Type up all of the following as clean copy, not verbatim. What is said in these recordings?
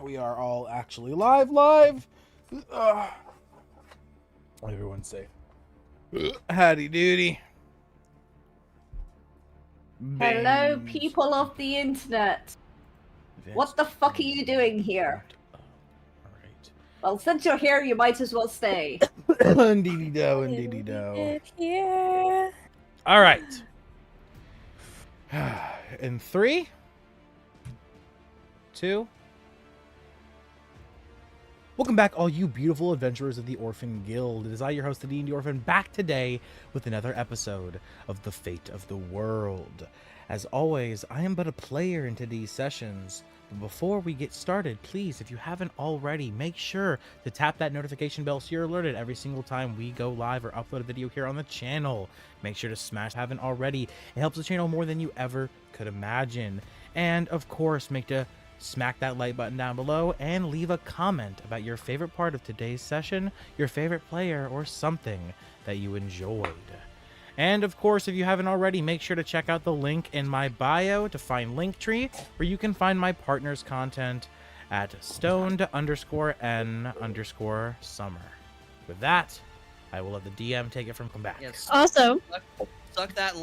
We are all actually live. Everyone's safe. Howdy doody. Hello, people of the internet. What the fuck are you doing here? Alright. Well, since you're here, you might as well stay. Indeedy do. Here. Alright. In 3, 2. Welcome back, all you beautiful adventurers of the Orphan Guild. It is I, your host, the D&D Orphan, back today with another episode of The Fate of the World. As always, I am but a player in today's sessions. But before we get started, please, if you haven't already, make sure to tap that notification bell so you're alerted every single time we go live or upload a video here on the channel. Make sure to smash if you haven't already. It helps the channel more than you ever could imagine. And of course, smack that like button down below and leave a comment about your favorite part of today's session, your favorite player, or something that you enjoyed. And of course, if you haven't already, make sure to check out the link in my bio to find Linktree, where you can find my partner's content at stoned_n_summer. With that, I will let the DM take it from back. Yes. Also, Suck that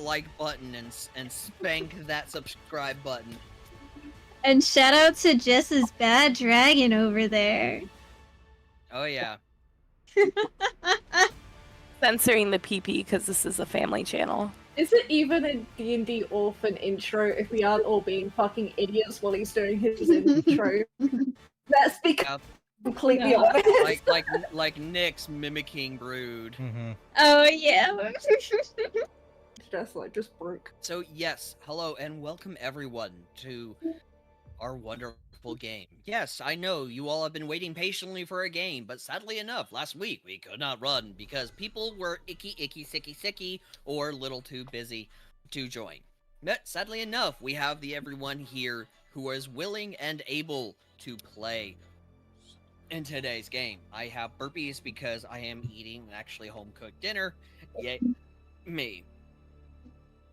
like button and spank that subscribe button. and shout out to Jess's bad dragon over there. Oh yeah. Censoring the PP because this is a family channel. Is it even a D&D Orphan intro if we aren't all being fucking idiots while he's doing his intro? Let's be completely No. honest. like Nick's mimicking Brood. Mm-hmm. Oh yeah. Just broke. So yes, hello and welcome everyone to our wonderful game. Yes, I know you all have been waiting patiently for a game, but sadly enough, last week we could not run because people were icky, sicky, or a little too busy to join. But sadly enough, we have everyone here who is willing and able to play in today's game. I have burpees because I am eating actually home-cooked dinner. Yay, me.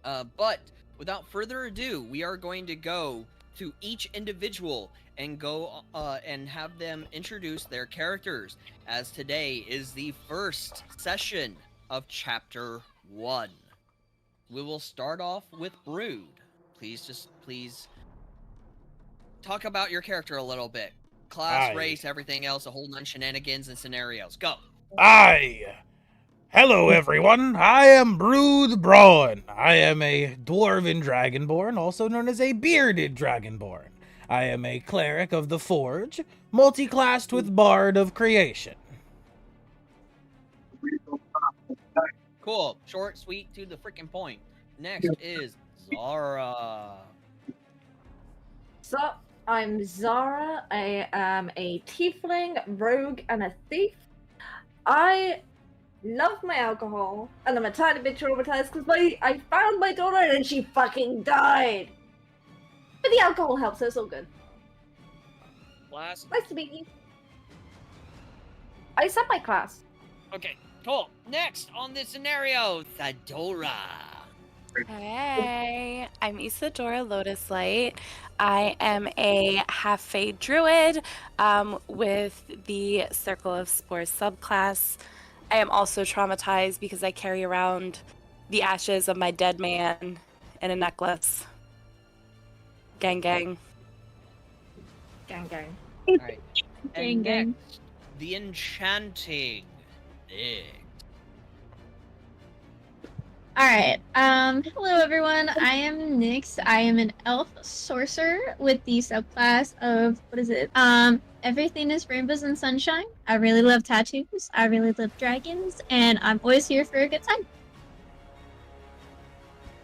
But without further ado, we are going to go to each individual and go and have them introduce their characters, as today is the first session of Chapter 1. We will start off with Brood. Please talk about your character a little bit. Class, race, everything else, a whole none shenanigans and scenarios. Go! Hello, everyone. I am Brood Brawn. I am a dwarven dragonborn, also known as a bearded dragonborn. I am a cleric of the Forge, multi-classed with Bard of Creation. Cool. Short, sweet, to the freaking point. Next is ZARA. Sup, I'm ZARA. I am a tiefling, rogue, and a thief. I love my alcohol, and I'm a tiny bit traumatized because I found my daughter and she fucking died. But the alcohol helps, so it's all good. Class. Nice to meet you. I said my class. Okay, cool. Next on this scenario, Thadora. Hey, I'm Isadora Lotus Light. I am a half-fade druid with the Circle of Spores subclass. I am also traumatized because I carry around the ashes of my dead man in a necklace. Gang, gang. Gang. Alright. And Gang. next, the Enchanting. Nick. Alright. Hello everyone. I am Nyx. I am an elf sorcerer with the subclass of everything is rainbows and sunshine. I really love tattoos. I really love dragons, and I'm always here for a good time.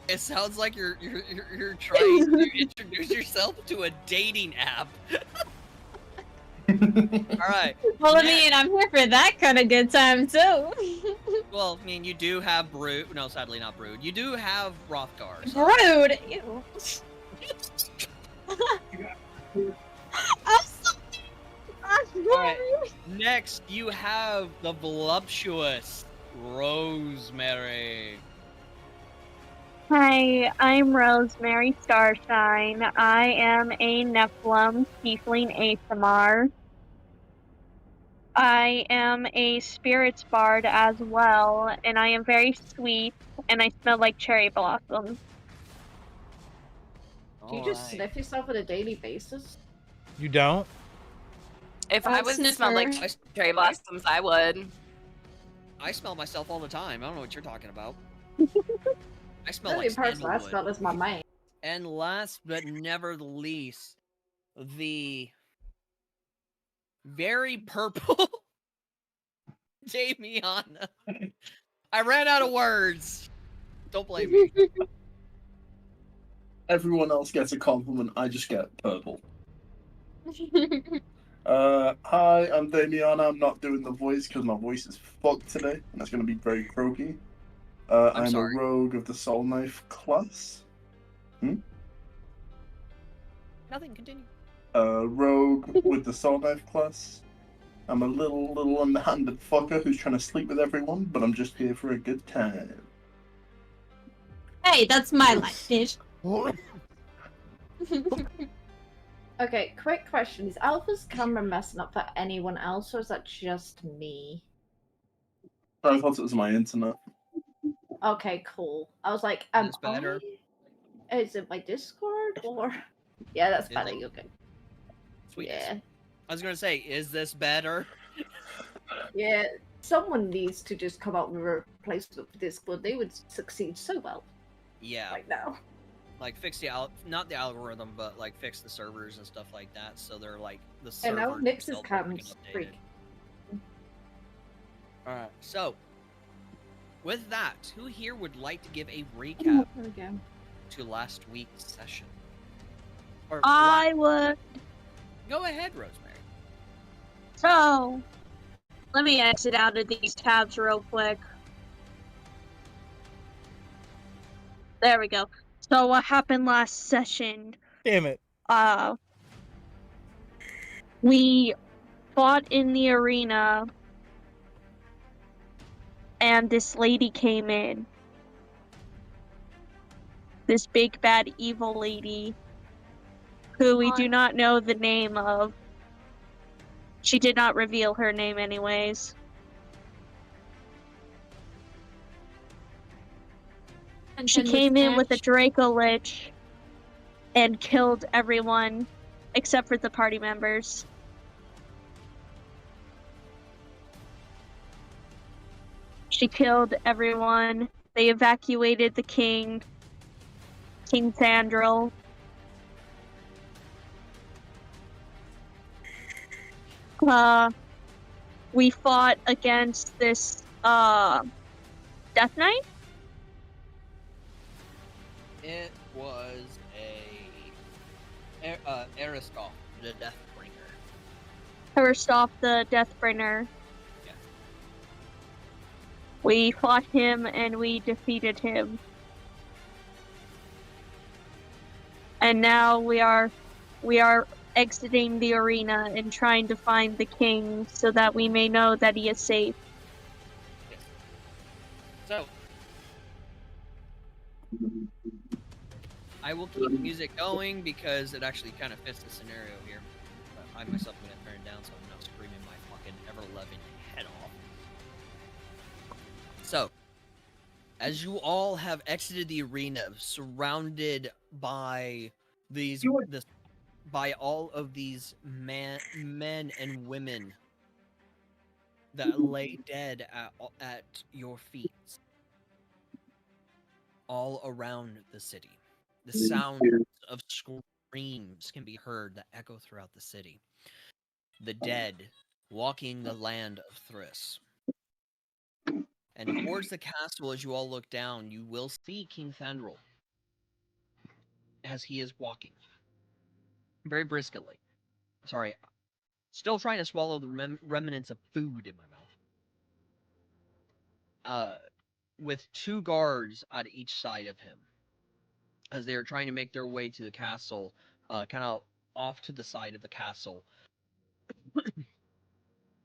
It sounds like you're trying to introduce yourself to a dating app. Alright. Well, I mean, I'm here for that kind of good time too. Well, I mean, you do have Brood. No, sadly not Brood. You do have Hrothgar. So. Rude. Ew. I'm sorry. Alright. Next, you have the voluptuous Rosemary. Hi, I'm Rosemary Starshine. I am a Nephilim Tiefling ASMR. I am a spirits bard as well, and I am very sweet, and I smell like cherry blossoms. Do you just sniff yourself on a daily basis? You don't? If I'll I was smelled like sniffer. cherry blossoms, I would. I smell myself all the time. I don't know what you're talking about. I smell The only like person I sandalwood. smell is my man. And last but never the least, the very purple Damiana. I ran out of words. Don't blame me. Everyone else gets a compliment, I just get purple. Hi, I'm Damiana. I'm not doing the voice because my voice is fucked today, and it's going to be very croaky. I'm sorry. a rogue of the Soul Knife class. Nothing, continue. Rogue with the Soul Knife class. I'm a little underhanded fucker who's trying to sleep with everyone, but I'm just here for a good time. Hey, that's my life, bitch. Okay, quick question. Is Alpha's camera messing up for anyone else, or is that just me? I thought it was my internet. Okay, cool. I was like, am That's better. Is it my Discord, or... Yeah, that's Is better, it? you're good. Sweetness. Yeah. I was gonna say, is this better? Yeah, someone needs to just come up with a replacement for Discord. They would succeed so well Yeah. right now. Like fix the not the algorithm, but like fix the servers and stuff like that, so they're like the And now servers Nix's themselves are freaking cam's updated. freak. All right. So, with that, who here would like to give a recap There we go. to last week's session? Or I would. go ahead, Rosemary. So, let me exit out of these tabs real quick. There we go. So, what happened last session? Damn it. We fought in the arena, and this lady came in. This big bad evil lady, who we do not know the name of. She did not reveal her name anyways. And She came in with a Draco Lich and killed everyone except for the party members. She killed everyone. They evacuated the king, King Sandril. We fought against this Death Knight. It was Aristotle, the Deathbringer. Aristotle the Deathbringer. Yeah. We fought him and we defeated him. And now we are exiting the arena and trying to find the king so that we may know that he is safe. Yes. So, I will keep the music going because it actually kind of fits the scenario here. But I myself am going to turn it down so I'm not screaming my fucking ever-loving head off. So, as you all have exited the arena, surrounded by by all of these men and women that lay dead at your feet, all around the city. The sounds of screams can be heard that echo throughout the city. The dead walking the land of Thriss. And towards the castle, as you all look down, you will see King Thandril as he is walking. Very briskly. Sorry. Still trying to swallow the remnants of food in my mouth. With two guards on each side of him. As they are trying to make their way to the castle, kind of off to the side of the castle.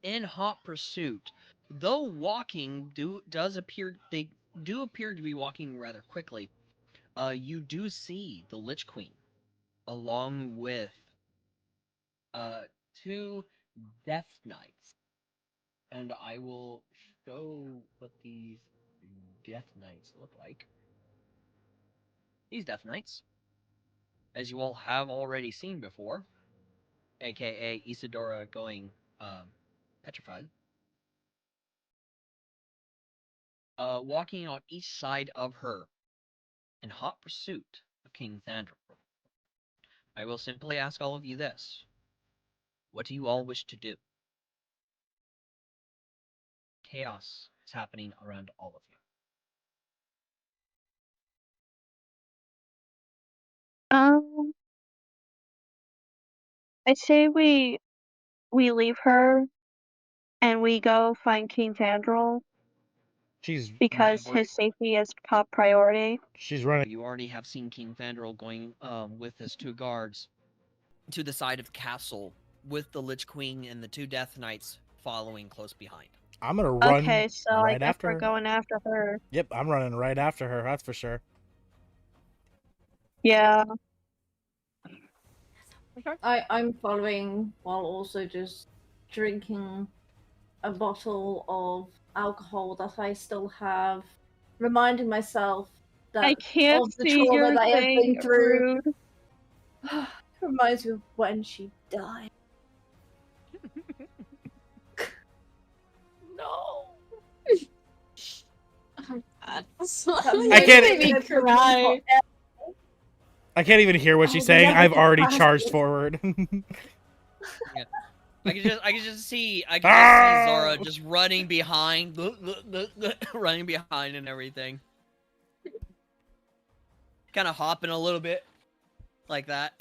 In hot pursuit, though walking they do appear to be walking rather quickly. you do see the Lich Queen, along with two Death Knights, and I will show what these Death Knights look like. These Death Knights, as you all have already seen before, aka Isadora going petrified, walking on each side of her in hot pursuit of King Thandral. I will simply ask all of you this. What do you all wish to do? Chaos is happening around all of you. I'd say we leave her and we go find King Thandral She's because his safety is top priority. running. You already have seen King Thandral going with his two guards to the side of the castle with the Lich Queen and the two Death Knights following close behind. I'm gonna run Okay, so I right guess after we're her. going after her. Yep, I'm running right after her. That's for sure. Yeah. I'm following while also just drinking a bottle of alcohol that I still have, reminding myself that I can't of the see trauma your that I have thing, been through. Rude. Reminds me of when she died. No. Oh, God. I can't- It made me cry. I can't even hear what I she's will saying. never I've get already past charged this. forward. I can just see Ah! Zara just running behind, running behind and everything. Kind of hopping a little bit, like that.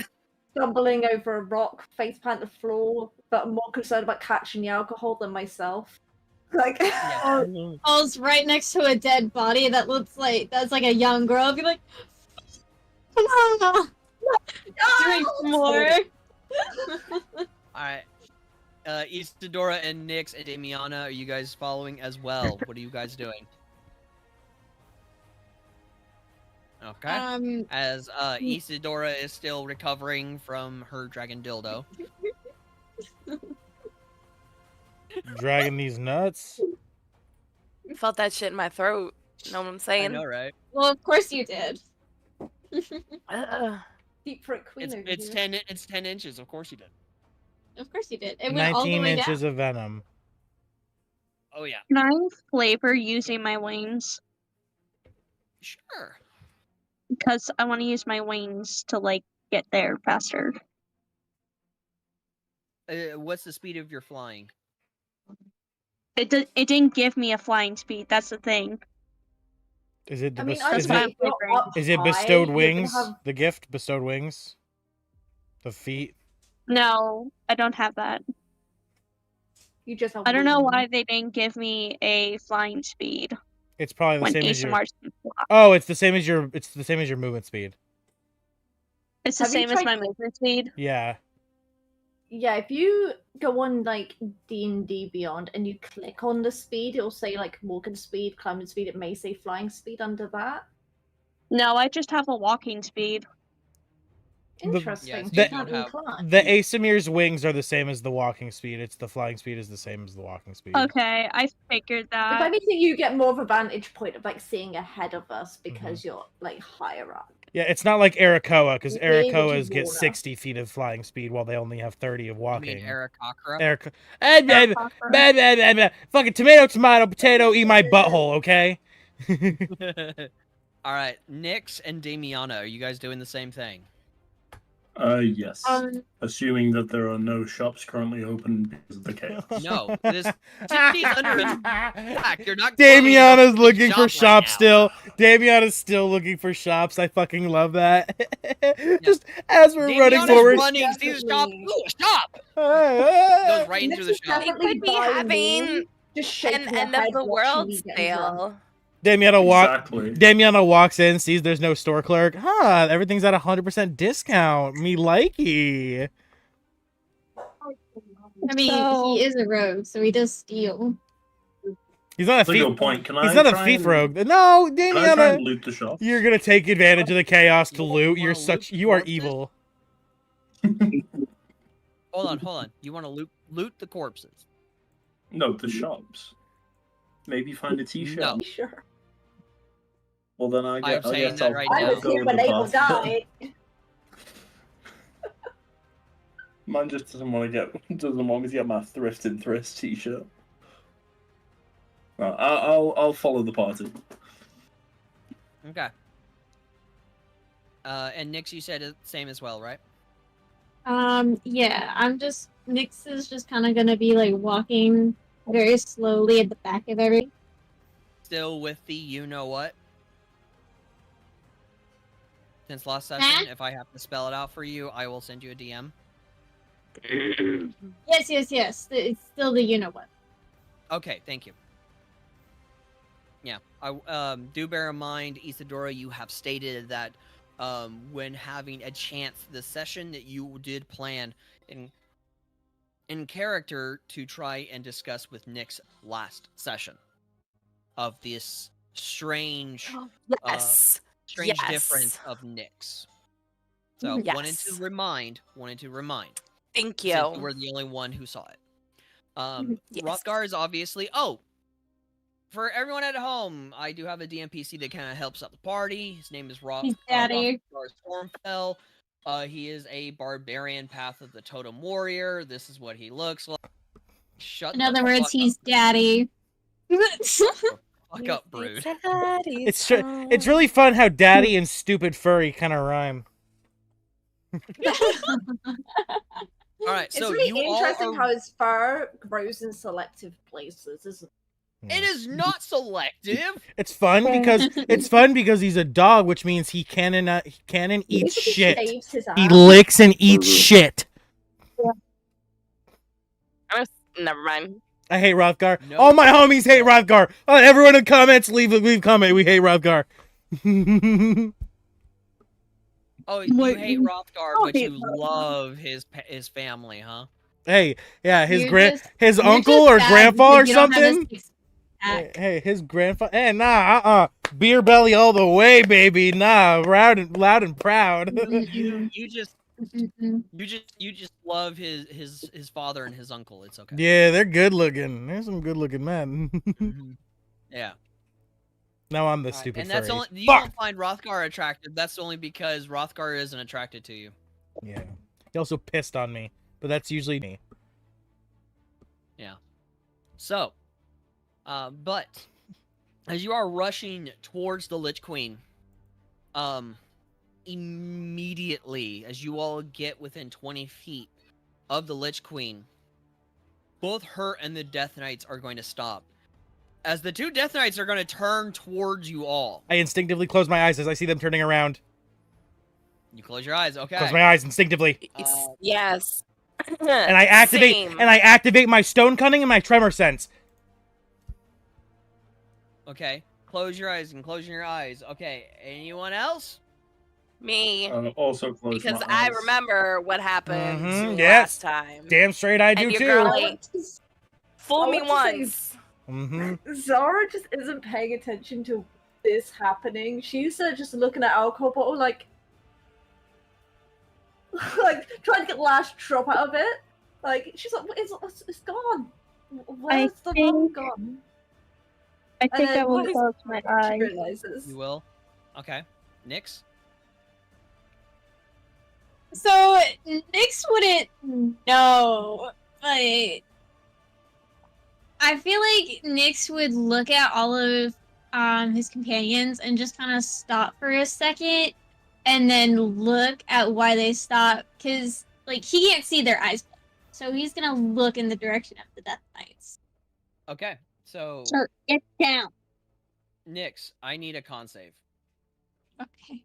Stumbling over a rock, face plant the floor, but I'm more concerned about catching the alcohol than myself. Like, Yeah. Falls right next to a dead body that looks like that's like a young girl. Be like, drink more. Alright. Isadora and Nyx and Damiana, are you guys following as well? What are you guys doing? Okay. As Isadora is still recovering from her dragon dildo. Dragging these nuts. Felt that shit in my throat. Know what I'm I saying? know, right? Well, of course you did. deep throat queen over It's here. 10 inches, of course you did. Of course you did. It went all the 19 way inches down. of venom. Oh yeah. Can I flavor using my wings? Sure. Because I want to use my wings to, like, get there faster. What's the speed of your flying? It didn't give me a flying speed, that's the thing. Is it the I mean, That's I'd why say I'm if you're flavoring. up is it high, bestowed you're wings? gonna have... The gift bestowed wings? The feet? No, I don't have that. You just have I don't know wings. why they didn't give me a flying speed It's probably the when same as your ASMR's can fly. Oh, it's the same as your movement speed. It's the Have you same as tried- my movement speed. Yeah. Yeah, if you go on like D&D Beyond and you click on the speed, it'll say like walking speed, climbing speed. It may say flying speed under that. No, I just have a walking speed. Interesting. Yes, so you you don't can't have- incline. The Asamir's wings are the same as the walking speed. It's the flying speed is the same as the walking speed. Okay, I figured If that. anything, you get more of a vantage point of like seeing ahead of us Mm-hmm. because you're like higher up. Yeah, it's not like Arakoa, because You're able to Arakoas get water. 60 feet of flying speed while they only have 30 of You walking. mean Arakakra? Fucking tomato, potato, eat my butthole, okay? Alright, Nyx and Damiana, are you guys doing the same thing? Yes. Assuming that there are no shops currently open because of the chaos. No, this city's under attack. You're not Damiana's closing looking shop for right shops now. still. Damiana's still looking for shops. I fucking love that. Just as we're running Damiana's forward. running, sees a shop. Ooh, a shop! Goes Goes right into the This is shop. We definitely could be by having me, just shaking an your end head, of the watching world me getting drunk. sale. Exactly. Damiana walks in, sees there's no store clerk. Huh, everything's at 100% discount. Me likey. I mean, So- he is a rogue, so he does steal. He's not a That's a thief. good point. Can He's I not a try thief and- rogue. No, Can I try and Daniana. loot the shop? You're gonna take advantage of the chaos to You loot. wanna You're loot such. the You are corpses? evil. Hold on. You want to loot the corpses? No, the shops. Maybe find a tea shop. No. Sure. Well, then I I'm saying guess that I'll, right I now. was here when Abel died. Mine just doesn't want me to get my thrift and thrist t-shirt. Well, I'll follow the party. Okay. And Nix, you said it same as well, right? Yeah, Nyx is just kind of gonna be like walking very slowly at the back of everything. Still with the you know what? Since last session, if I have to spell it out for you, I will send you a DM. Yes. It's still the you know what. Okay, thank you. Yeah, I do bear in mind, Isadora, you have stated that when having a chance this session that you did plan in character to try and discuss with Nyx last session of this strange Yes. strange Yes. difference of Nyx. So wanted to Yes. remind. Thank Since you. you were the only one who saw it. Yes. Rothgar is obviously. Oh, for everyone at home, I do have a DMPC that kind of helps out the party. His name is He's daddy. Rothgar Stormfell. He is a barbarian path of the totem warrior. This is what he looks like. Shut In the other words, fuck he's up. daddy. Fuck up, Brood. It's really fun how daddy and stupid furry kind of rhyme. All right, It's so really you interesting all are... how his fur grows in selective places, isn't it? It is not selective. It's fun because he's a dog, which means he can and eats He shit. shaves his He ass. licks and eats shit. Never mind. I hate Rothgar. No. All my homies hate Rothgar. Everyone in comments, leave comment. We hate Rothgar. Oh, you Wait, hate Rothgar, I'll but hate you Rothgar. love his family, huh? Hey, yeah, his You're his You're uncle just or bad grandpa or because you don't have a something. six-pack. Hey, his grandfather. Hey, nah, beer belly all the way, baby. Nah, loud and proud. You just Mm-mm. you just love his father and his uncle. It's okay. Yeah, they're good looking. There's some good looking men. Mhm. Yeah. Now I'm the Alright, stupid and that's furry. only you Fuck! don't find Rothgar attractive. That's only because Rothgar isn't attracted to you. Yeah. He also pissed on me, but that's usually me. So, but as you are rushing towards the Lich Queen, immediately as you all get within 20 feet of the Lich Queen, both her and the Death Knights are going to stop. As the two Death Knights are going to turn towards you all. I instinctively close my eyes as I see them turning around. You close your eyes, okay. Close my eyes instinctively. Yes. And I activate my stone cunning and my tremor sense. Okay. Close your eyes and close your eyes. Okay. Anyone else? Me. Also close Because my I eyes. remember what happened Mhm, last time. Damn straight I do And your too. girl I ain't want to s- fool I me want to say- once. Mm-hmm. Zara just isn't paying attention to this happening. She's just looking at alcohol bottle like trying to get the last drop out of it. Like she's like, it's gone. Where's the think- rum gone? I And think I then will what is- close my She eyes. realizes. You will? Okay. Nyx? So Nyx wouldn't know, but I feel like Nyx would look at all of his companions and just kind of stop for a second, and then look at why they stopped, because like he can't see their eyes, so he's gonna look in the direction of the Death Knights. Okay. So, Sir, get down. Nyx, I need a con save. Okay.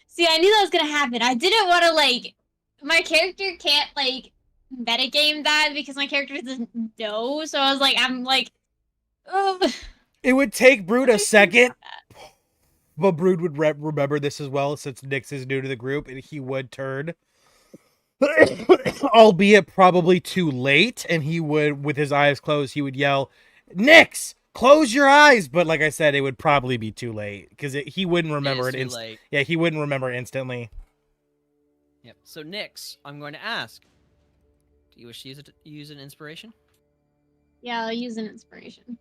See, I knew that was gonna happen. I didn't want to my character can't metagame that because my character doesn't know. So I was like, oh. It would take Brood a second, but Brood would remember this as well since Nyx is new to the group, and he would turn. Albeit probably too late, and he would, with his eyes closed, he would yell, "Nyx, Close your eyes, but like I said, it would probably be too late because he wouldn't It remember is it. too late. Yeah, he wouldn't remember instantly. Yep. So Nyx, I'm going to ask. Do you wish to use an inspiration? Yeah, I'll use an inspiration.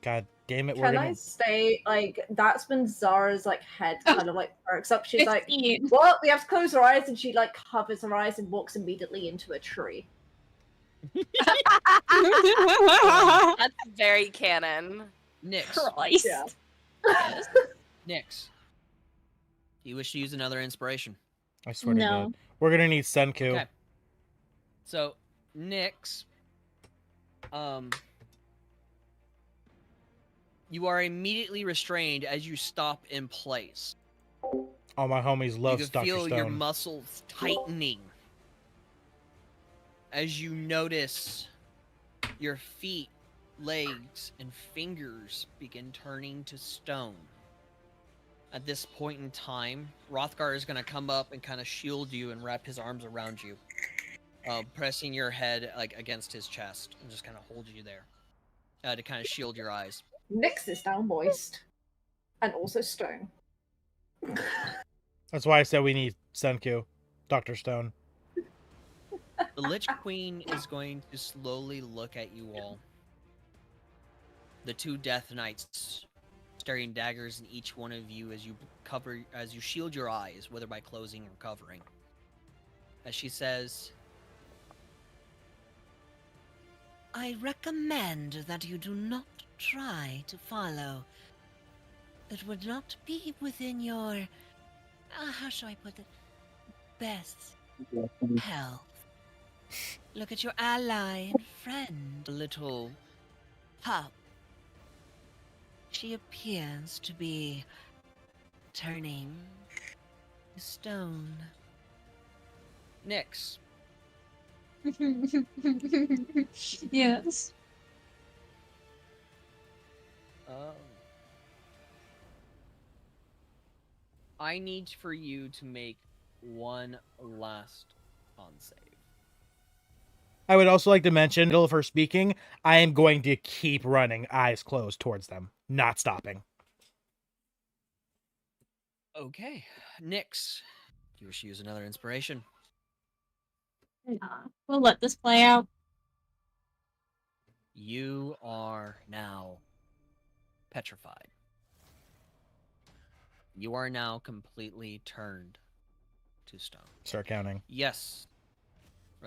God damn it, we're Can gonna. I say, like, that's when Zara's, like, head kind of, like, perks up. She's like, 15. what? We have to close our eyes, and she, like, covers her eyes and walks immediately into a tree. That's very canon. Nyx. Christ. Yeah. Yes. Nyx. Do you wish to use another inspiration? I swear to No. God, we're gonna need Senku. Okay. So, Nyx, you are immediately restrained as you stop in place. All my homies love You can Dr. feel Stone. your muscles tightening as you notice your feet, legs, and fingers begin turning to stone. At this point in time, Rothgar is going to come up and kind of shield you and wrap his arms around you, pressing your head like against his chest and just kind of hold you there to kind of shield your eyes. Nyx is now moist. And also stone. That's why I said we need Senku, Dr. Stone. The Lich Queen is going to slowly look at you all. The two Death Knights staring daggers in each one of you as you shield your eyes, whether by closing or covering. As she says, I recommend that you do not try to follow. It would not be within your, how shall I put it, best health. Look at your ally and friend, little pup. She appears to be turning to stone. Nyx, Yes. I need for you to make one last con save. I would also like to mention, in the middle of her speaking, I am going to keep running, eyes closed towards them, not stopping. Okay, Nyx, do you wish to use another inspiration? Nah, we'll let this play out. You are now petrified. You are now completely turned to stone. Start counting. Yes.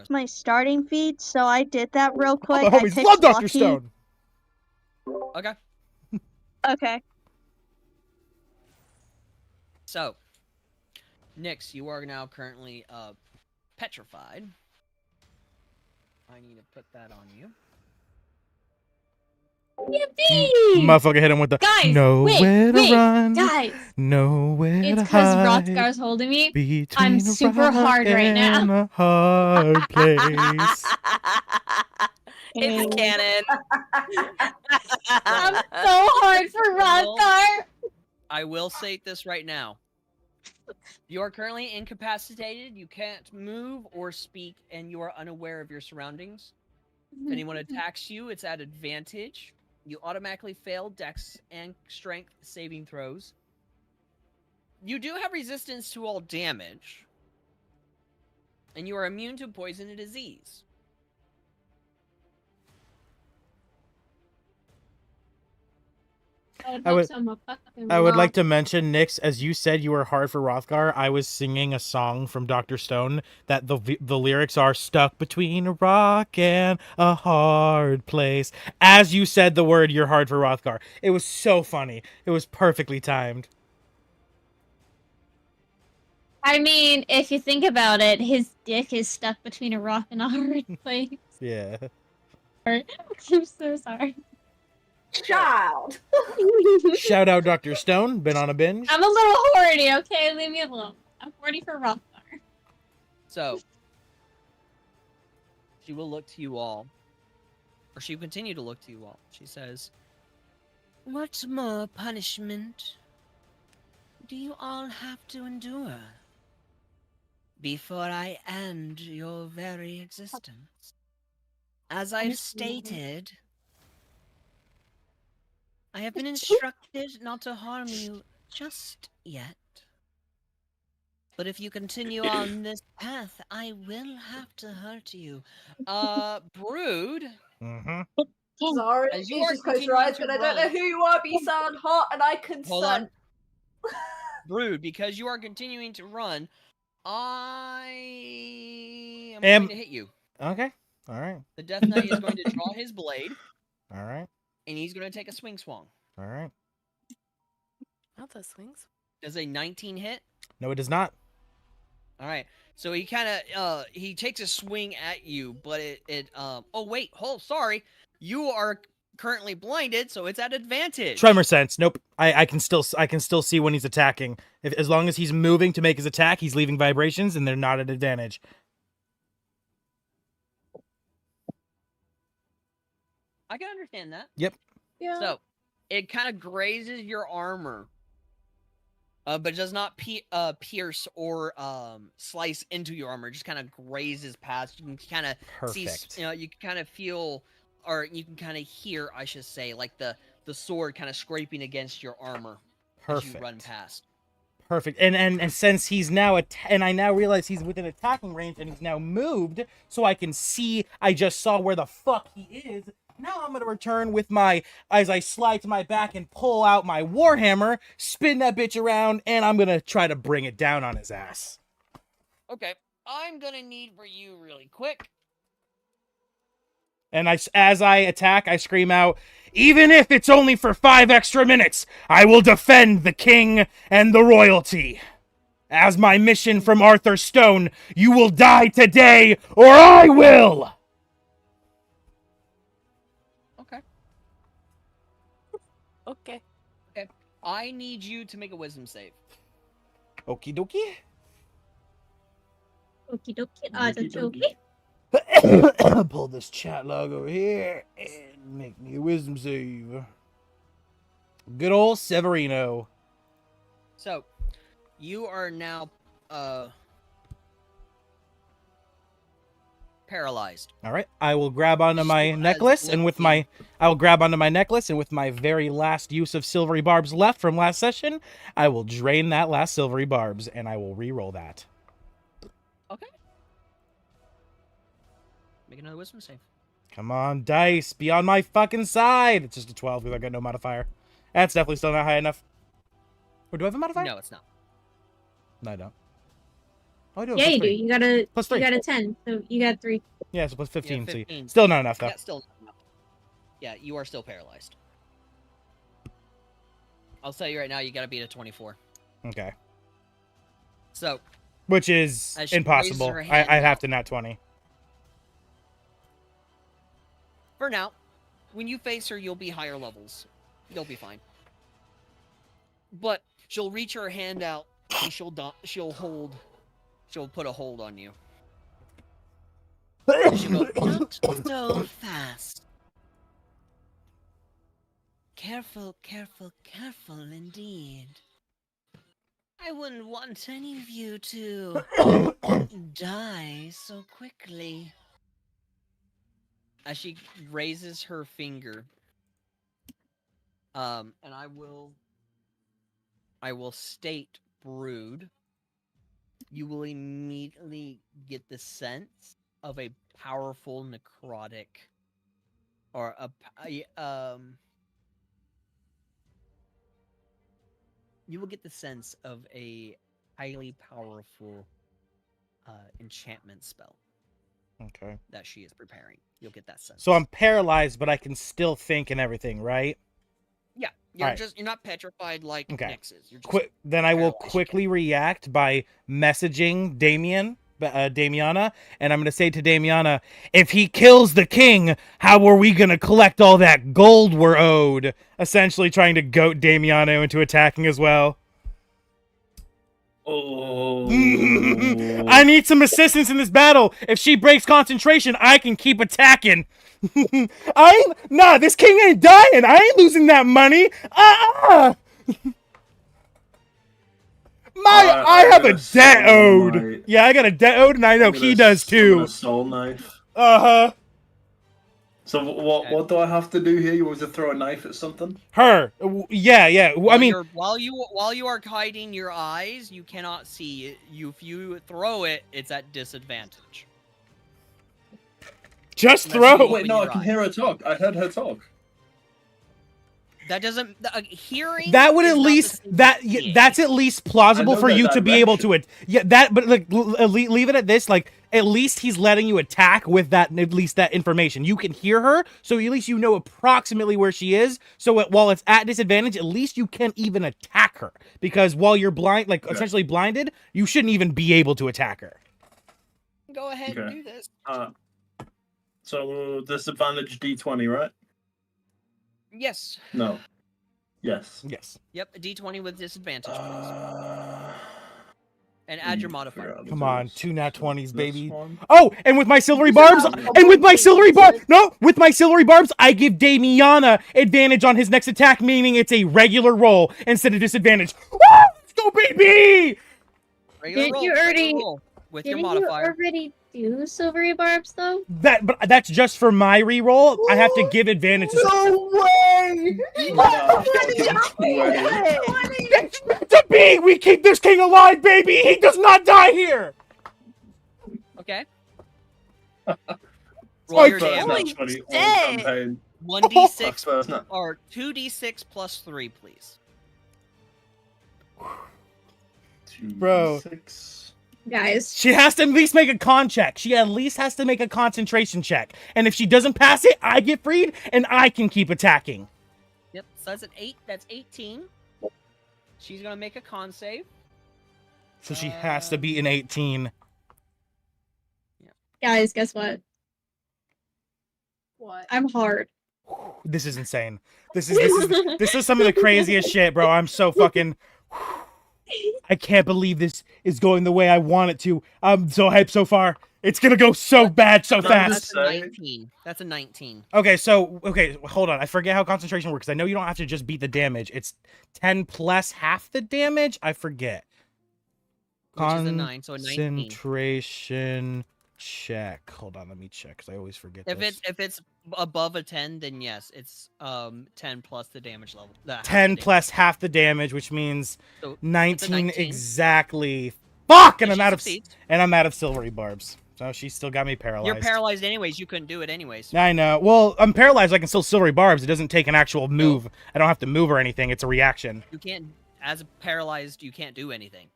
My starting feed, so I did that real All quick. the I homies picked love Dr. lucky. Stone. Okay. Okay. So, Nyx, you are now currently petrified. I need to put that on you. Yippee! Motherfucker hit him with the Guys, nowhere wait, to run, guys, nowhere it's to because hide. Rothgar's holding me. Between I'm a super rock hard right now. and a hard place. It's canon. I'm so hard for Rothgar. I will state this right now. You are currently incapacitated. You can't move or speak, and you are unaware of your surroundings. If anyone attacks you, it's at advantage. You automatically fail Dex and Strength saving throws. You do have resistance to all damage. And you are immune to poison and disease. I would like to mention, Nyx, as you said you were hard for Rothgar, I was singing a song from Dr. Stone that the lyrics are stuck between a rock and a hard place. As you said the word, you're hard for Rothgar. It was so funny. It was perfectly timed. I mean, if you think about it, his dick is stuck between a rock and a hard place. Yeah. I'm so sorry. Child! Shout out Dr. Stone, been on a binge. I'm a little horny, okay? Leave me alone. I'm horny for Rothgar. So, she will look to you all. Or she will continue to look to you all. She says, what more punishment do you all have to endure before I end your very existence? As I've stated, I have been instructed not to harm you just yet. But if you continue on this path, I will have to hurt you. Brood, Mm-hmm. Zara, as you you are just close your eyes, continuing but to I don't know run, who you are, but you sound hot, and I consent. hold on. Brood, because you are continuing to run, I am going to hit you. Okay. All right. The Death Knight is going to draw his blade, All right. and he's going to take a swing swung. All right. Oh, the swings. Does a 19 hit? No, it does not. All right. So he kind of he takes a swing at you, but oh wait, sorry. You are currently blinded, so it's at advantage. Tremor sense. Nope. I can still see when he's attacking. As long as he's moving to make his attack, he's leaving vibrations, and they're not at advantage. I can understand that. Yep. Yeah. So it kind of grazes your armor, but does not pierce or slice into your armor. It just kind of grazes past. You can kind of see, Perfect. you can kind of feel, or you can kind of hear, I should say, like the sword kind of scraping against your armor as you run Perfect. past. Perfect. And since he's now and I now realize he's within attacking range and he's now moved, so I can see. I just saw where the fuck he is. Now I'm gonna return with as I slide to my back and pull out my warhammer, spin that bitch around, and I'm gonna try to bring it down on his ass. Okay, I'm gonna need for you really quick. And as I attack, I scream out, "Even if it's only for 5 extra minutes, I will defend the king and the royalty. As my mission from Arthur Stone, you will die today, or I will!" Okay. I need you to make a wisdom save. Okie dokie. Okie dokie. Pull this chat log over here and make me a wisdom save. Good old Severino. So, you are now paralyzed. All right, I will grab onto my Still has necklace, and with ability. I will grab onto my necklace, and with my very last use of silvery barbs left from last session, I will drain that last silvery barbs, and I will re-roll that. Okay. Make another wisdom save. Come on, dice, be on my fucking side. It's just a 12 because I got no modifier. That's definitely still not high enough. Or do I have a modifier? No, it's not. No, I don't. Oh, I do. Yeah, you do. +3. You got a +3. You got a 10, so you got 3. Yeah, so plus 15. Yeah, So 15. still not enough though. Yeah, still not enough. Yeah, you are still paralyzed. I'll tell you right now, you gotta beat a 24. Okay. So, Which is as she impossible. raises her hand I'd have up. to nat 20. for now, when you face her, you'll be higher levels. You'll be fine. But she'll reach her hand out and she'll put a hold on you. She'll go, not so fast. Careful, careful, careful indeed. I wouldn't want any of you to die so quickly. As she raises her finger, and I will state, Brood, you will immediately get the sense of a powerful necrotic, or you will get the sense of a highly powerful enchantment spell Okay. that she is preparing. You'll get that sense. So I'm paralyzed, but I can still think and everything, right? Yeah, you're not petrified like Nyx is. You're just Then I will paralyzed. quickly react by messaging Damiana, and I'm going to say to Damiana, if he kills the king, how are we going to collect all that gold we're owed? Essentially trying to goat Damiana into attacking as well. Oh. I need some assistance in this battle. If she breaks concentration, I can keep attacking. This king ain't dying. I ain't losing that money. I have a debt owed. Yeah, I got a debt owed, and I know he does too. Soul knife. So what do I have to do here? You want to throw a knife at something? Her. Yeah. I mean, while you are hiding your eyes, you cannot see it. If you throw it, it's at disadvantage. just Unless you throw. open Wait, no, I your can eyes. hear her talk. I heard her talk. That doesn't hearing. That would is at not the least same that as seeing. that's at least plausible I know for that you to be able to direction. it. Yeah, that. But like, leave it at this. Like, at least he's letting you attack with that. At least that information. You can hear her, so at least you know approximately where she is. So while it's at disadvantage, at least you can even attack her. Because while you're blind, like essentially blinded, you shouldn't even be able to attack her. Go ahead and Okay. do this. So disadvantage D20, right? Yes. No. Yes. Yes. Yep. A D20 with disadvantage, please. And add your modifier. Come on, 2 nat 20s, baby. One. Oh, and with my silvery barbs, with my silvery barbs, I give Damiana advantage on his next attack, meaning it's a regular roll instead of disadvantage. Woo! Let's go, baby! Didn't you already- with your Didn't you modifier. already do silvery barbs though? But that's just for my reroll. I have to give advantage. No way! To be, we keep this king alive, baby. He does not die here. Okay. Oh, Roll your First damage. nat 20 all shit. campaign. 1d6 First nat. or 2d6 plus 3, please. Bro. 2d6. Guys. She has to at least make a con check. She at least has to make a concentration check. And if she doesn't pass it, I get freed and I can keep attacking. Yep. So that's an 8. That's 18. She's gonna make a con save. So she has to be an 18. Guys, guess what? What? I'm hard. This is insane. This is some of the craziest shit, bro. I'm so fucking. I can't believe this is going the way I want it to. I'm so hyped so far. It's gonna go so bad so fast. That's a 19. That's a 19. Okay, hold on. I forget how concentration works. I know you don't have to just beat the damage. It's 10 plus half the damage. I forget. Which is a 9, so a 19. Concentration check. Hold on, let me check because I always forget this. If it's above a 10, then yes, it's 10 plus the damage level. 10 plus half the damage, which means So, 19 19. exactly. Fuck, and If I'm she out of succeeds. silvery barbs. So she still got me paralyzed. You're paralyzed anyways. You couldn't do it anyways. I know. Well, I'm paralyzed. I can still silvery barbs. It doesn't take an actual move. I don't have to move or anything. It's a reaction. You can't. As paralyzed, you can't do anything.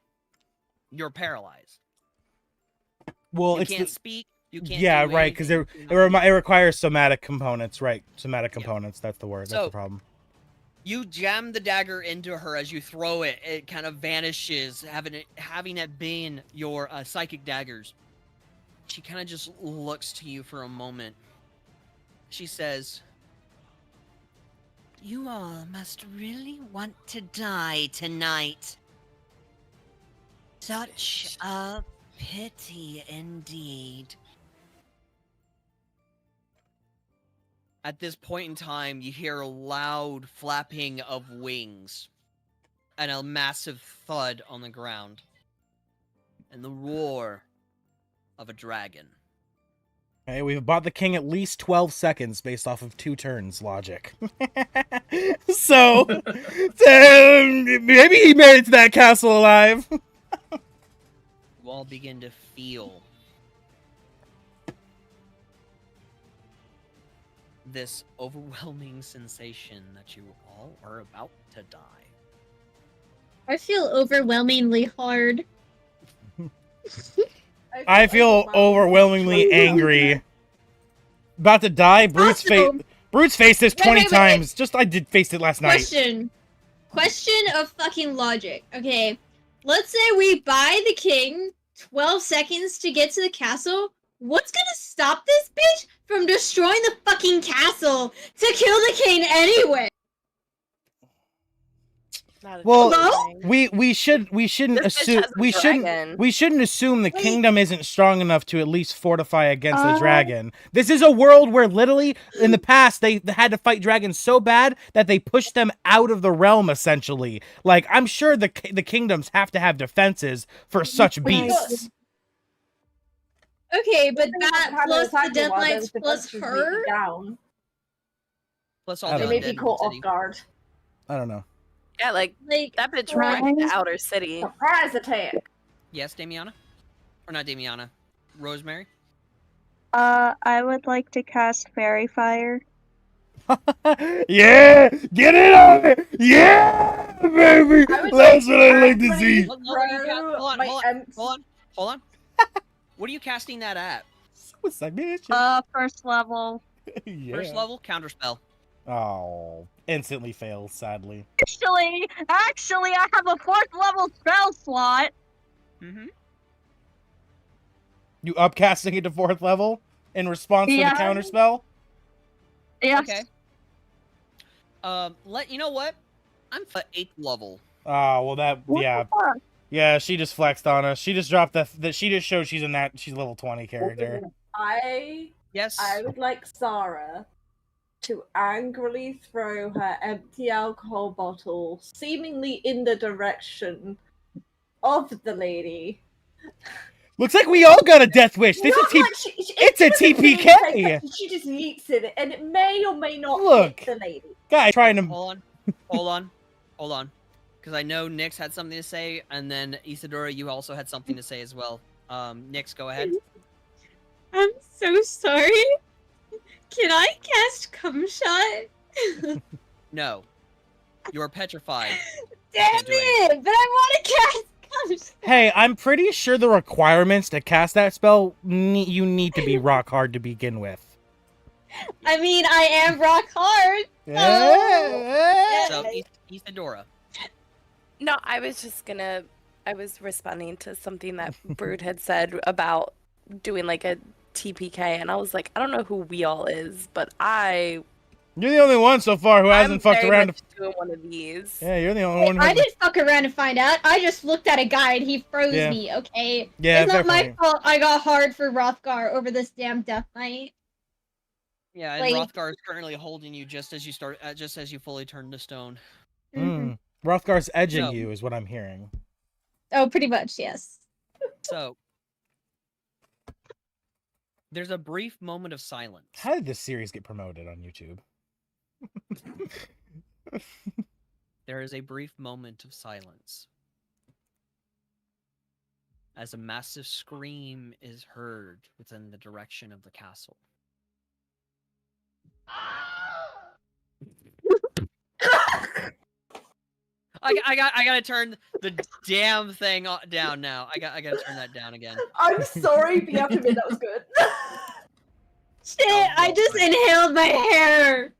You're paralyzed. Well, You it's can't speak. You can't. yeah, do right. Because anything. it requires somatic components, right? Somatic components. That's the word. That's So- the problem. You jam the dagger into her as you throw it. It kind of vanishes, having it been your psychic daggers. She kind of just looks to you for a moment. She says, "You all must really want to die tonight. Such a pity indeed." At this point in time, you hear a loud flapping of wings and a massive thud on the ground and the roar of a dragon. Okay, we've bought the king at least 12 seconds based off of 2 turns logic. So, maybe he made it to that castle alive. You all begin to feel this overwhelming sensation that you all are about to die. I feel overwhelmingly hard. I feel overwhelmingly angry. About to die. Brute's faced this 20 times. Just I did face it last night. Question of fucking logic. Okay, let's say we buy the king 12 seconds to get to the castle. What's gonna stop this bitch from destroying the fucking castle to kill the king anyway? Not a Well, thing. we shouldn't This bitch assume has a dragon. we shouldn't assume the Wait. kingdom isn't strong enough to at least fortify against the Uh. dragon. This is a world where literally in the past they had to fight dragons so bad that they pushed them out of the realm essentially. Like I'm sure the kingdoms have to have defenses for such beasts. Okay, but Something that happened plus the inside you while deadlights those plus defenses her. beat you down. Plus I all the don't They know. may be undead in caught the off city. guard. I don't know. Yeah, like Like that bitch Right. wrecked the outer city. Surprise attack! Yes, Damiana? Or not Damiana. Rosemary? I would like to cast Fairy Fire. Yeah! Get it on! Yeah, baby! I would That's what I like to angrily see. What level are you throw casting? Hold on, my hold on, imps- hold on. What are you casting that at? Suicide mission. First level. Yeah. First level? Counterspell. Oh, instantly fails, sadly. Actually, I have a 4th level spell slot. Mm-hmm. You upcasting it to 4th level in response to the Yeah. counterspell? Yes. Okay. You know what? I'm at 8th level. Oh, well that, What yeah. the fuck? Yeah, she just flexed on us. She just dropped that she just showed she's level 20 character. Yes. I would like Zara to angrily throw her empty alcohol bottle seemingly in the direction of the lady. Looks like we all got a death wish. This Not is like it's a doesn't really TPK. take that, she just yeets it, and it may or may not Look. hit the lady. Guy trying to Hold on. Because I know Nyx had something to say, and then Isadora, you also had something to say as well. Nyx, go ahead. I'm so sorry. Can I cast cum shot? No. You are petrified. Damn Can't do it! But I want to cast cum shot. Hey, I'm pretty sure the requirements to cast that spell, you need to be rock hard to begin with. I mean, I am rock hard. Yeah. So, Isadora. No, I was responding to something that Brood had said about doing like a TPK, and I was like, I don't know who we all is, but You're the only one so far who hasn't fucked very around. much doing one of these. Yeah, you're the only one. I didn't fuck around to find out. I just looked at a guide. He froze Yeah. me, okay? Yeah, It's not fair my point. fault I got hard for Rothgar over this damn death knight. Yeah, and Like- Rothgar is currently holding you just as you fully turn to stone. Mm. Rothgar's edging So- you, is what I'm hearing. Oh, pretty much, yes. So, there's a brief moment of silence. How did this series get promoted on YouTube? There is a brief moment of silence as a massive scream is heard within the direction of the castle. I gotta turn the damn thing down now. I gotta turn that down again. I'm sorry, but you have to admit that was good. Shit, I just inhaled my hair.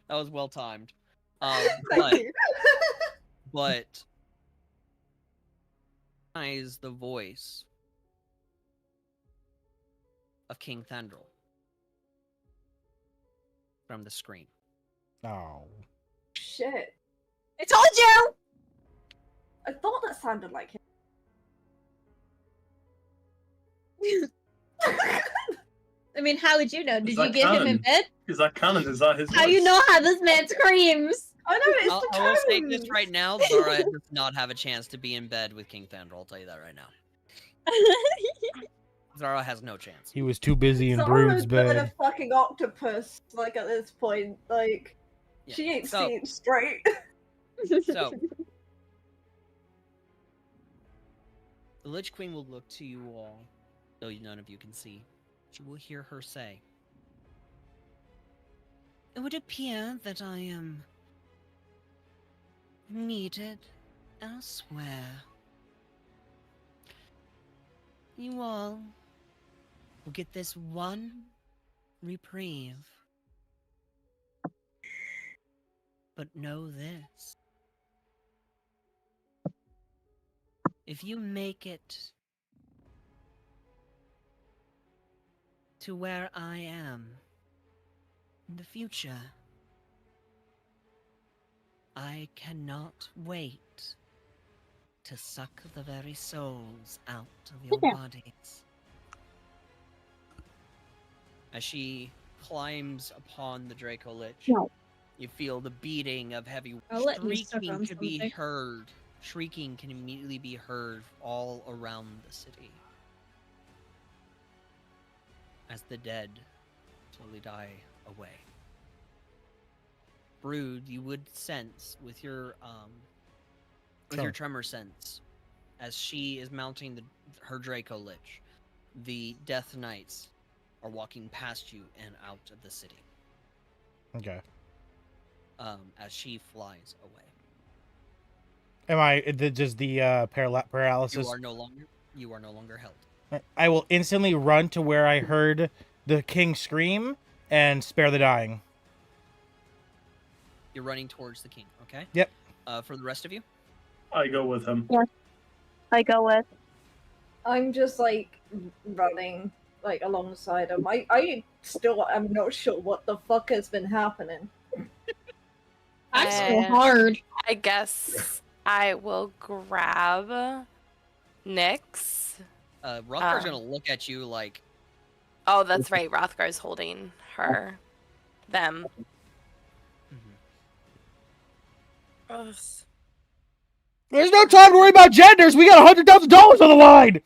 That was well timed. Thank you. But is the voice of King Thendril from the screen. Oh. Shit. I told you! I thought that sounded like him. I mean, how would you know? Did Is you that get him in canon? bed? Is that canon? Is that his How you voice? know how this man screams? I know, it's I the will say tones. this right now: Zara does not have a chance to be in bed with King Thendril. I'll tell you that right now. Zara has no chance. He was too busy in Zara's Brood's been a bed. fucking octopus, like, at this point. Like, Yeah, she ain't so- seeing straight. So, the Lich Queen will look to you all, though none of you can see. You will hear her say, "It would appear that I am needed elsewhere. You all will get this one reprieve. But know this. If you make it to where I am in the future, I cannot wait to suck the very souls out of your bodies." As she climbs upon the Draco Lich, No. you feel the beating of heavy I'll let you suck shrieking on can be something. heard. Shrieking can immediately be heard all around the city. as the dead slowly die away. Brood, you would sense with your tremor sense, as she is mounting her Draco Lich, the Death Knights are walking past you and out of the city. Okay. As she flies away. Just the paralysis? You are no longer held. I will instantly run to where I heard the king scream and spare the dying. You're running towards the king, okay? Yep. For the rest of you? I go with him. Yes. I go with. I'm just like running like alongside him. I still am not sure what the fuck has been happening. I'm so And hard. I guess I will grab Nyx. Rothgar's gonna look at you like... Oh, that's right. Rothgar's holding them. Ugh. There's no time to worry about genders. We got $100,000 on the line.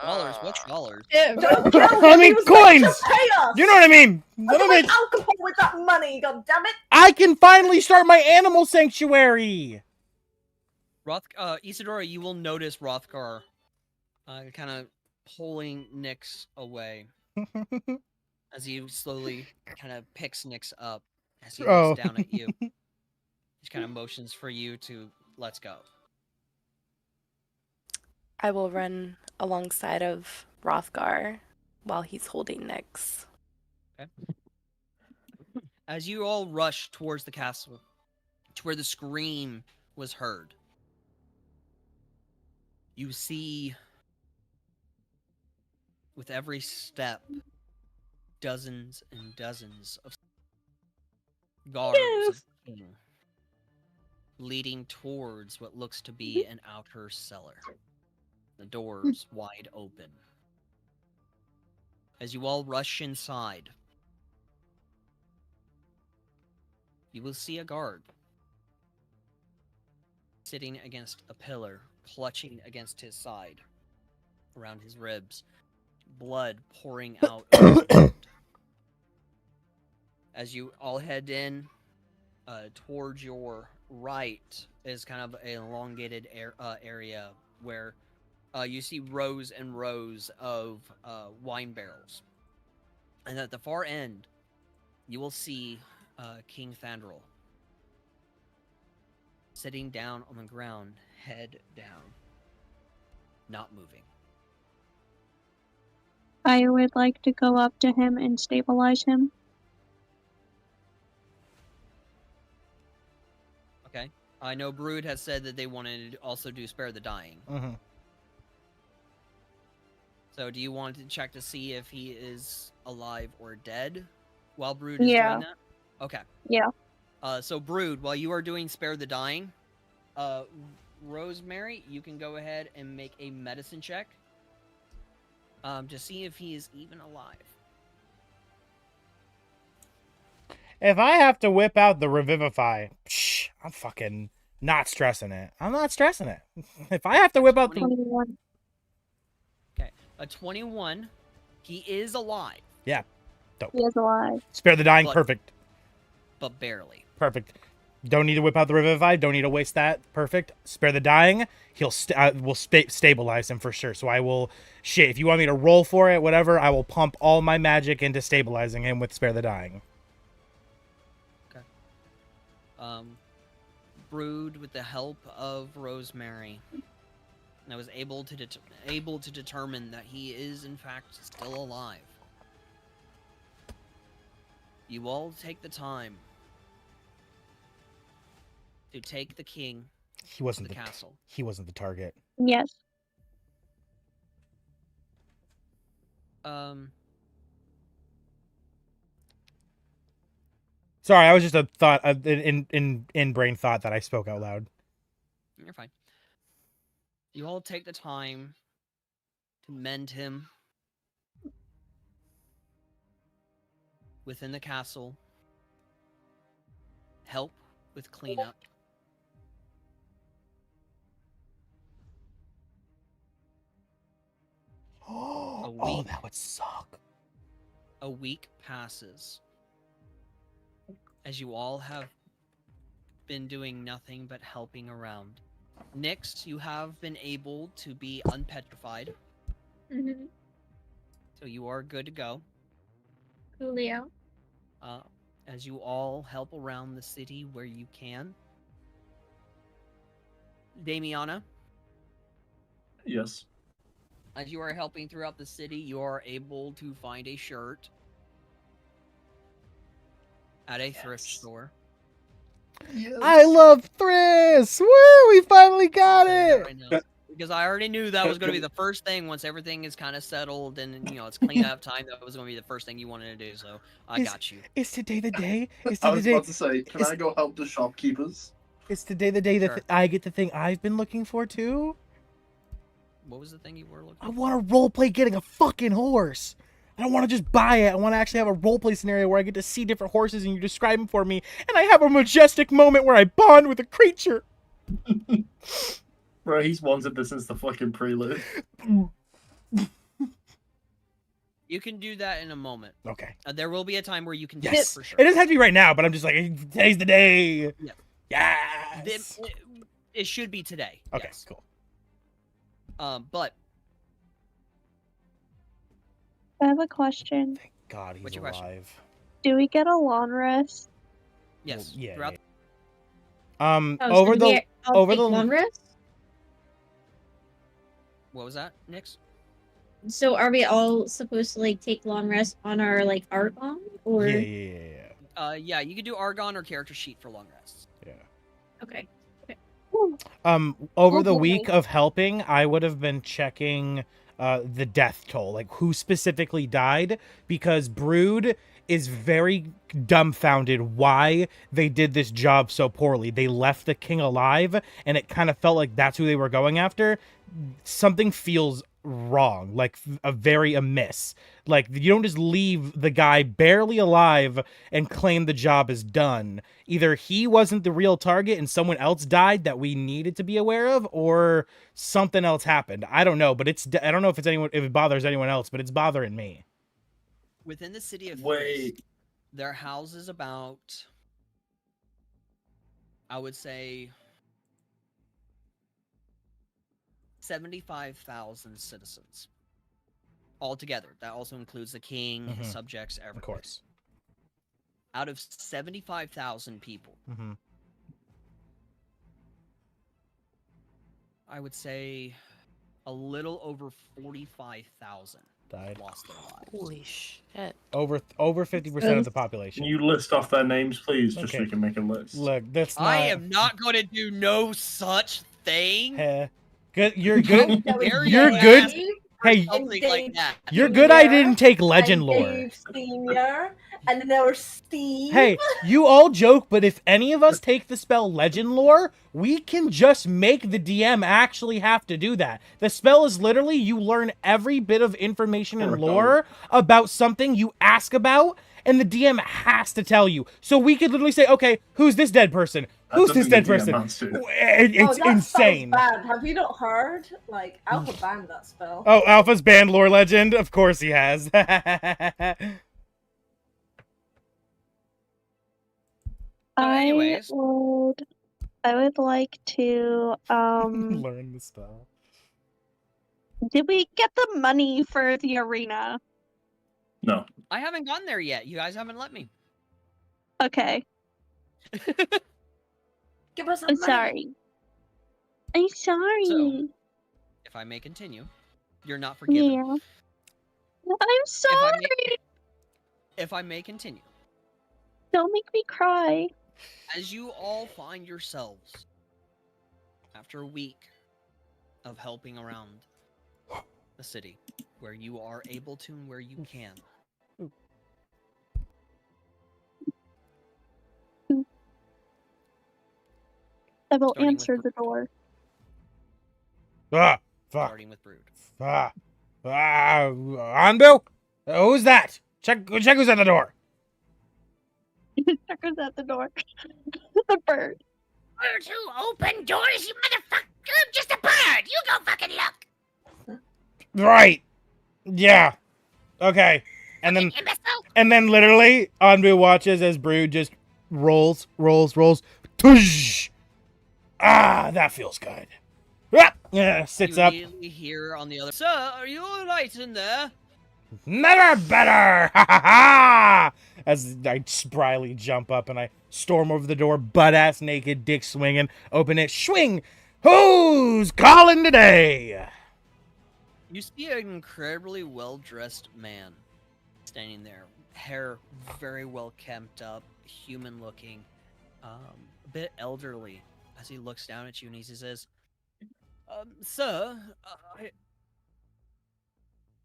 Dollars? What's dollars? Don't kill I him, mean, he was going to coins! pay us! You know what I mean? I can make alcohol with that money, goddammit! I can finally start my animal sanctuary. Isadora, you will notice Rothgar kind of pulling Nyx away as he slowly kind of picks Nyx up as he looks down at you. He kind of motions for you to let's go. I will run alongside of Rothgar while he's holding Nyx. Okay. As you all rush towards the castle, to where the scream was heard, you see, with every step, dozens and dozens of guards of the king leading towards what looks to be an outer cellar. The doors wide open. As you all rush inside, you will see a guard sitting against a pillar, clutching against his side, around his ribs, blood pouring out of his wound. As you all head in, towards your right is kind of an elongated area where you see rows and rows of wine barrels. And at the far end, you will see King Thandril sitting down on the ground, head down, not moving. I would like to go up to him and stabilize him. Okay. I know Brood has said that they wanted to also do Spare the Dying. Mm-hmm. So do you want to check to see if he is alive or dead while Brood is doing that? Okay. Yeah. So Brood, while you are doing Spare the Dying, Rosemary, you can go ahead and make a medicine check to see if he is even alive. If I have to whip out the Revivify, I'm fucking not stressing it. I'm not stressing it. If I have to whip out the... 21. Okay. A 21. He is alive. Yeah. Dope. He is alive. Spare the dying, But- perfect. But barely. Perfect. Don't need to whip out the Revivify. Don't need to waste that. Perfect. Spare the dying. We'll stabilize him for sure. So I will... Shit, if you want me to roll for it, whatever, I will pump all my magic into stabilizing him with Spare the Dying. Brood, with the help of Rosemary, I was able to determine that he is in fact still alive. You all take the time to take the king He wasn't to the castle. He wasn't the target. Yes. Sorry, I was just a thought in brain thought that I spoke out loud. You're fine. You all take the time to mend him within the castle, help with cleanup. A week Oh, that would suck. A week passes as you all have been doing nothing but helping around. Nyx, you have been able to be unpetrified, Mm-hmm. so you are good to go. Coolio. As you all help around the city where you can. Damiana, Yes. as you are helping throughout the city, you are able to find a shirt at a thrift store. Yes. I love thrifts. Woo! We finally got it. Right now, because I already knew that was going to be the first thing once everything is kind of settled and it's clean up time. That was going to be the first thing you wanted to do. So I got you. Is today the day? Is I today was the day? about to say, can I go help the shopkeepers? Is today the day that Sure. I get the thing I've been looking for too? What was the thing you were looking? I want to roleplay getting a fucking horse. I don't want to just buy it. I want to actually have a roleplay scenario where I get to see different horses and you describe them for me, and I have a majestic moment where I bond with a creature. Bro, he's wanted this since the fucking prelude. You can do that in a moment. Okay. There will be a time where you can do Yes. it for sure. It doesn't have to be right now, but I'm just like, today's the day. Yeah. Yes. It should be today. Okay, Yes. cool. But I have a question. Thank God he's What's your question? alive. Do we get a long rest? yes, Well, yeah. throughout Oh, Over so the we all over take the long rest? what was that, Nyx? So are we all supposed to like take long rest on our like Argon or yeah. Yeah, you can do Argon or character sheet for long rests. okay. Over the Okay. week of helping, I would have been checking the death toll, like who specifically died, because Brood is very dumbfounded why they did this job so poorly. They left the king alive, and it kind of felt like that's who they were going after. Something feels wrong, like a very amiss. Like, you don't just leave the guy barely alive and claim the job is done. Either he wasn't the real target and someone else died that we needed to be aware of, or something else happened. I don't know, but I don't know if it bothers anyone else, but it's bothering me. Within the city of Wait. Thrift, there houses about, I would say, 75,000 citizens altogether. That also includes the king, his Mhm. subjects, everything. Of course. Out of 75,000 people, Mm-hmm. I would say a little over 45,000 Died. lost their lives. Holy shit. Over 50% of the population. Can you list off their names, please, just so Okay. we can make a list? Look, that's not. I am not going to do no such thing. Heh. Good. You're good. Dare You're you good. ask Hey, something like that. you're good. I didn't take and legend lore. Dave Senior, and then there was Steve. Hey, you all joke, but if any of us take the spell legend lore, we can just make the DM actually have to do that. The spell is literally you learn every bit of information and lore about something you ask about, and the DM has to tell you. So we could literally say, okay, who's this dead person? Who's this dead person? It's that insane. spell's bad. Have you not heard? Like, Alpha banned that spell. Oh, Alpha's banned lore legend? Of course he has. anyways. I would like to Learn the spell. did we get the money for the arena? No. I haven't gotten there yet. You guys haven't let me. Okay. Give us a I'm sorry. I'm sorry. So, if I may continue, you're not forgiven. Yeah. I'm sorry. If I may continue, Don't make me cry. as you all find yourselves after a week of helping around the city, where you are able to and where you can, I will Starting with answer the Brood. door. Ah, fuck. starting with Brood. Anbu? Who's that? Check who's at the door. Tucker's at the door. The bird. Birds who open doors, you motherfucker! I'm just a bird! You go fucking look! Right. Yeah. Okay. And then Imbecile! and then literally Anbu watches as Brood just rolls. Tush! Ah, that feels good. Yeah, sits You up. immediately hear on the other. Sir, are you all right in there? Never better! Ha ha ha! As I spryly jump up and I storm over the door, butt ass naked, dick swinging, open it, swing! Who's calling today? You see an incredibly well-dressed man standing there, hair very well kempt up, human-looking, a bit elderly. As he looks down at you and he says, "Sir,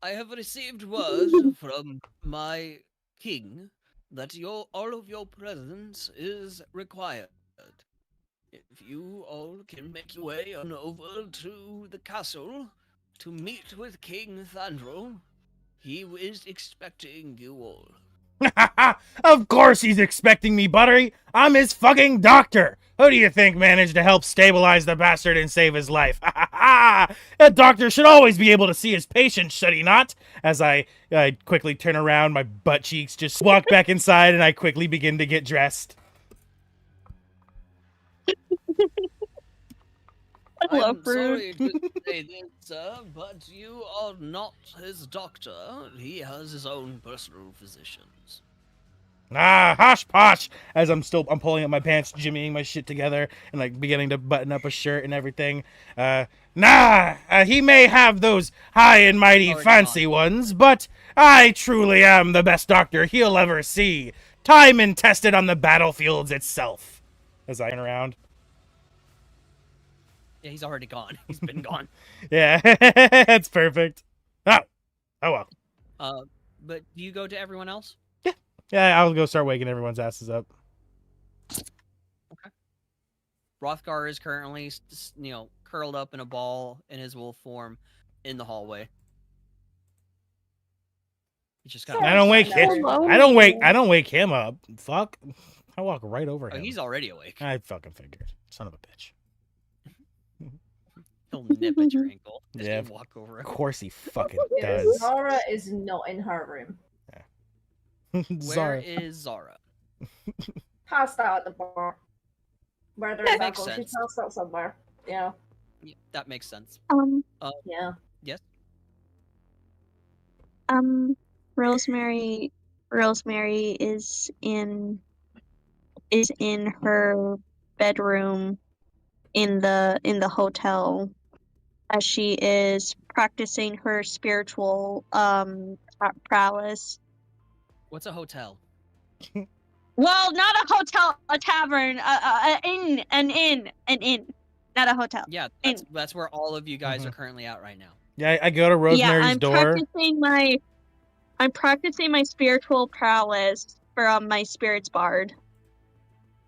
I have received word from my king that all of your presence is required. If you all can make your way on over to the castle to meet with King Thandrel, he is expecting you all." Of course he's expecting me, Buttery. I'm his fucking doctor. Who do you think managed to help stabilize the bastard and save his life? A doctor should always be able to see his patients, should he not? As I quickly turn around, my butt cheeks just walk back inside, and I quickly begin to get dressed. I love I'm Brood. sorry to say this, sir, but you are not his doctor. He has his own personal physicians. Ah, hosh posh! As I'm pulling up my pants, jimmying my shit together, and like beginning to button up a shirt and everything. He may have those high and mighty Already fancy gone. ones, but I truly am the best doctor he'll ever see. Time and tested on the battlefields itself. As I turn around. Yeah, he's already gone. He's been gone. Yeah, that's perfect. Oh well. But do you go to everyone else? Yeah, I'll go start waking everyone's asses up. Rothgar is currently, curled up in a ball in his wolf form in the hallway. He's just kind of. I don't wake him. Hello. I don't wake him up. Fuck. I walk right over Oh, him. he's already awake. I fucking figured. Son of a bitch. He'll nip at your ankle. Just Yeah. walk over Of him. course he fucking Yeah, does. Zara is not in her room. Where Zara. is Zara? Passed out at the bar. Where there is Makes alcohol. She sense. passed out somewhere. Yeah. Yeah, that makes sense. Yeah. Rosemary is in her bedroom in the hotel as she is practicing her spiritual prowess. What's a hotel? Well, not a hotel, a tavern, an inn, not a hotel. Yeah, that's where all of you guys are currently at right now. Yeah, I go to Rosemary's door. I'm practicing my spiritual prowess from my spirits bard.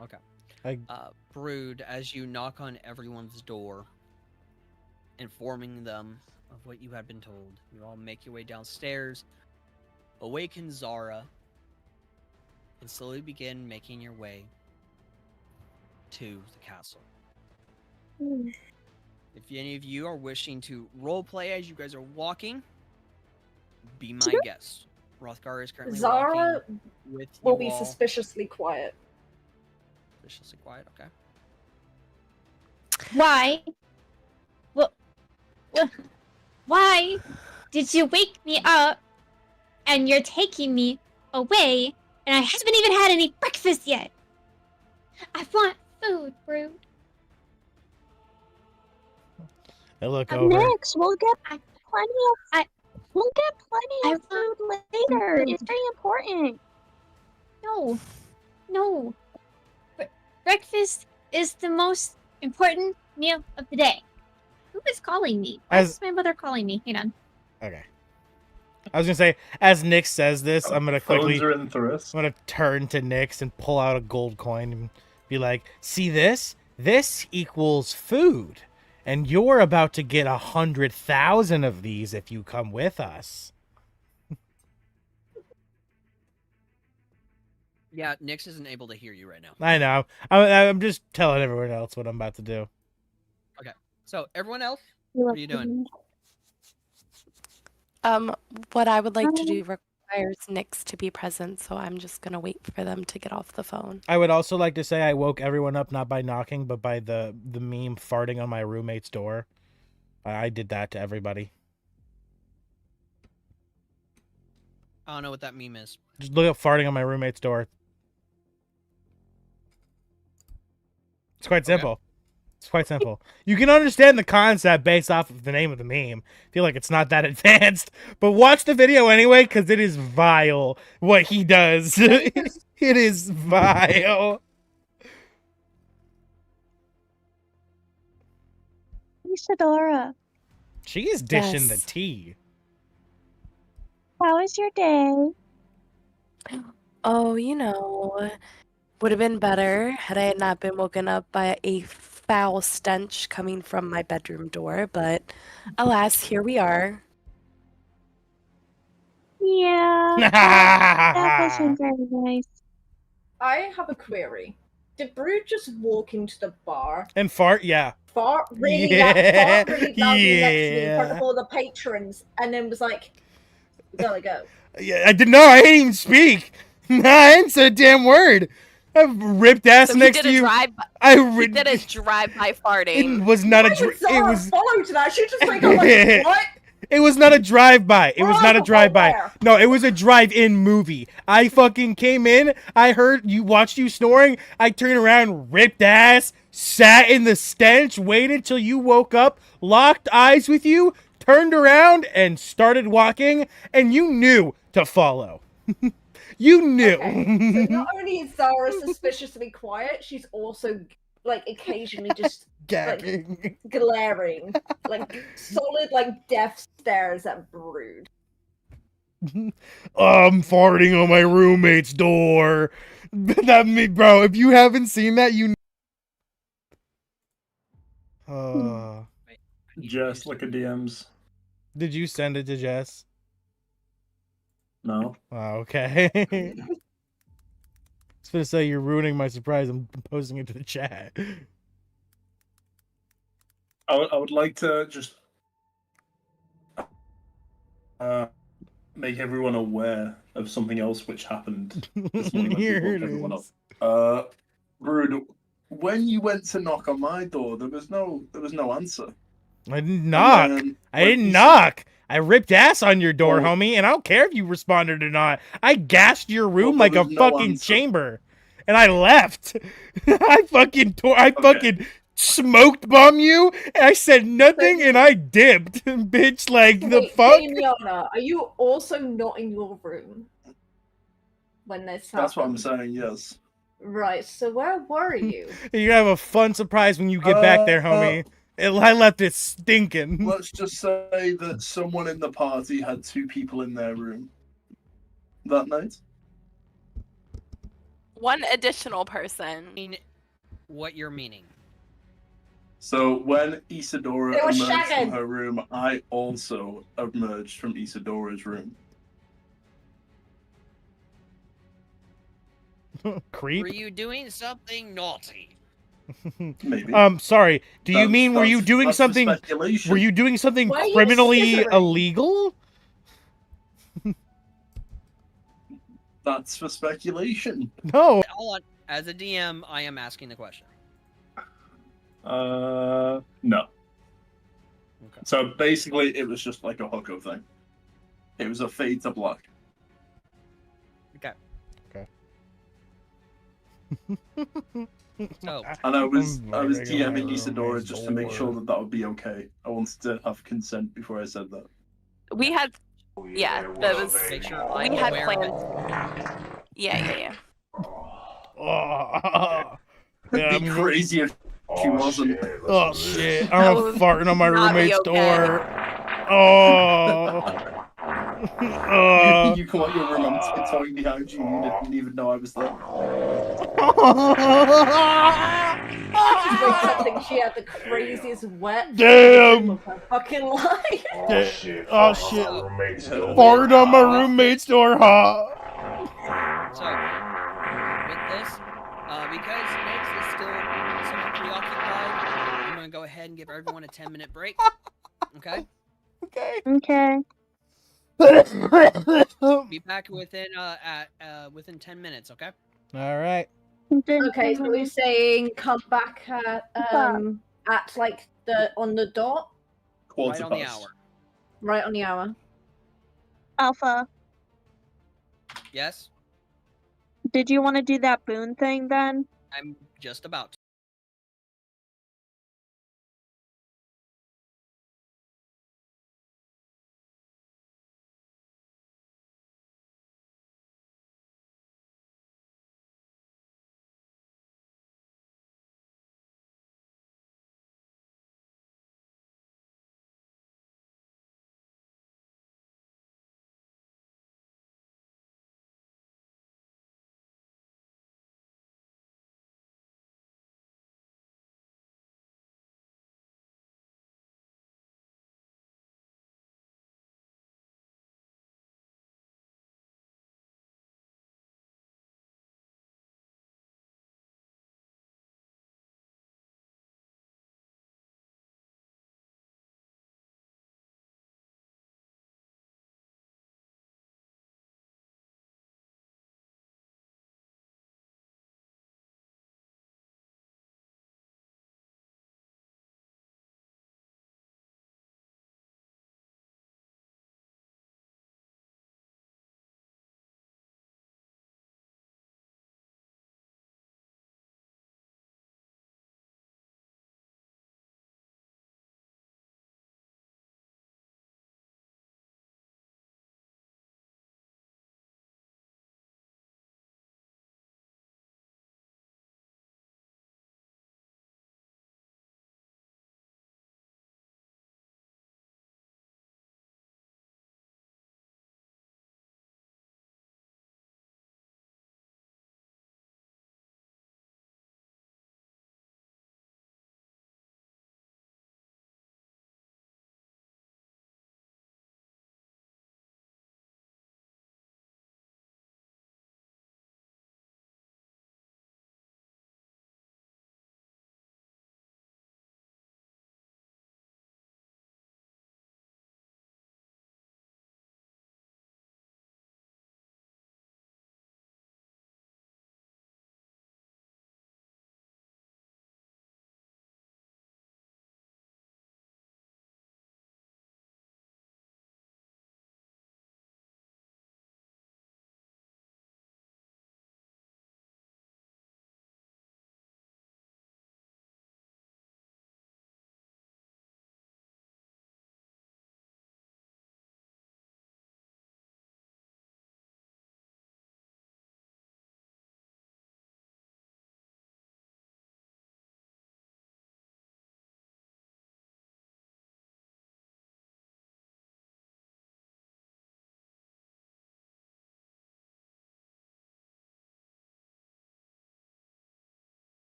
Okay. Brood, as you knock on everyone's door, informing them of what you had been told, you all make your way downstairs, awaken Zara, and slowly begin making your way to the castle. If any of you are wishing to roleplay as you guys are walking, be my guest. Rothgar is currently Zara walking with you will be all. suspiciously quiet. Suspiciously quiet, okay. Why? Why did you wake me up and you're taking me away and I haven't even had any breakfast yet? I want food, Brood. I look over. Next, we'll get plenty of food later. It's very important. No. Breakfast is the most important meal of the day. Who is calling me? Why is my mother calling me? Hang on. Okay. I was gonna say, as Nyx says this, I'm gonna quickly. Phones are in Thurus. I'm gonna turn to Nyx and pull out a gold coin and be like, "See this? This equals food, and you're about to get 100,000 of these if you come with us." Yeah, Nyx isn't able to hear you right now. I know. I'm just telling everyone else what I'm about to do. So, everyone else, what are you doing? What I would like to do requires Nyx to be present, so I'm just gonna wait for them to get off the phone. I would also like to say I woke everyone up not by knocking, but by the meme farting on my roommate's door. I did that to everybody. I don't know what that meme is. Just look up farting on my roommate's door. It's quite simple. It's quite simple. You can understand the concept based off of the name of the meme. I feel like it's not that advanced, but watch the video anyway because it is vile what he does. It is vile. Isadora, She is dishing the Yes. tea. how was your day? Oh, you know, would have been better had I not been woken up by a foul stench coming from my bedroom door, but alas, here we are. Yeah, that wasn't very nice. I have a query. Did Brood just walk into the bar, And fart, yeah. fart really Yeah, fart really loudly next to me in front yeah. of all the patrons, and then was like, "We gotta go." Yeah, I did not. I didn't even speak. I didn't say a damn word. I've ripped ass So he next did to a you. drive. I He did a drive-by It farting. was not a. Why would It Zara was. follow to that? She just like, I'm like, what? It was not a drive-by. It was not a Alcohol drive-by. where? No, it was a drive-in movie. I fucking came in. I heard you, watched you snoring. I turned around, ripped ass, sat in the stench, waited till you woke up, locked eyes with you, turned around, and started walking. And you knew to follow. You knew. Okay, so not only is Zara suspiciously quiet, she's also like occasionally just Gagging. glaring, like solid, like death stares at Brood. I'm farting on my roommate's door. That me, bro. If you haven't seen that, you. Just look at DMs. Did you send it to Jess? No. Oh, okay. I was gonna say you're ruining my surprise. I'm posting it to the chat. I would like to just make everyone aware of something else which happened this morning. when Here we woke it everyone is. up. Brood, when you went to knock on my door, there was no answer. I didn't knock. I didn't knock. I ripped ass on your door, homie, and I don't care if you responded or not. I gassed your room like a fucking chamber, and I left. I fucking smoked bomb you, and I said nothing, and I dipped, bitch. Like the Wait, fuck. Damiana, are you also not in your room when this happened? That's what I'm saying. Yes. Right. So where were you? You're gonna have a fun surprise when you get back there, homie. I left it stinking. Let's just say that someone in the party had 2 people in their room that night. One additional person. What you're meaning? So when Isadora They were emerged shagging. from her room, I also emerged from Isadora's room. Creep. Were you doing something naughty? Maybe. Sorry. Do you mean were you doing that's something? speculation. Were you doing something Why are you criminally scissoring? illegal? That's for speculation. No. Hold on. As a DM, I am asking the question. No. Okay. So basically, it was just like a hookup thing. It was a fade to black. Okay. Okay. So And I was farting on my DMing Isadora roommate's just to make sure door. that would be okay. I wanted to have consent before I said that. We had, yeah, that was. make sure We I'm had aware of plans. it. Yeah. Oh, yeah, It'd be crazy if she wasn't. Oh shit! That I'm would farting on my not be roommate's okay. door. Oh. You come out your room, I'm tiptoeing behind you. You didn't even know I was there. I think she had the craziest wet Damn. of her fucking life. Oh shit! Farted on my roommate's door, huh? So, with this, because Nyx is still somewhat preoccupied, I'm going to go ahead and give everyone a 10-minute break. Okay? Okay. Okay. Be back within within 10 minutes, okay? All right. Okay, so we're saying come back at like on the dot, Right Quarter on the past. hour. right on the hour. Alpha, Yes, did you want to do that boon thing then? I'm just about to.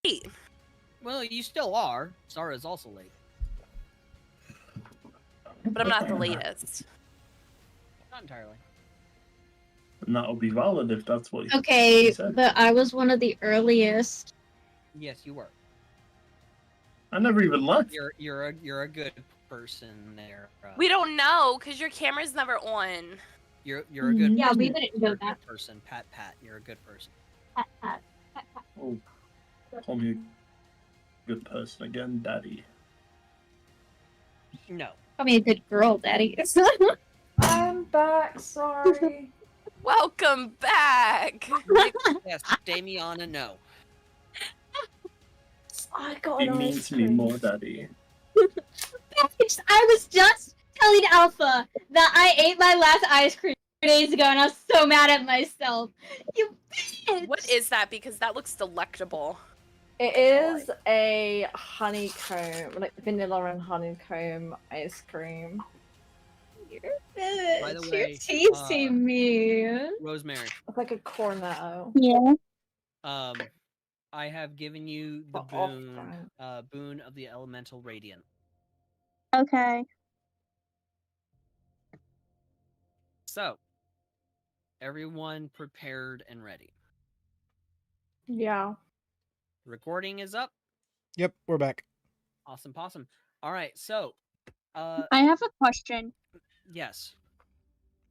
late. Well, you still are. Zara is also late. But I'm not the latest. Not entirely. And that'll be valid if that's what Okay, he said. but I was one of the earliest. Yes, you were. I never even left. You're a good person there. We don't know because your camera's never on. You're a good. Yeah, person. we didn't You're know a that. good person, Pat. You're a good person. Oh, call me a good person again, Daddy. No. Call me a good girl, Daddy. I'm back, sorry. Welcome back. Yes, Damiana, no. I got He an means ice me cream. more, Daddy. I was just telling Alpha that I ate my last ice cream 2 days ago, and I was so mad at myself. You bitch! What is that? Because that looks delectable. It is a honeycomb, like vanilla and honeycomb ice cream. You're a bitch. By the way, You're teasing me. Rosemary. It's like a cornetto. Yeah. I have given you the The off boon, brand. boon of the elemental radiant. Okay. So, everyone prepared and ready. Yeah. Recording is up. Yep, we're back. Awesome possum. All right, so, I have a question. yes.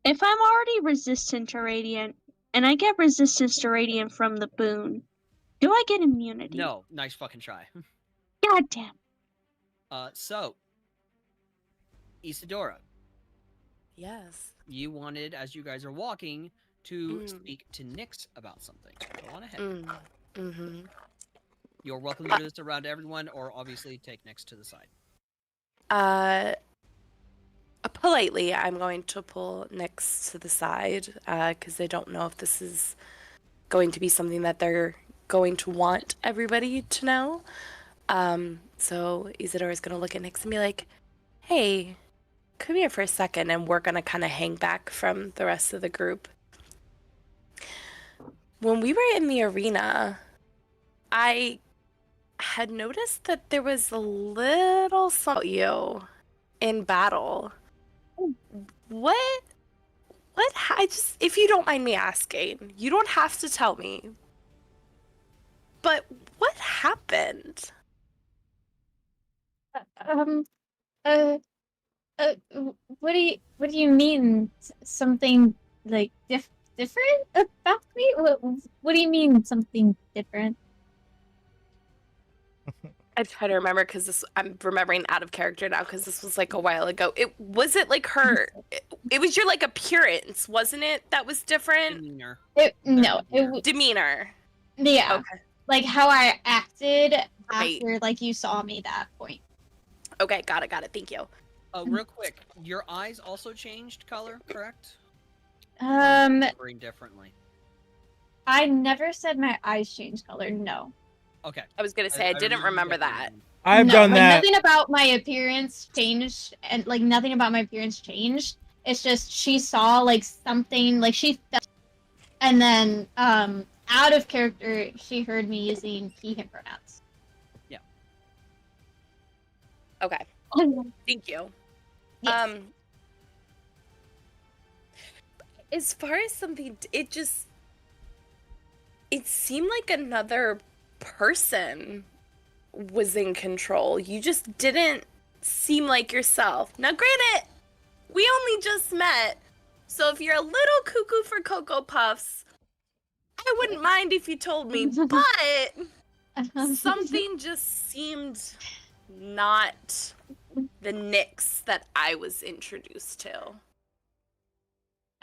If I'm already resistant to radiant, and I get resistance to radiant from the boon, do I get immunity? No, nice fucking try. God damn. So, Isadora, Yes. you wanted, as you guys are walking, to speak to Nyx about something. Go on ahead. Mm-hmm. You're welcome to do this around everyone, or obviously take Nyx to the side. Politely, I'm going to pull Nyx to the side because I don't know if this is going to be something that they're going to want everybody to know. So Isadora is going to look at Nyx and be like, hey, come here for a second, and we're going to kind of hang back from the rest of the group. When we were in the arena, I had noticed that there was a little something about you in battle. What, I just, if you don't mind me asking, you don't have to tell me, but what happened? What do you mean? Something like different about me? What do you mean something different? I try to remember because I'm remembering out of character now because this was like a while ago. It like her. It was your like appearance, wasn't it? That was different. Demeanor. Demeanor. Yeah. Okay. Like how I acted Right. after like you saw me that point. Okay, got it. Thank you. Real quick, your eyes also changed color, correct? Remembering differently. I never said my eyes changed color. No. Okay. I was gonna say I didn't remember that. I've No, done like, that. Nothing about my appearance changed, and like nothing about my appearance changed. It's just she saw like something, like she felt, and then out of character, she heard me using he/him pronouns. Yeah. Okay. Thank you. Yes. As far as something, it seemed like another person was in control. You just didn't seem like yourself. Now, granted, we only just met, so if you're a little cuckoo for Cocoa Puffs, I wouldn't mind if you told me, but something just seemed not the Nyx that I was introduced to.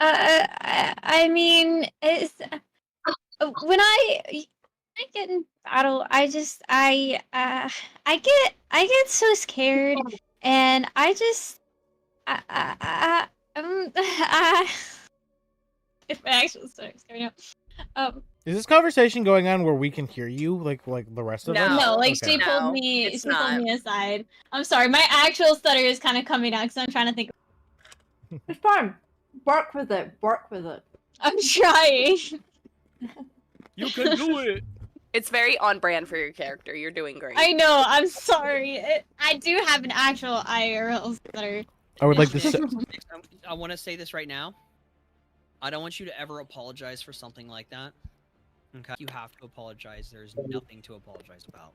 I mean, it's when I get in battle, I get so scared, and I just if my actual story's coming up. Is this conversation going on where we can hear you, like the rest of us? No, like Okay. she pulled No, me. it's She pulled not. me aside. I'm sorry, my actual stutter is kind of coming out because I'm trying to think. It's fine. Work with it. Work with it. I'm trying. You can do it. It's very on brand for your character. You're doing great. I know. I'm sorry. I do have an actual IRL stutter. I would like to Nick, say, Nick, I want to say this right now. I don't want you to ever apologize for something like that. Okay, you have to apologize. There's nothing to apologize about.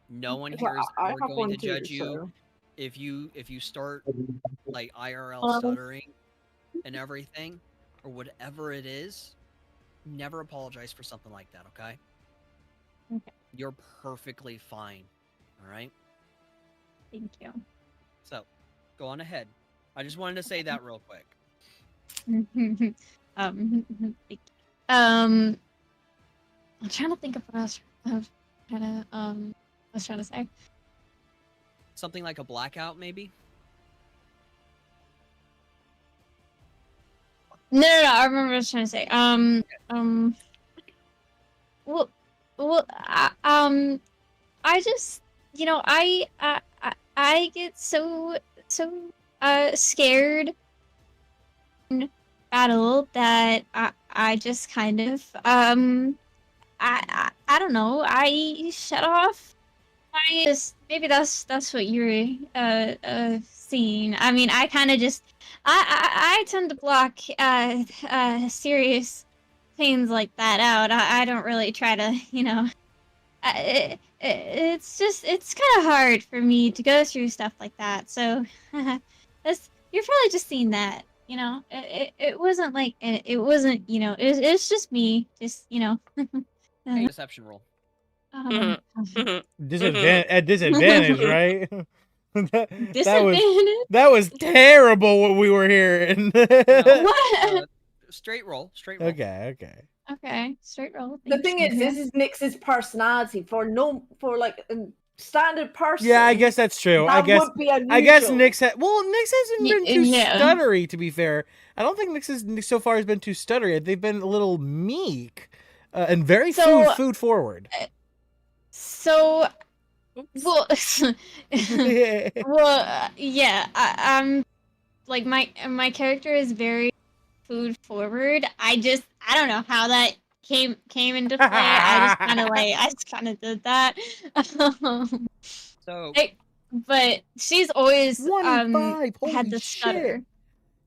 No one here is I ever have going one to too, judge you so. if you start like IRL stuttering and everything or whatever it is. Never apologize for something like that. Okay. Okay. You're perfectly fine. All right. Thank you. So, go on ahead. I just wanted to say that real quick. Thank you. I'm trying to think of what I was trying to say. Something like a blackout, maybe? No, I remember what I was trying to say. I just, I get so scared in battle that I just kind of, I don't know, I shut off. I just, maybe that's what you're, seeing. I mean, I kind of just, I tend to block, serious things like that out. I don't really try to, it's just, it's kind of hard for me to go through stuff like that. So, you're probably just seeing that, it wasn't like, it wasn't, it's just me, just, Hey, deception roll. um, at disadvantage, right? disadvantage? That was terrible what we were hearing. What? Straight roll. Straight roll. Okay. Okay, straight roll. The thing is, this is Nyx's personality for like a standard person. Yeah, I guess that's true. That would be unusual. I guess Nyx Nyx hasn't been too Yeah. stuttery, to be fair. I don't think Nyx so far has been too stuttery. They've been a little meek and very food forward. So, well, yeah. I'm like my character is very food forward. I don't know how that came into play. I just kind of did that. So, but she's always 25. Holy had the shit. stutter.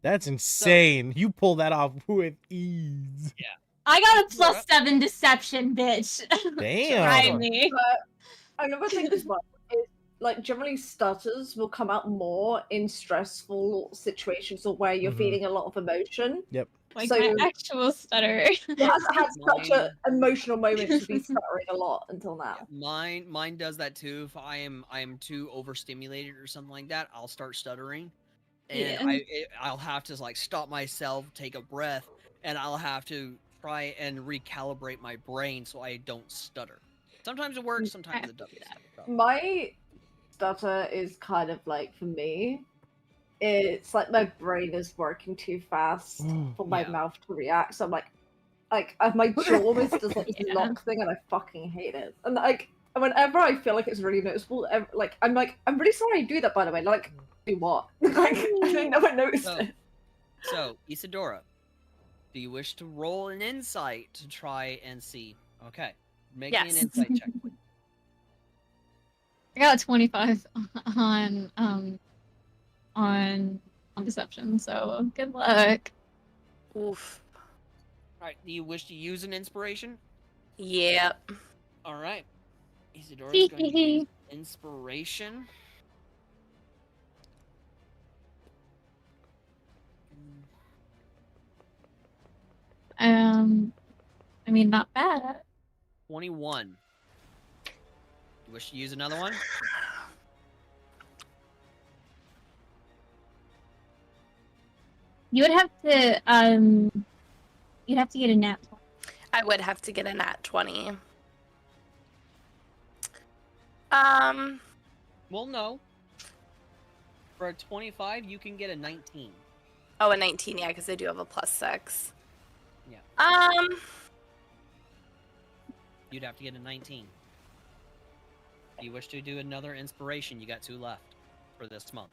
That's insane. You pull that off with ease. Yeah. I got a +7 deception, bitch. Damn. Try me. Another thing as well is, like, generally stutters will come out more in stressful situations or where you're feeling a lot of emotion. Yep. Like So- my actual stutter. It hasn't had such an emotional moment to be stuttering a lot until now. Mine does that too. If I am too overstimulated or something like that, I'll start stuttering, and I'll have to like stop myself, take a breath, and I'll have to try and recalibrate my brain so I don't stutter. Sometimes it works, sometimes it doesn't. My stutter is kind of like, for me, it's like my brain is working too fast for my mouth to react. So I'm like my jaw always does like this lock thing, and I fucking hate it. And like whenever I feel like it's really noticeable, I'm really sorry I do that, by the way. Like, do what? Like, I think no one noticed it. So, Isadora, do you wish to roll an insight to try and see? Okay, make me an insight check, please. I got a 25 on deception, so good luck. Oof. Alright, do you wish to use an inspiration? Yep. Alright. Isadora's going to use inspiration. I mean, not bad. 21. You wish to use another one? You would have to, you'd have to get a nat 20. I would have to get a nat 20. Well, no. For a 25, you can get a 19. Oh, a 19, yeah, because I do have a +6. Yeah. You'd have to get a 19. If you wish to do another inspiration, you got 2 left for this month.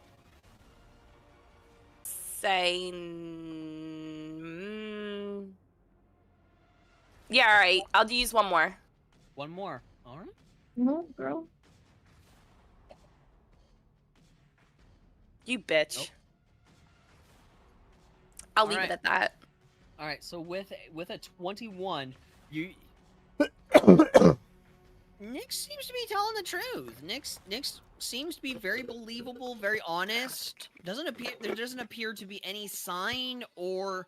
Yeah, all right. I'll use one more. One more. All right. No, girl. You bitch. Nope. I'll All leave right. it at that. All right. So with a 21, you Nick seems to be telling the truth. Nick seems to be very believable, very honest. There doesn't appear to be any sign or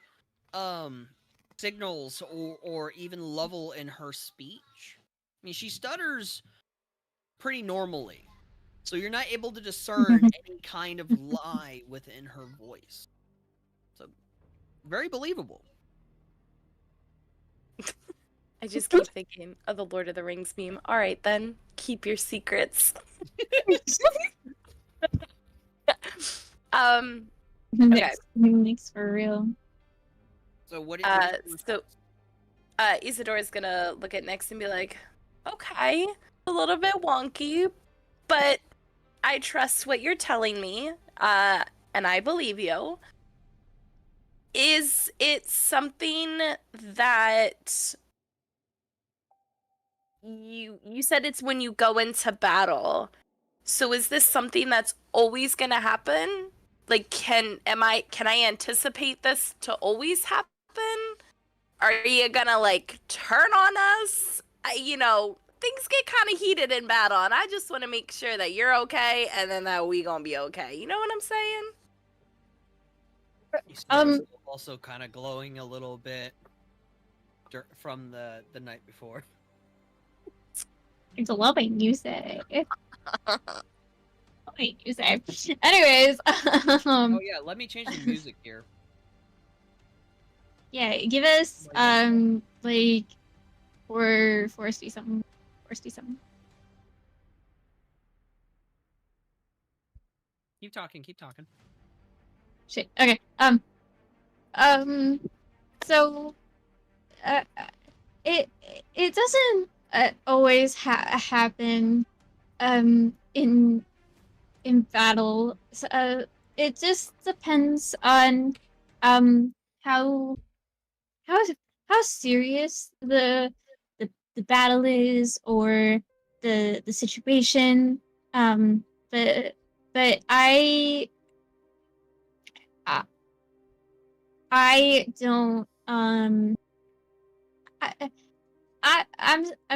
signals or even level in her speech. I mean, she stutters pretty normally. So you're not able to discern any kind of lie within her voice. So very believable. I just keep thinking of the Lord of the Rings meme. All right, then, keep your secrets. Nick's for real. So what? Isidora's gonna look at Nyx and be like, "Okay, a little bit wonky, but I trust what you're telling me, and I believe you. Is it something that you said it's when you go into battle? So is this something that's always gonna happen? Like, can I anticipate this to always happen? Are you gonna like turn on us? Things get kind of heated in battle, and I just want to make sure that you're okay, and then that we gonna be okay. You know what I'm saying? Also kind of glowing a little bit from the night before. It's loving, you say. Loving, you say. Anyways, Oh yeah, let me change the music here. Yeah, give us like 460 something. 460 something. Keep talking. Shit. Okay. So, it doesn't always happen in battle. So, it just depends on how serious the battle is, or the situation. But I don't I'm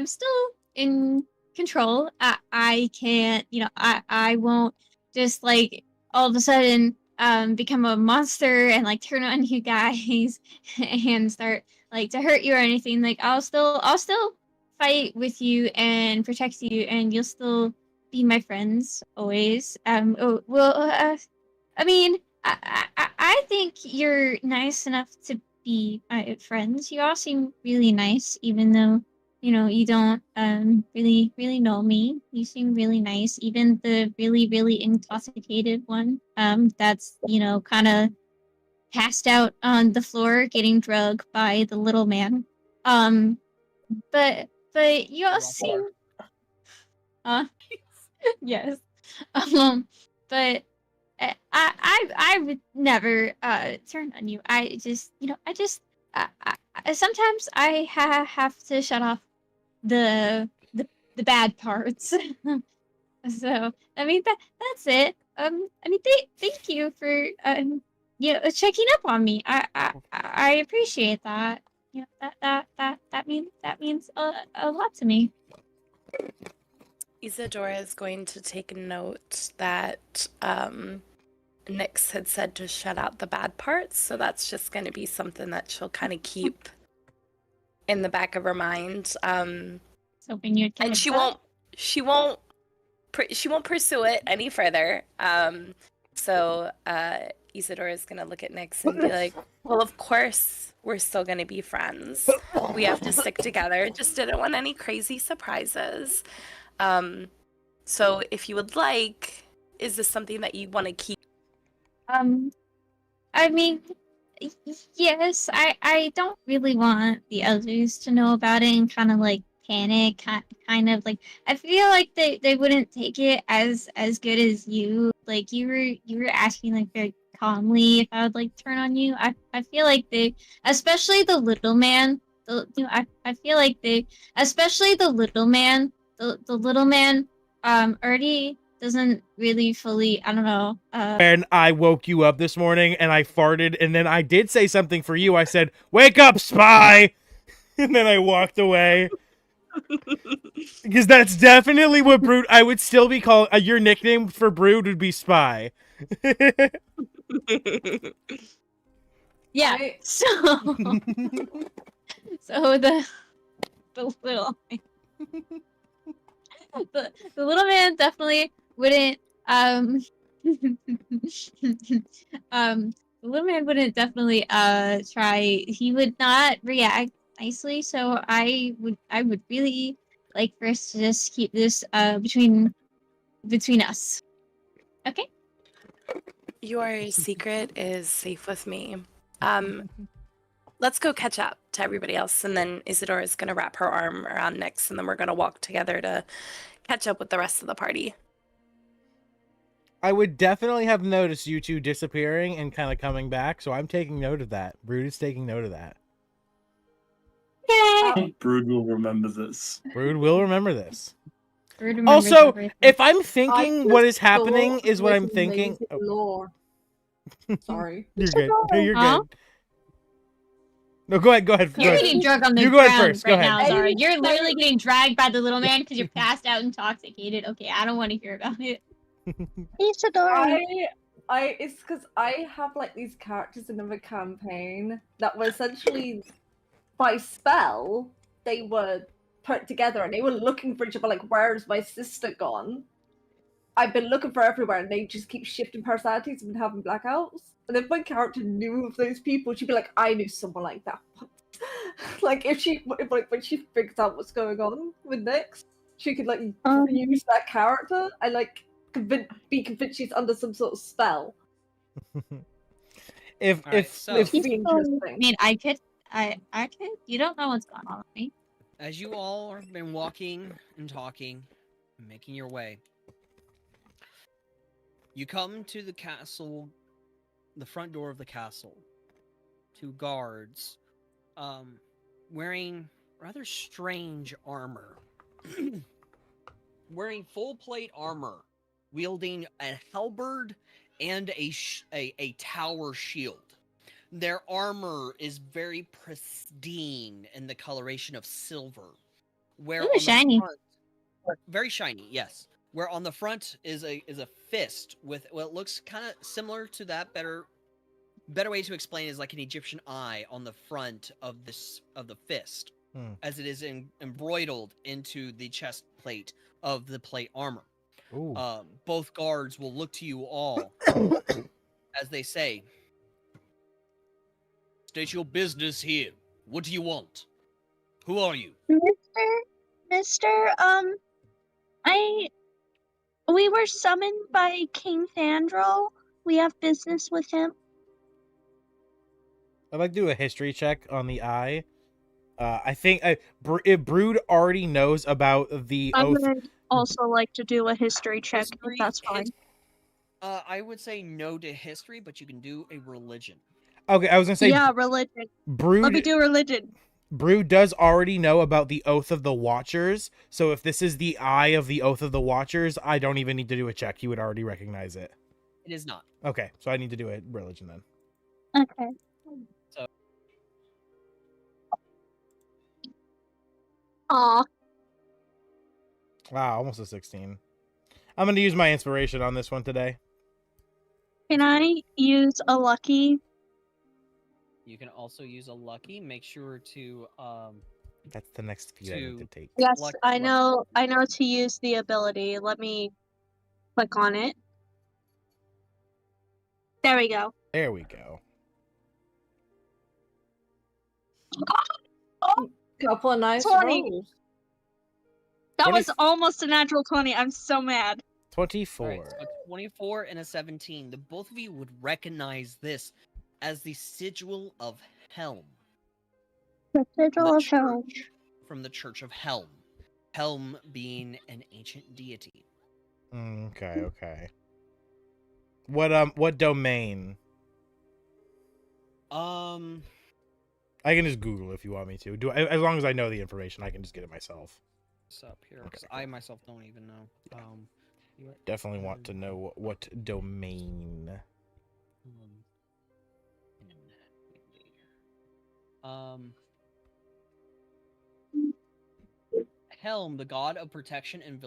still in control. I can't, I won't just like all of a sudden become a monster and like turn on you guys and start like to hurt you or anything. Like I'll still fight with you and protect you, and you'll still be my friends always. I mean, I think you're nice enough to be my friends. You all seem really nice, even though you don't really know me. You seem really nice. Even the really intoxicated one that's kind of passed out on the floor getting drugged by the little man. But you all seem yes. But I would never turn on you. I just sometimes I have to shut off the bad parts. So I mean that's it. I mean thank you for checking up on me. I appreciate that. That means a lot to me. Isadora is going to take note that Nyx had said to shut out the bad parts, so that's just going to be something that she'll kind of keep in the back of her mind. So when you're and she won't pursue it any further. So Isadora is going to look at Nyx and be like, well, of course we're still going to be friends. We have to stick together. Just didn't want any crazy surprises. So if you would like, is this something that you want to keep? I mean, yes, I don't really want the others to know about it and kind of like panic, kind of like I feel like they wouldn't take it as good as you. Like you were asking like very calmly if I would like turn on you. I feel like they, especially the little man, I feel like they, especially the little man, the little man, already doesn't really fully, I don't know, And I woke you up this morning and I farted and then I did say something for you. I said, "Wake up, spy!" And then I walked away. Because that's definitely what Brood. I would still be called. Your nickname for Brood would be Spy. yeah. I- So, so the little the little man definitely wouldn't the little man wouldn't definitely try. He would not react nicely. So I would really like for us to just keep this between us. Okay. Your secret is safe with me. Let's go catch up to everybody else, and then Isadora is going to wrap her arm around Nyx, and then we're going to walk together to catch up with the rest of the party. I would definitely have noticed you two disappearing and kind of coming back, so I'm taking note of that. Brood is taking note of that. Brood will remember this. Brood will remember this. Brood remembers Also, everything. if I'm I thinking what is just happening thought is what this I'm thinking. amazing lore. Sorry. You're good. No, you're Huh? good. No, go ahead. Go ahead. Go You're ahead. getting drugged on the You go ahead ground first, go right ahead. now, Zara. Hey, You're literally sorry. getting dragged by the little man because you're passed out, intoxicated. Okay, I don't want to hear about it. Isadora. It's because I have like these characters in another campaign that were essentially by spell they were put together and they were looking for each other like, where's my sister gone? I've been looking for everywhere and they just keep shifting personalities and having blackouts. And if my character knew of those people, she'd be like, I knew someone like that. Like if when she figures out what's going on with Nyx, she could like use that character and like be convinced she's under some sort of spell. If All right, if so Which would be I interesting. mean, I could. You don't know what's going on with me. as you all have been walking and talking, and making your way, you come to the castle, the front door of the castle. Two guards, wearing rather strange armor, wearing full plate armor, wielding a halberd and a tower shield. Their armor is very pristine in the coloration of silver. Where Ooh, on the shiny. front, very shiny, yes. Where on the front is a fist with what looks kind of similar to that. Better way to explain is like an Egyptian eye on the front of the fist, as it is embroidered into the chest plate of the plate armor. Ooh. Both guards will look to you all as they say, "State your business here. What do you want? Who are you?" Mister, we were summoned by King Thandrel. We have business with him. I'd like to do a history check on the eye. I think Brood already knows about the I oath. would also like to do a history check, if that's fine. I would say no to history, but you can do a religion. Okay, I was gonna say Yeah, religion. Let me Brood. do religion. Brood does already know about the Oath of the Watchers, so if this is the eye of the Oath of the Watchers, I don't even need to do a check. He would already recognize it. It is not. Okay, so I need to do a religion then. Okay. So. Aw. Wow, almost a 16. I'm gonna use my inspiration on this one today. Can I use a lucky? You can also use a lucky. Make sure to That's the next feat I need to take. Yes, Lucky I one. know. I know to use the ability. Let me click on it. There we go. There we go. Couple of nice 20. rolls. That 20 was almost a natural 20. I'm so mad. 24. Alright, so a 24 and a 17. The both of you would recognize this as the sigil of Helm. The sigil The of Helm. church, from the Church of Helm. Helm being an ancient deity. Okay. What domain? I I can just Google if you want me to. As long as I know the information, I can just get it myself. It's up here Okay, because cool. I myself don't even know. Yeah. You Definitely want to know what domain. Helm, the god of protection and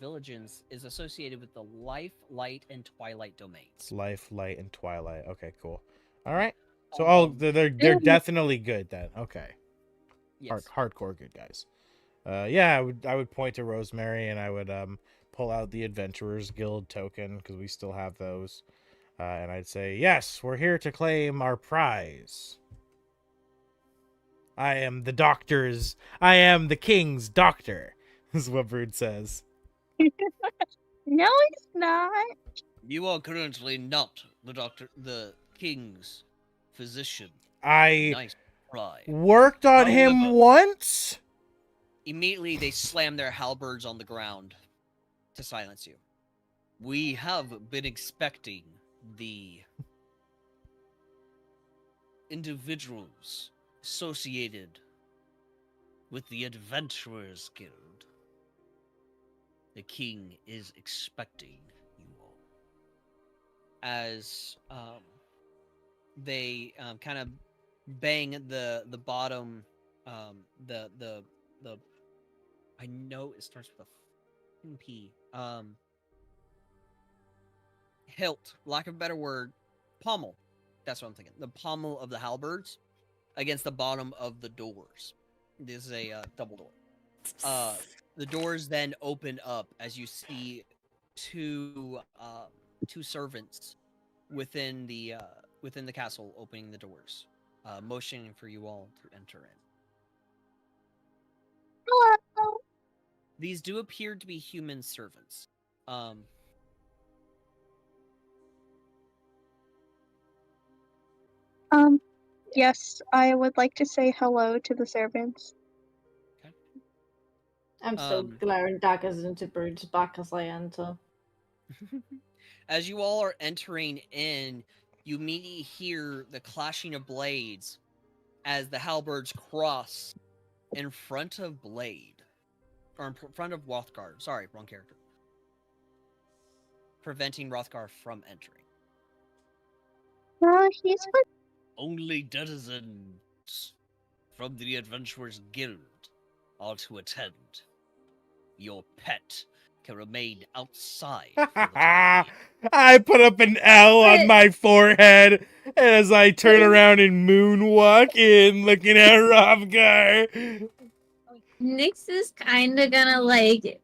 vigilance, is associated with the life, light, and twilight domains. Life, light, and twilight. Okay, cool. All right. So they're definitely good then. Okay. Yes. Hardcore good guys. Yeah, I would point to Rosemary and I would pull out the Adventurers Guild token because we still have those. And I'd say, yes, we're here to claim our prize. I am the king's doctor, is what Brood says. No, he's not. You are currently not the king's physician. I Nice try. worked on him However- once. Immediately, they slam their halberds on the ground to silence you. We have been expecting the individuals associated with the Adventurers Guild. The king is expecting you all. As they kind of bang the bottom, the I know it starts with a P. Hilt, lack of a better word, pommel. That's what I'm thinking. The pommel of the halberds against the bottom of the doors. This is a double door. The doors then open up as you see two servants within the castle opening the doors, motioning for you all to enter in. Hello. These do appear to be human servants. Yes, I would like to say hello to the servants. I'm still glaring daggers into Brood's back as I enter. As you all are entering in, you immediately hear the clashing of blades as the halberds cross in front of Blade. Or in front of Rothgar. Sorry, wrong character. Preventing Rothgar from entering. He's Only denizens from the Adventurers Guild are to attend. Your pet can remain outside. For the time being. I put up an L on my forehead as I turn around and moonwalk in, looking at Ravgar. Nyx is kind of gonna like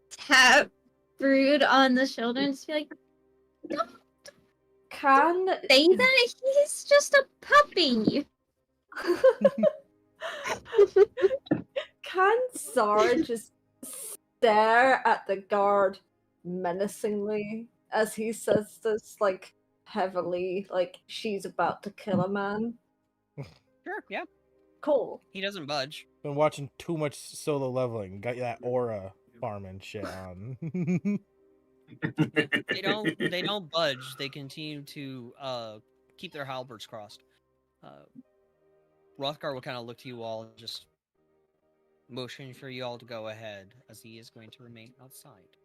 tap Brood on the shoulder and just be like, "Don't Can say that. He's just a puppy." Can Zara just stare at the guard menacingly as he says this, like, heavily, like she's about to kill a man? Sure, yeah. Cool. He doesn't budge. Been watching too much Solo Leveling. Got that aura farming shit on. They don't budge. They continue to keep their halberds crossed. Rothgar will kind of look to you all and just motion for you all to go ahead, as he is going to remain outside,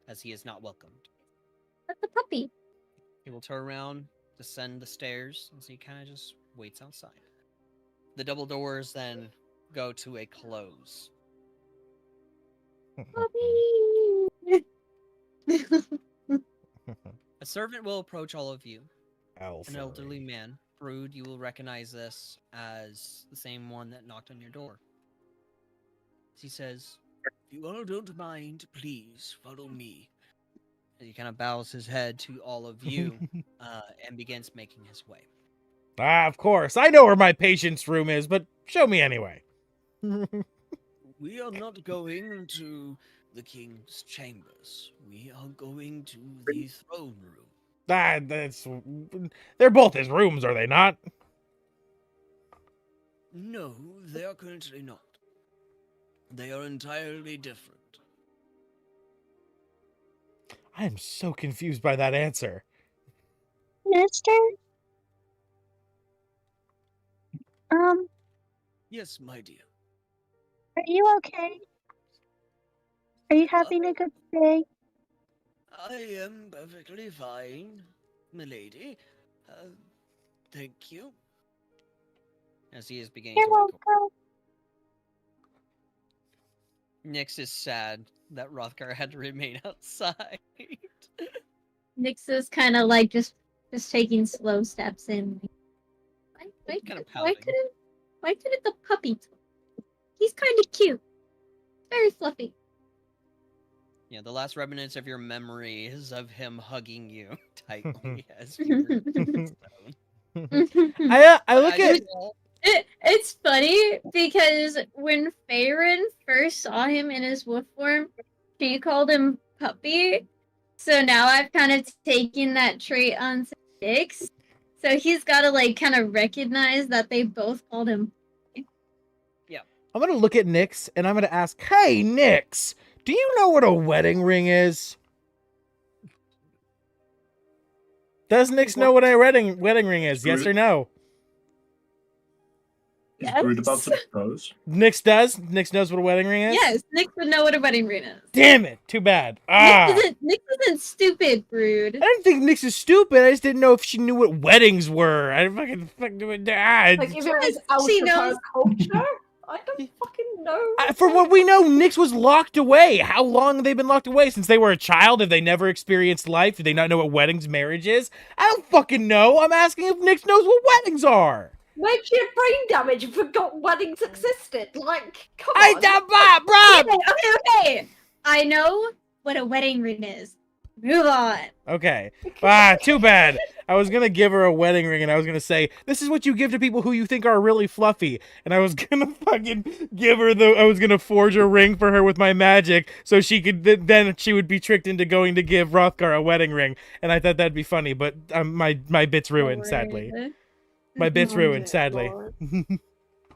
as he is not welcomed. But the puppy. He will turn around, descend the stairs, as he kind of just waits outside. The double doors then go to a close. Puppy. A servant will approach all of you. Alpha. An elderly man. Brood, you will recognize this as the same one that knocked on your door. He says, "If you all don't mind, please follow me." And he kind of bows his head to all of you and begins making his way. Of course. I know where my patient's room is, but show me anyway. We are not going to the king's chambers. We are going to the throne room. They're both his rooms, are they not? No, they are currently not. They are entirely different. I am so confused by that answer. Mister? Yes, my dear. Are you okay? Are you having a good day? I am perfectly fine, milady. Thank you. As he is beginning You're to walk away. welcome. Nyx is sad that Rothgar had to remain outside. Nyx is kind of like just taking slow steps in. Kinda pouting. Why couldn't the puppy talk? He's kind of cute. Very fluffy. Yeah, the last remnants of your memory is of him hugging you tightly as you were stone. I look at It's funny because when Farron first saw him in his wolf form, she called him puppy. So now I've kind of taken that trait on Nyx. So he's got to like kind of recognize that they both called him. I'm gonna look at Nyx and I'm gonna ask, "Hey, Nyx, do you know what a wedding ring is?" Does Nyx know what a wedding ring is? Yes or no? Is Brood about to propose? Nyx does. Nyx knows what a wedding ring is. Yes, Nyx would know what a wedding ring is. Damn it! Too bad. Nyx isn't stupid, Brood. I didn't think Nyx is stupid. I just didn't know if she knew what weddings were. I fucking Like if it was out She of knows- her culture, I don't fucking know. For what we know, Nyx was locked away. How long have they been locked away? Since they were a child? Have they never experienced life? Do they not know what weddings, marriage is? I don't fucking know. I'm asking if Nyx knows what weddings are. Maybe she had brain damage and forgot weddings existed. Like, come I on. bruh. Okay. I know what a wedding ring is. Move on. Okay. Too bad. I was gonna give her a wedding ring, and I was gonna say, "This is what you give to people who you think are really fluffy." And I was gonna fucking give her I was gonna forge a ring for her with my magic, so she could then she would be tricked into going to give Rothgar a wedding ring. And I thought that'd be funny, but my bit's ruined, sadly. My bit's ruined, sadly. It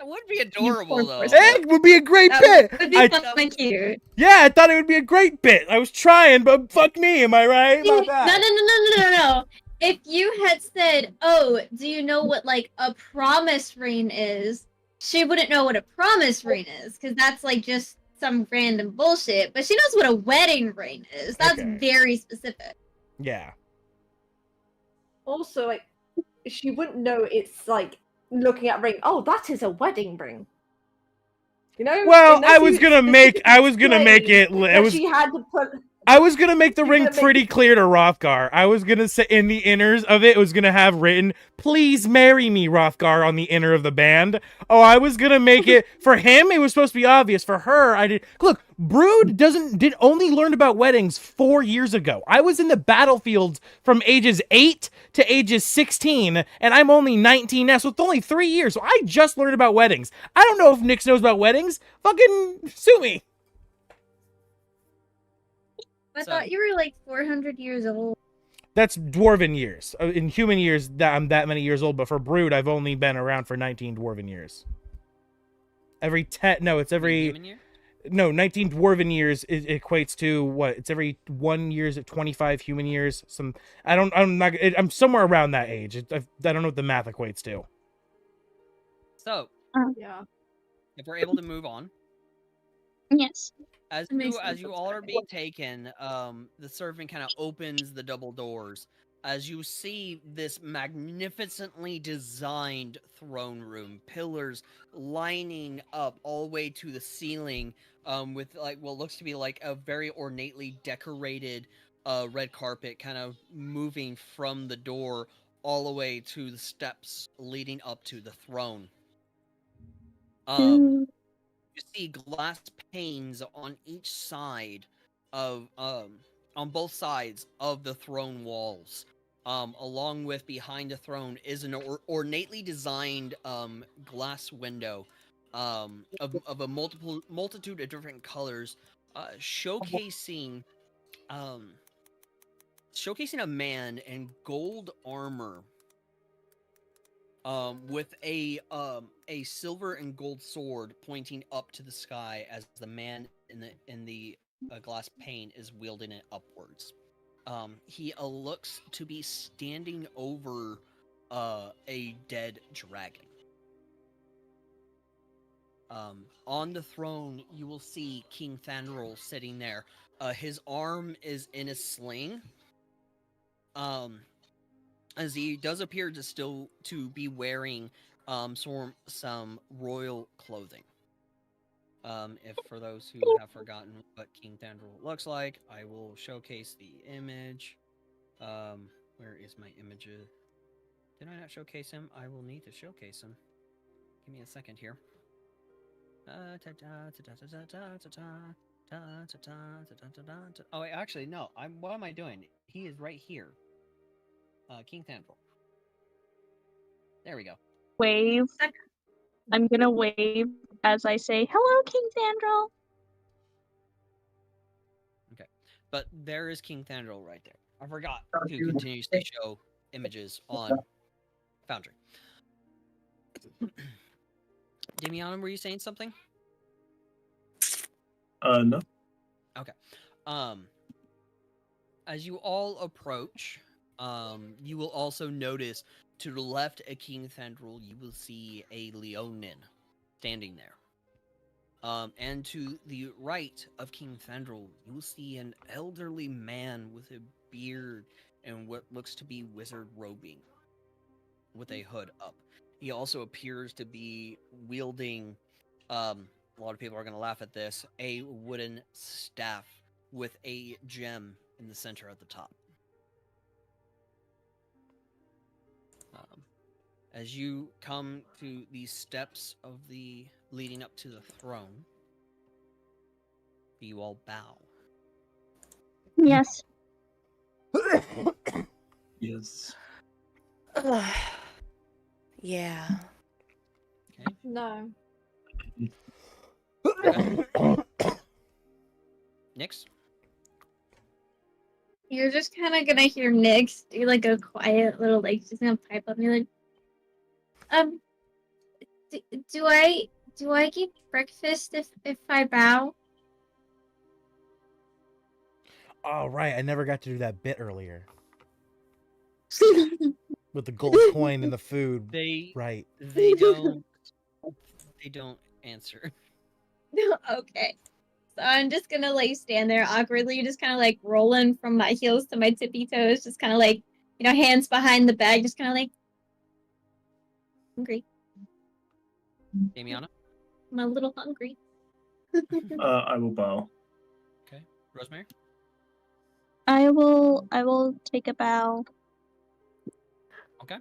would be adorable, though. It would be a great That bit. would be fun and cute. Yeah, I thought it would be a great bit. I was trying, but fuck me, am I right? My bad. No. If you had said, "Oh, do you know what like a promise ring is?" she wouldn't know what a promise ring is because that's like just some random bullshit. But she knows what a wedding ring is. That's Okay. very specific. Yeah. Also, like, she wouldn't know it's like looking at ring. Oh, that is a wedding ring. You know. Well, Unless I was gonna make explain it. that she had to put. I was gonna make the You're ring gonna make pretty it- clear to Rothgar. I was gonna say in the inners of it was gonna have written, "Please marry me, Rothgar," on the inner of the band. Oh, I was gonna make it for him. It was supposed to be obvious. For her, I did. Look, Brood did only learn about weddings 4 years ago. I was in the battlefields from ages 8 to ages 16, and I'm only 19 now, so it's only 3 years. So I just learned about weddings. I don't know if Nyx knows about weddings. Fucking sue me. I So- thought you were like 400 years old. That's dwarven years. In human years, I'm that many years old, but for Brood, I've only been around for 19 dwarven years. Every 10, no, it's every, Human year? no, 19 dwarven years equates to what? It's every 1 year's at 25 human years. I'm somewhere around that age. I don't know what the math equates to. So, Yeah. if we're able to move on, Yes. as That makes you sense, all that's are being taken, the servant kind of opens the double doors as you see this magnificently designed throne room, pillars lining up all the way to the ceiling, with like what looks to be like a very ornately decorated red carpet kind of moving from the door all the way to the steps leading up to the throne. You see glass panes on each side of on both sides of the throne walls. Along with behind the throne is an ornately designed glass window of a multitude of different colors, showcasing a man in gold armor, with a silver and gold sword pointing up to the sky as the man in the glass pane is wielding it upwards. He looks to be standing over a dead dragon. On the throne, you will see King Thandril sitting there. His arm is in a sling. As he does appear to still to be wearing some royal clothing. If for those who have forgotten what King Thandril looks like, I will showcase the image. Where is my image? Did I not showcase him? I will need to showcase him. Give me a second here. Oh, wait, actually, no. What am I doing? He is right here. King Thandril. There we go. Wave. I'm gonna wave as I say, "Hello, King Thandril." Okay, but there is King Thandril right there. I forgot to continuously show images on Foundry. Damiana, were you saying something? No. Okay. As you all approach, you will also notice to the left of King Thandril, you will see a Leonin standing there. And to the right of King Thandril, you will see an elderly man with a beard and what looks to be wizard robing with a hood up. He also appears to be wielding, a lot of people are going to laugh at this, a wooden staff with a gem in the center at the top. As you come to the steps of the leading up to the throne, you all bow. Yes. Yes. Yeah. Okay. No. Nix? You're just kind of gonna hear Nyx do like a quiet little like she's gonna pipe up and be like, do I get breakfast if I bow? Oh, right. I never got to do that bit earlier with the gold coin and the food. Right. They don't answer. Okay. So I'm just gonna like stand there awkwardly, just kind of like rolling from my heels to my tippy toes, just kind of like, hands behind the bag, just kind of like hungry. Damiana? I'm a little hungry. I will bow. Okay. Rosemary? I will take a bow. Okay.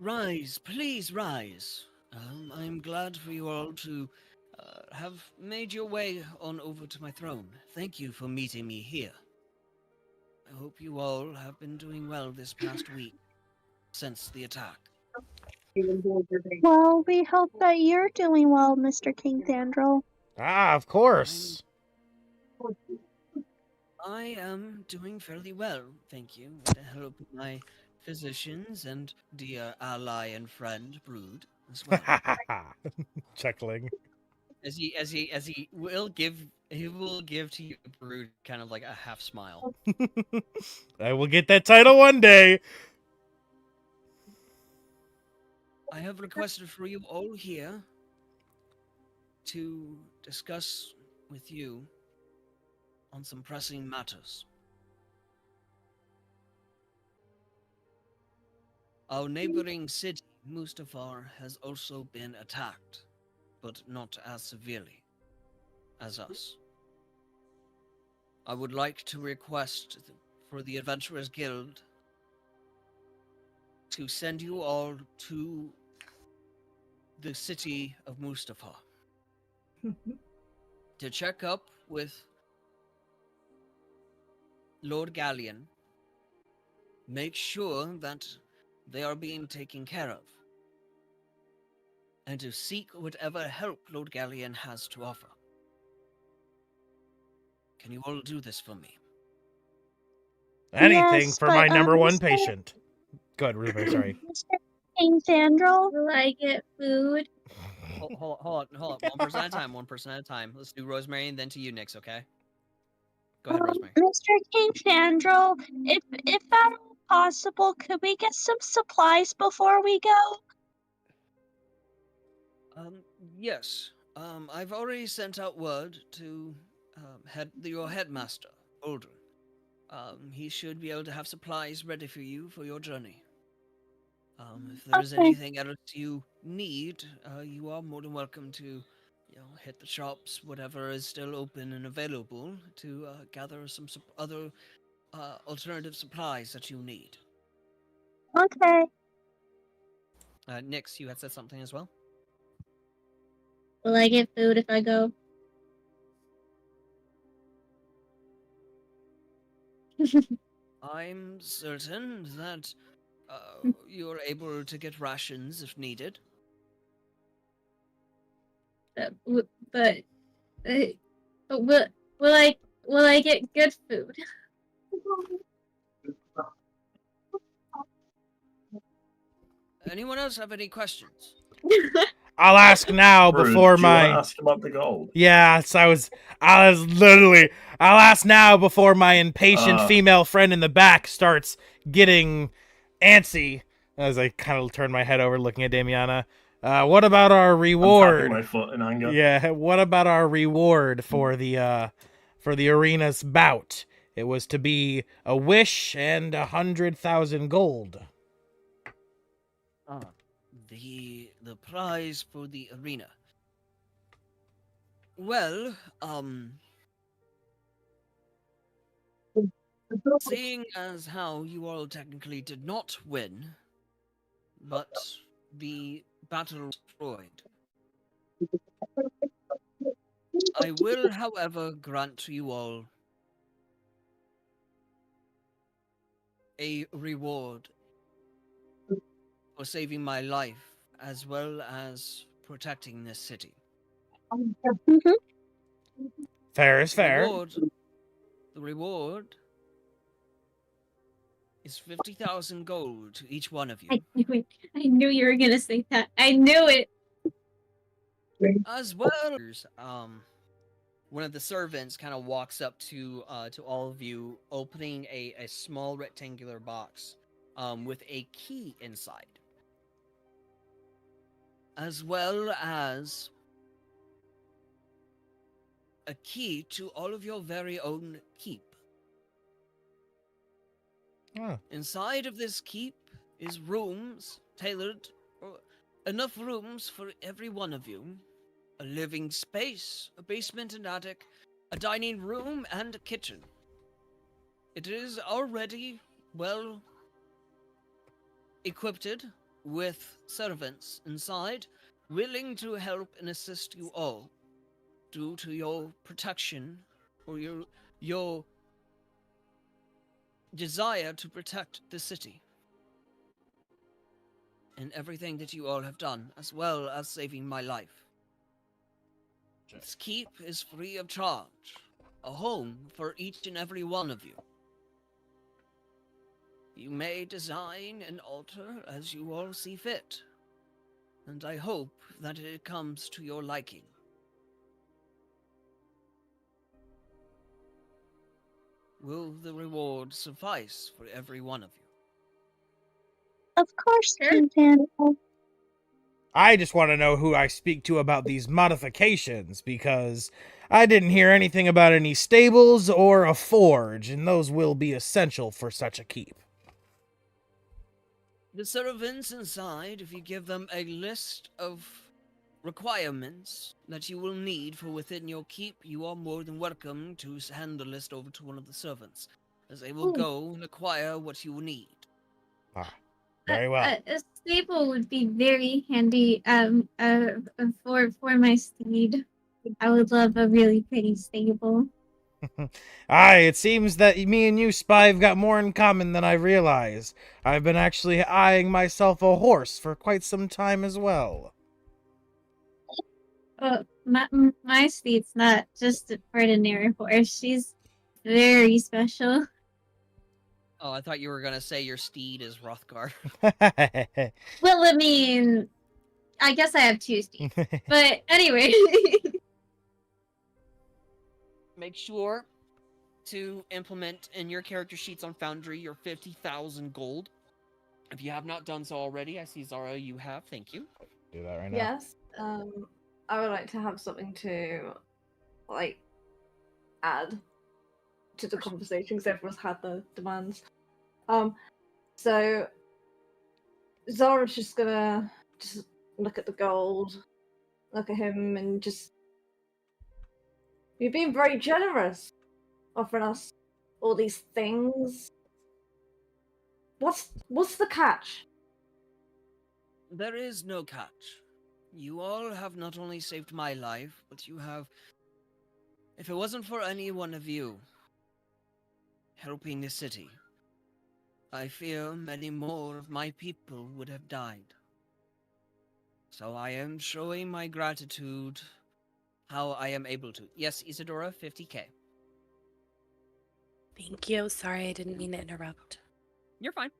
Rise, please rise. I'm glad for you all to have made your way on over to my throne. Thank you for meeting me here. I hope you all have been doing well this past week since the attack. Well, we hope that you're doing well, Mr. King Thandril. Ah, of course. I am doing fairly well, thank you, with the help of my physicians and dear ally and friend Brood as well. Chuckling. As he will give to you Brood kind of like a half smile. I will get that title one day. I have requested for you all here to discuss with you on some pressing matters. Our neighboring city, Mustafar, has also been attacked, but not as severely as us. I would like to request for the Adventurers Guild to send you all to the city of Mustafar to check up with Lord Galleon, make sure that they are being taken care of, and to seek whatever help Lord Galleon has to offer. Can you all do this for me? Anything Yes, for but, my number one Mr. patient. Go ahead, Rosemary, sorry. Mr. King Thandril? Will I get food? Hold on. One person at a time. Let's do Rosemary and then to you, Nix, okay? Go ahead, Rosemary. Mr. King Thandril, if at all possible, could we get some supplies before we go? Yes. I've already sent out word to your headmaster, Aldrin. He should be able to have supplies ready for you for your journey. If there is Okay. anything else you need, you are more than welcome to, hit the shops, whatever is still open and available, to gather some other alternative supplies that you need. Okay. Nix, you had said something as well? Will I get food if I go? I'm certain that you're able to get rations if needed. But uh, but will I get good food? Anyone else have any questions? I'll ask now Rude, before do you want to my. ask about the gold? Yes, I was literally. I'll ask now before my impatient female friend in the back starts getting antsy. As I kind of turn my head over, looking at Damiana. What about our I'm reward? tapping my foot in anger. Yeah, what about our reward for the arena's bout? It was to be a wish and 100,000 gold. The prize for the arena. Well, seeing as how you all technically did not win, but the battle was destroyed, I will, however, grant to you all a reward for saving my life as well as protecting this city. Mhm. Fair is fair. The reward is 50,000 gold to each one of you. I knew it. I knew you were gonna say that. I knew it. As well, one of the servants kind of walks up to all of you, opening a small rectangular box with a key inside, as well as a key to all of your very own keep. Oh. Inside of this keep is rooms tailored, enough rooms for every one of you. A living space, a basement and attic, a dining room, and a kitchen. It is already well equipped with servants inside, willing to help and assist you all due to your protection or your desire to protect the city and everything that you all have done, as well as saving my life. This keep is free of charge, a home for each and every one of you. You may design and alter as you all see fit, and I hope that it comes to your liking. Will the reward suffice for every one of you? Of course, Sure. Daniel. I just want to know who I speak to about these modifications, because I didn't hear anything about any stables or a forge, and those will be essential for such a keep. The servants inside, if you give them a list of requirements that you will need for within your keep, you are more than welcome to hand the list over to one of the servants, as they will go and acquire what you will need. Very well. A stable would be very handy. For my steed, I would love a really pretty stable. Aye, it seems that me and you, Spy, have got more in common than I realize. I've been actually eyeing myself a horse for quite some time as well. My steed's not just an ordinary horse. She's very special. Oh, I thought you were gonna say your steed is Rothgar. Well, I mean, I guess I have two steeds. But anyway. Make sure to implement in your character sheets on Foundry your 50,000 gold. If you have not done so already, I see Zara, you have. Thank you. Do that right now. Yes. I would like to have something to, like, add to the conversation because everyone's had the demands. So Zara's just gonna just look at the gold, look at him, and just you're being very generous, offering us all these things. What's the catch? There is no catch. You all have not only saved my life, but you have... If it wasn't for any one of you helping the city, I fear many more of my people would have died. So I am showing my gratitude how I am able to. Yes, Isadora, 50k. Thank you. Sorry, I didn't mean to interrupt. You're fine.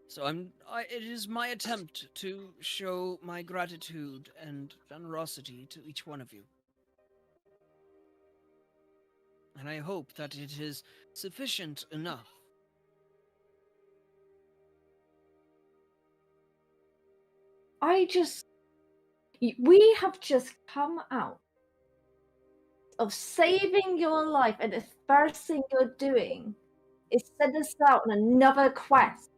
So it is my attempt to show my gratitude and generosity to each one of you. And I hope that it is sufficient enough. We have just come out of saving your life, and the first thing you're doing is send us out on another quest.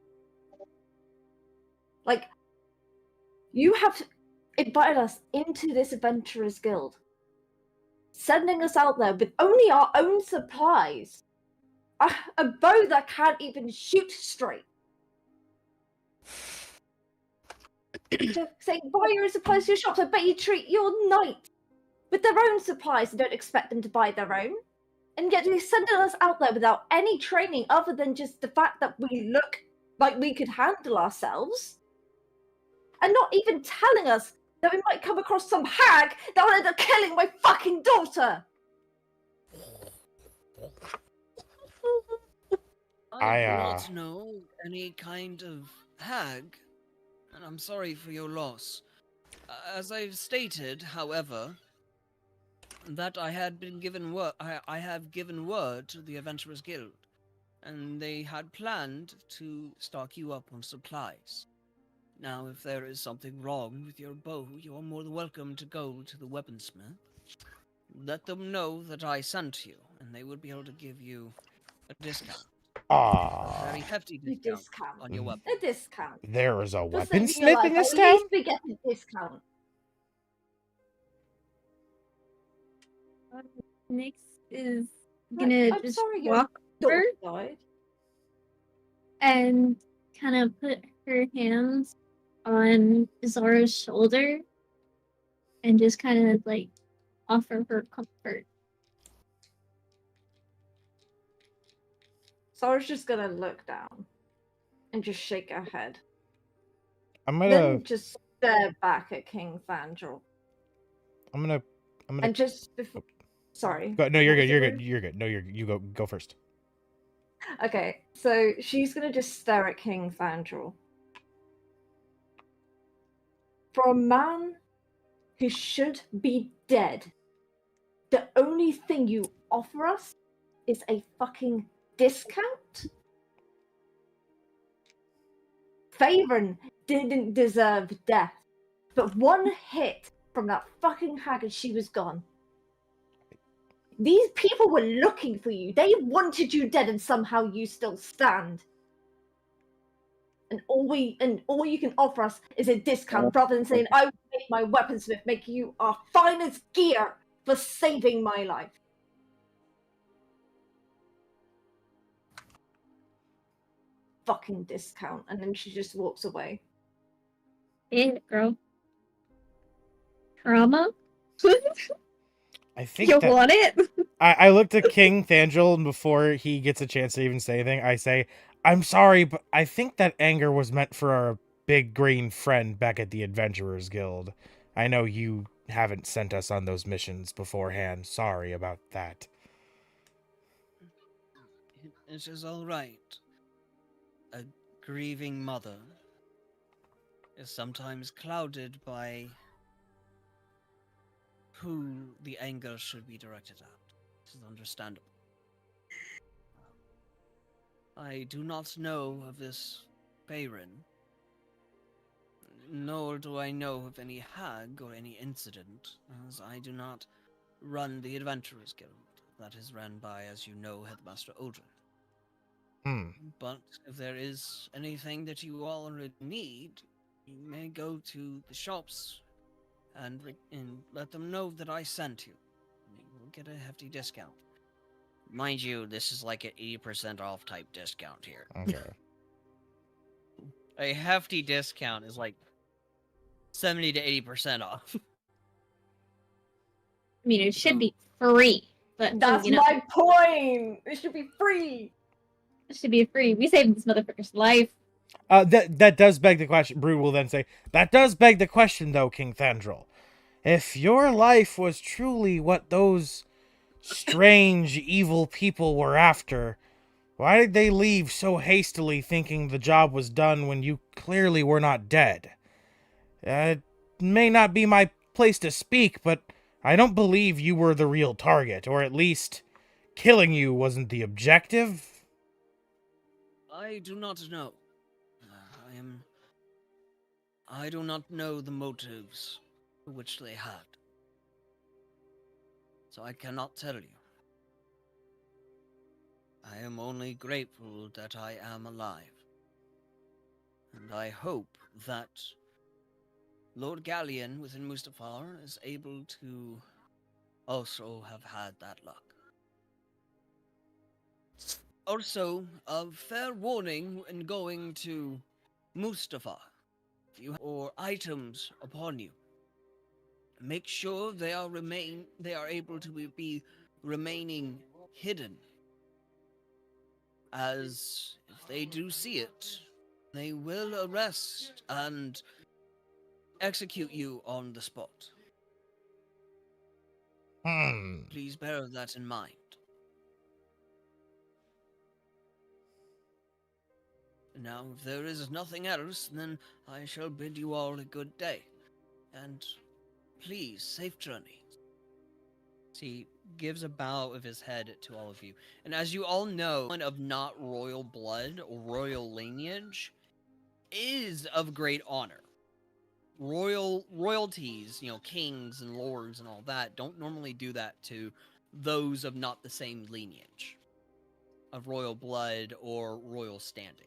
Like, you have invited us into this adventurers guild, sending us out there with only our own supplies, a bow that can't even shoot straight. Just saying, buy your own supplies to your shops. I bet you treat your knight with their own supplies and don't expect them to buy their own. And yet you're sending us out there without any training other than just the fact that we look like we could handle ourselves. And not even telling us that we might come across some hag that will end up killing my fucking daughter! I do not know any kind of hag, and I'm sorry for your loss. As I've stated, however, that I had been given word. I have given word to the Adventurers Guild, and they had planned to stock you up on supplies. Now, if there is something wrong with your bow, you are more than welcome to go to the weaponsmith. Let them know that I sent you, and they would be able to give you a discount. A very hefty discount on your weapon. A discount. There is a For saving your weaponsmith life, in this at town? least we get a discount. Nyx is gonna I'm just sorry, your walk daughter over died. and kind of put her hands on Zara's shoulder and just kind of like offer her comfort. Zara's just gonna look down and just shake her head. I'm gonna Then just stare back at King Thandrel. I'm gonna And just before... Sorry. Go, no, you're What good. was You're it, good. You're good. No, you go first. Okay, so she's gonna just stare at King Thandrel. For a man who should be dead, the only thing you offer us is a fucking discount? Favorn didn't deserve death, but one hit from that fucking hag and she was gone. These people were looking for you. They wanted you dead, and somehow you still stand. And all you can offer us is a discount, rather than saying, "I will make my weaponsmith make you our finest gear for saving my life." Fucking discount, and then she just walks away. Hey, girl. Trauma? I think You that want it? I looked at King Thandrel, and before he gets a chance to even say anything, I say, "I'm sorry, but I think that anger was meant for our big green friend back at the Adventurers Guild. I know you haven't sent us on those missions beforehand. Sorry about that." It is all right. A grieving mother is sometimes clouded by who the anger should be directed at. This is understandable. I do not know of this Faerun. nor do I know of any hag or any incident, as I do not run the Adventurers Guild. That is run by, as you know, Headmaster Odrin. But if there is anything that you all need, you may go to the shops and let them know that I sent you. You will get a hefty discount. Mind you, this is like an 80% off type discount here. Okay. A hefty discount is like 70 to 80% off. I mean, it should be free, but That's you know, my point! It should be free! it should be free. We saved this motherfucker's life. That does beg the question. Brood will then say, that does beg the question, though, King Thandril. If your life was truly what those strange, evil people were after, why did they leave so hastily thinking the job was done when you clearly were not dead? It may not be my place to speak, but I don't believe you were the real target, or at least killing you wasn't the objective. I do not know. I do not know the motives which they had. So I cannot tell you. I am only grateful that I am alive. And I hope that Lord Galleon within Mustafar is able to also have had that luck. Also, a fair warning when going to Mustafar. If you or items upon you, make sure they are able to be remaining hidden. As if they do see it, they will arrest and execute you on the spot. Please bear that in mind. Now, if there is nothing else, then I shall bid you all a good day. And please, safe journey. He gives a bow of his head to all of you. And as you all know, one of not royal blood or royal lineage is of great honor. Royalties, kings and lords and all that, don't normally do that to those of not the same lineage of royal blood or royal standing.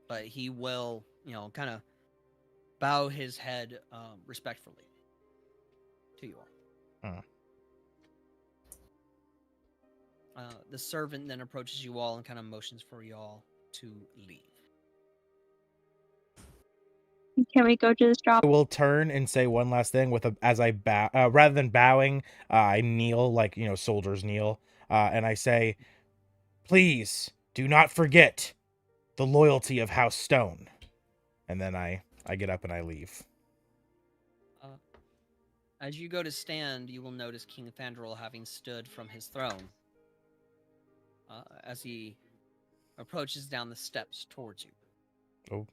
But he will, kind of bow his head respectfully to you all. The servant then approaches you all and kind of motions for y'all to leave. Can we go to the shop? I will turn and say one last thing as I bow. Rather than bowing, I kneel like soldiers kneel, and I say, "Please do not forget the loyalty of House Stone." And then I get up and I leave. As you go to stand, you will notice King Thandril having stood from his throne. As he approaches down the steps towards you. Oh.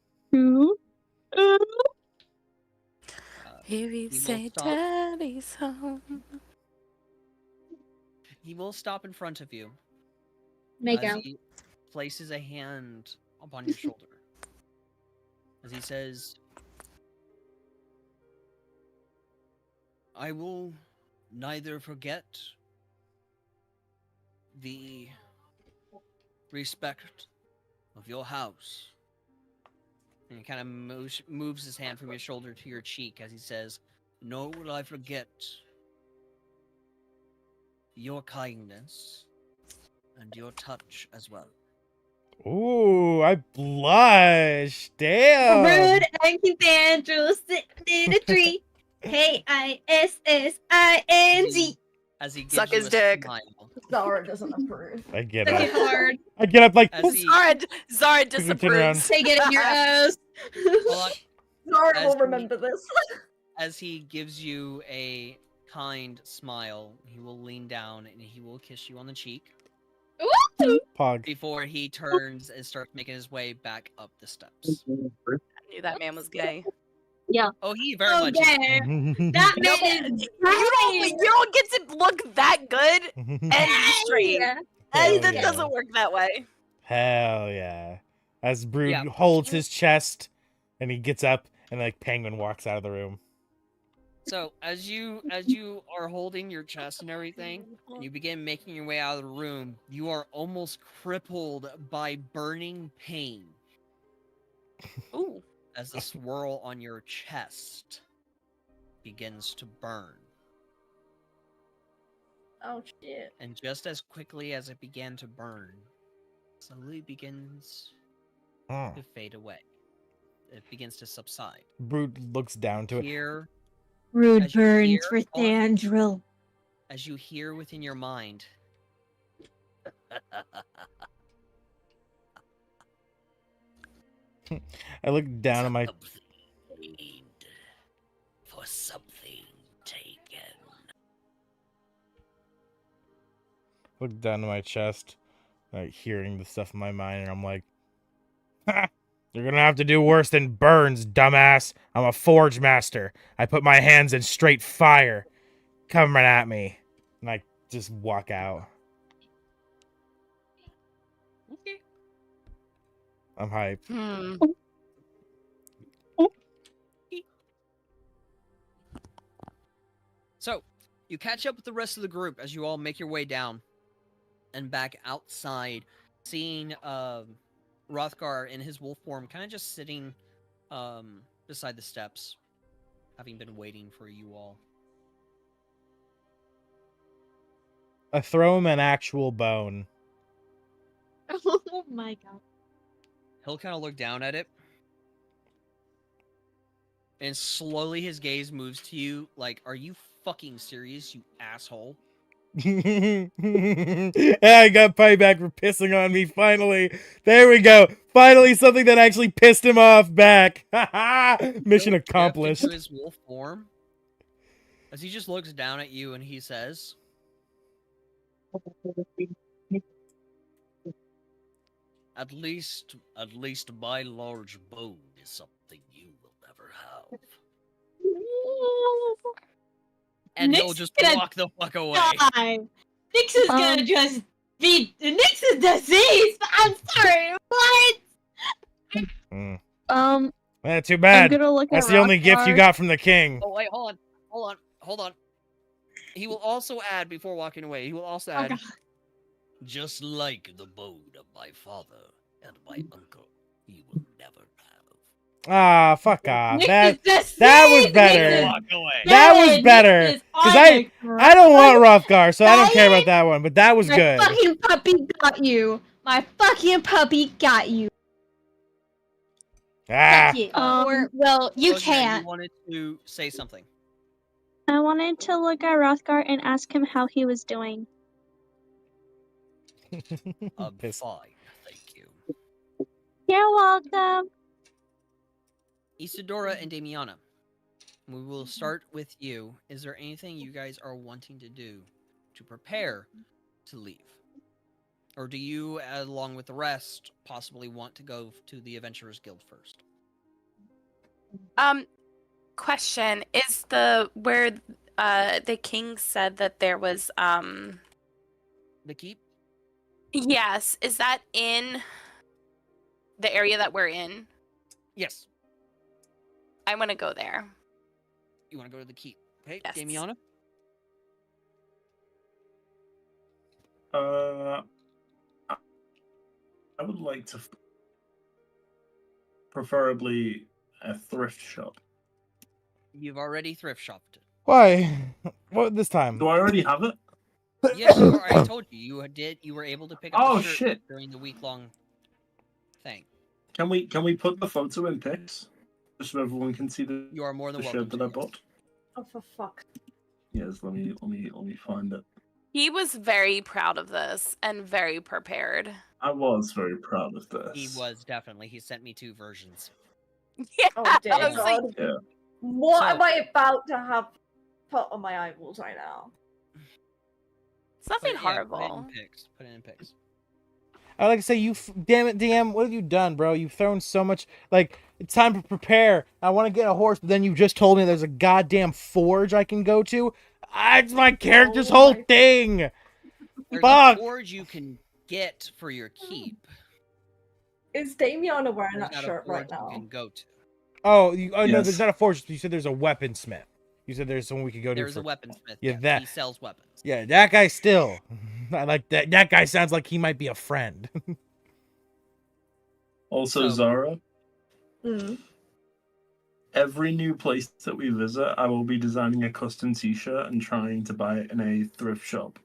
Here we say Daddy's home. He will stop in front of you. Make as out. he places a hand upon your shoulder. As he says, I will neither forget the respect of your house. And he kind of moves his hand from your shoulder to your cheek as he says, nor will I forget your kindness and your touch as well. Ooh, I blush. Damn. Rude and Cathedral sitting in a tree. K-I-S-S-I-N-G. As he gives Suck you his a dick. smile. Zara doesn't approve. I get Suck up. it hard. I get up like, As he, Zara turn around. disapproves. Take it in your ass. Zara As will he- remember this. as he gives you a kind smile, he will lean down and he will kiss you on the cheek Pog. before he turns and starts making his way back up the steps. I knew that man was gay. Oh, he very much is. Okay. That You know, man is you don't get to look that good and be straight. Yeah. Hell That yeah. doesn't work that way. Hell yeah. As Brood Yeah. holds his chest and he gets up And like Penguin walks out of the room. So as you are holding your chest and everything, and you begin making your way out of the room, you are almost crippled by burning pain. Ooh. As the swirl on your chest begins to burn. Oh shit. And just as quickly as it began to burn, slowly begins to fade away. It begins to subside. Brute looks down to it. Here, Rude as you burns hear for on- Thandril. as you hear within your mind, I look down at my. Something gained for something taken. Look down to my chest, like hearing the stuff in my mind, and I'm like, ha! You're gonna have to do worse than burns, dumbass. I'm a forge master. I put my hands in straight fire. Coming at me. And I just walk out. okay. I'm hyped. So, you catch up with the rest of the group as you all make your way down and back outside, seeing Rothgar in his wolf form kind of just sitting beside the steps, having been waiting for you all. I throw him an actual bone. Oh my god. He'll kind of look down at it, and slowly his gaze moves to you like, are you fucking serious, you asshole? I got payback for pissing on me, finally. There we go. Finally something that actually pissed him off back. Mission He'll step accomplished. into his wolf form as he just looks down at you and he says, At least my large bone is something you will never have. And he'll Nick's just gonna walk the fuck away. Die. Nix is gonna just be. Nix is diseased. I'm sorry. What? Too I'm bad. gonna look That's at the only gift you Rothgar. got from the king. Oh, wait, hold on. He will also add, before walking away, he will also add, God. Just like the bone of my father and my uncle, you will never have. Ah, fuck off. Nix is That diseased. was better. Nix is walk away. That was dead. better. Nix is Because on I the don't want ground. Rothgar, so I don't care about that one. But that was My good. fucking puppy got you. My fucking puppy got you. Ah, Fuck it. Um, Or, well, you Rosemary, can't. You wanted to say something. I wanted to look at Rothgar and ask him how he was doing. Pissed. Fine, thank you. You're welcome. Isadora and Damiana, we will start with you. Is there anything you guys are wanting to do to prepare to leave? Or do you, along with the rest, possibly want to go to the Adventurers Guild first? Question, is where the king said that there was The keep? yes, is that in the area that we're in? Yes. I want to go there. You want to go to the keep. Okay, Yes. Damiana? I would like to preferably a thrift shop. You've already thrift shopped. Why? What this time? Do I already have it? Yes, I told you. You were able to pick up Oh, the shirt shit. during the week-long thing. Can we put the photo in pics? Just so everyone can see the You are more than shirt welcome that I to. bought? Oh, for fuck. Yes, let me find it. He was very proud of this and very prepared. I was very proud of this. He was definitely. He sent me 2 versions. Yeah, Oh, dear I was like, God. Yeah. What So- am I about to have put on my eyeballs right now? it's nothing Put horrible. it in pics. I like to say, damn it, DM, what have you done, bro? You've thrown so much, like, it's time to prepare. I want to get a horse, but then you just told me there's a goddamn forge I can go to. It's my character's Oh whole my- thing. There's Fuck. a forge you can get for your keep. Is Damiana wearing There's that not a shirt right forge you now? can go to. Oh, no, Yes. there's not a forge. You said there's a weaponsmith. You said there's someone we could go to. There's a weaponsmith. Yeah, Yes, that- he sells weapons. Yeah, that guy still. I like that. That guy sounds like he might be a friend. Also, So- Zara, Mm. every new place that we visit, I will be designing a custom T-shirt and trying to buy it in a thrift shop.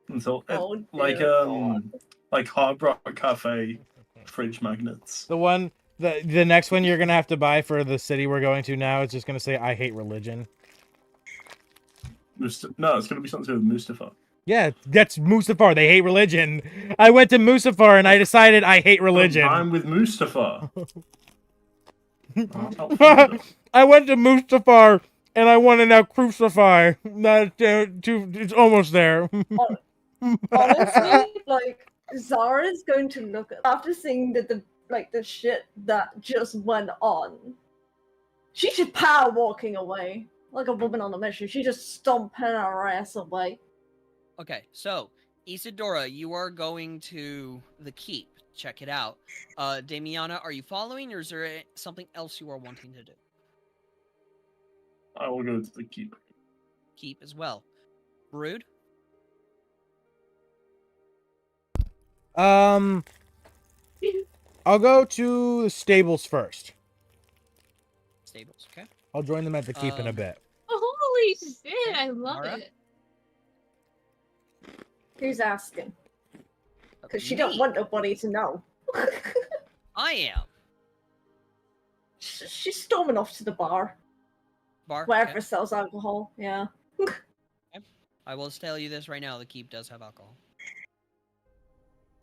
Until Oh, like dear God. like Hard Rock Cafe fridge magnets. The next one you're gonna have to buy for the city we're going to now is just gonna say I hate religion. No, it's gonna be something to do with Mustafa. Yeah, that's Mustafar. They hate religion. I went to Mustafar and I decided I hate religion. I'm with Mustafa. I went to Mustafar and I want to now crucify. It's almost there. Honestly, like Zara's going to look at after seeing the shit that just went on. She just power walking away like a woman on a mission. She just stomping her ass away. Okay, so Isadora, you are going to the keep. Check it out. Damiana, are you following, or is there something else you are wanting to do? I will go to the keep. Keep as well. Brood? I'll go to the stables first. Stables, okay. I'll join them at the keep in a bit. Holy shit! I love Mara? it. Who's asking? Because she Me. don't want nobody to know. I am. She's storming off to the bar, Bar. wherever okay. sells alcohol. Yeah. I will tell you this right now, the keep does have alcohol.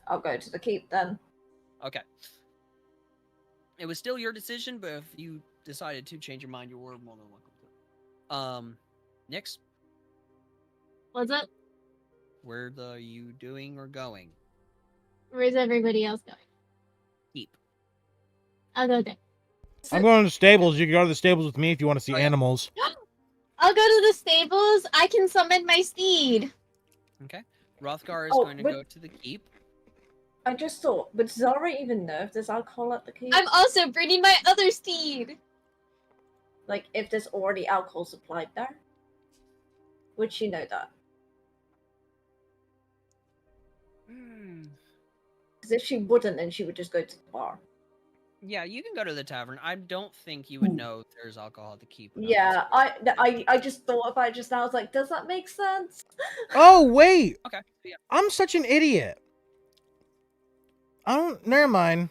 I'll go to the keep then. Okay. It was still your decision, but if you decided to change your mind, you were more than welcome to. Nyx, What's up? where are you doing or going? Where's everybody else going? Keep. I'll go there. I'm going to the stables. You can go to the stables with me if you want to see Oh, yeah. animals. I'll go to the stables. I can summon my steed. Okay. Rothgar is Oh, going to but- go to the keep. I just thought, would Zara even know if there's alcohol at the keep? I'm also bringing my other steed. Like, if there's already alcohol supplied there? Would she know that? Because if she wouldn't, then she would just go to the bar. Yeah, you can go to the tavern. I don't think you would know there's alcohol at the keep. without Yeah, asking. I just thought about it just now. I was like, does that make sense? Oh, wait. Okay. Yeah. I'm such an idiot. Never mind.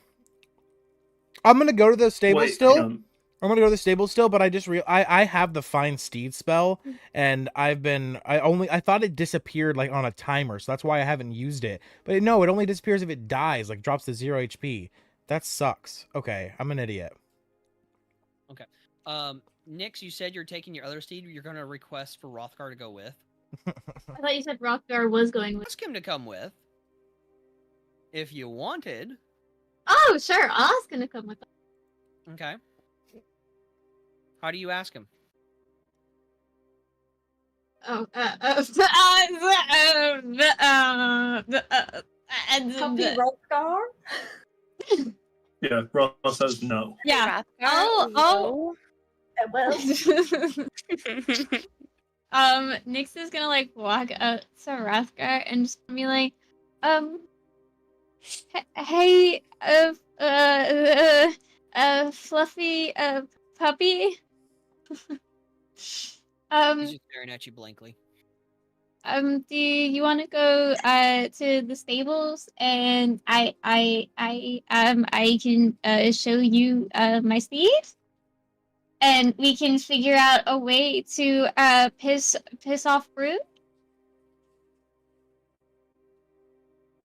I'm going to go to the stables Wait, still. hang on. I'm gonna go to the stable still, but I just I have the find steed spell, and I thought it disappeared like on a timer, so that's why I haven't used it. But no, it only disappears if it dies, like drops to 0 HP. That sucks. Okay, I'm an idiot. Nyx, you said you're taking your other steed. You're going to request for Rothgar to go with. I thought you said Rothgar was going with. Ask him to come with. If you wanted. Oh, sure. I'll ask him to come with us. Okay. How do you ask him? Oh, Happy Rothgar? Yeah, Ross says no. yeah. Oh. Well, Nyx is gonna like walk up to Rothgar and just be like, hey, fluffy, puppy. He's Do just staring at you blankly. you want to go to the stables and I can show you my steed, and we can figure out a way to piss off Brood?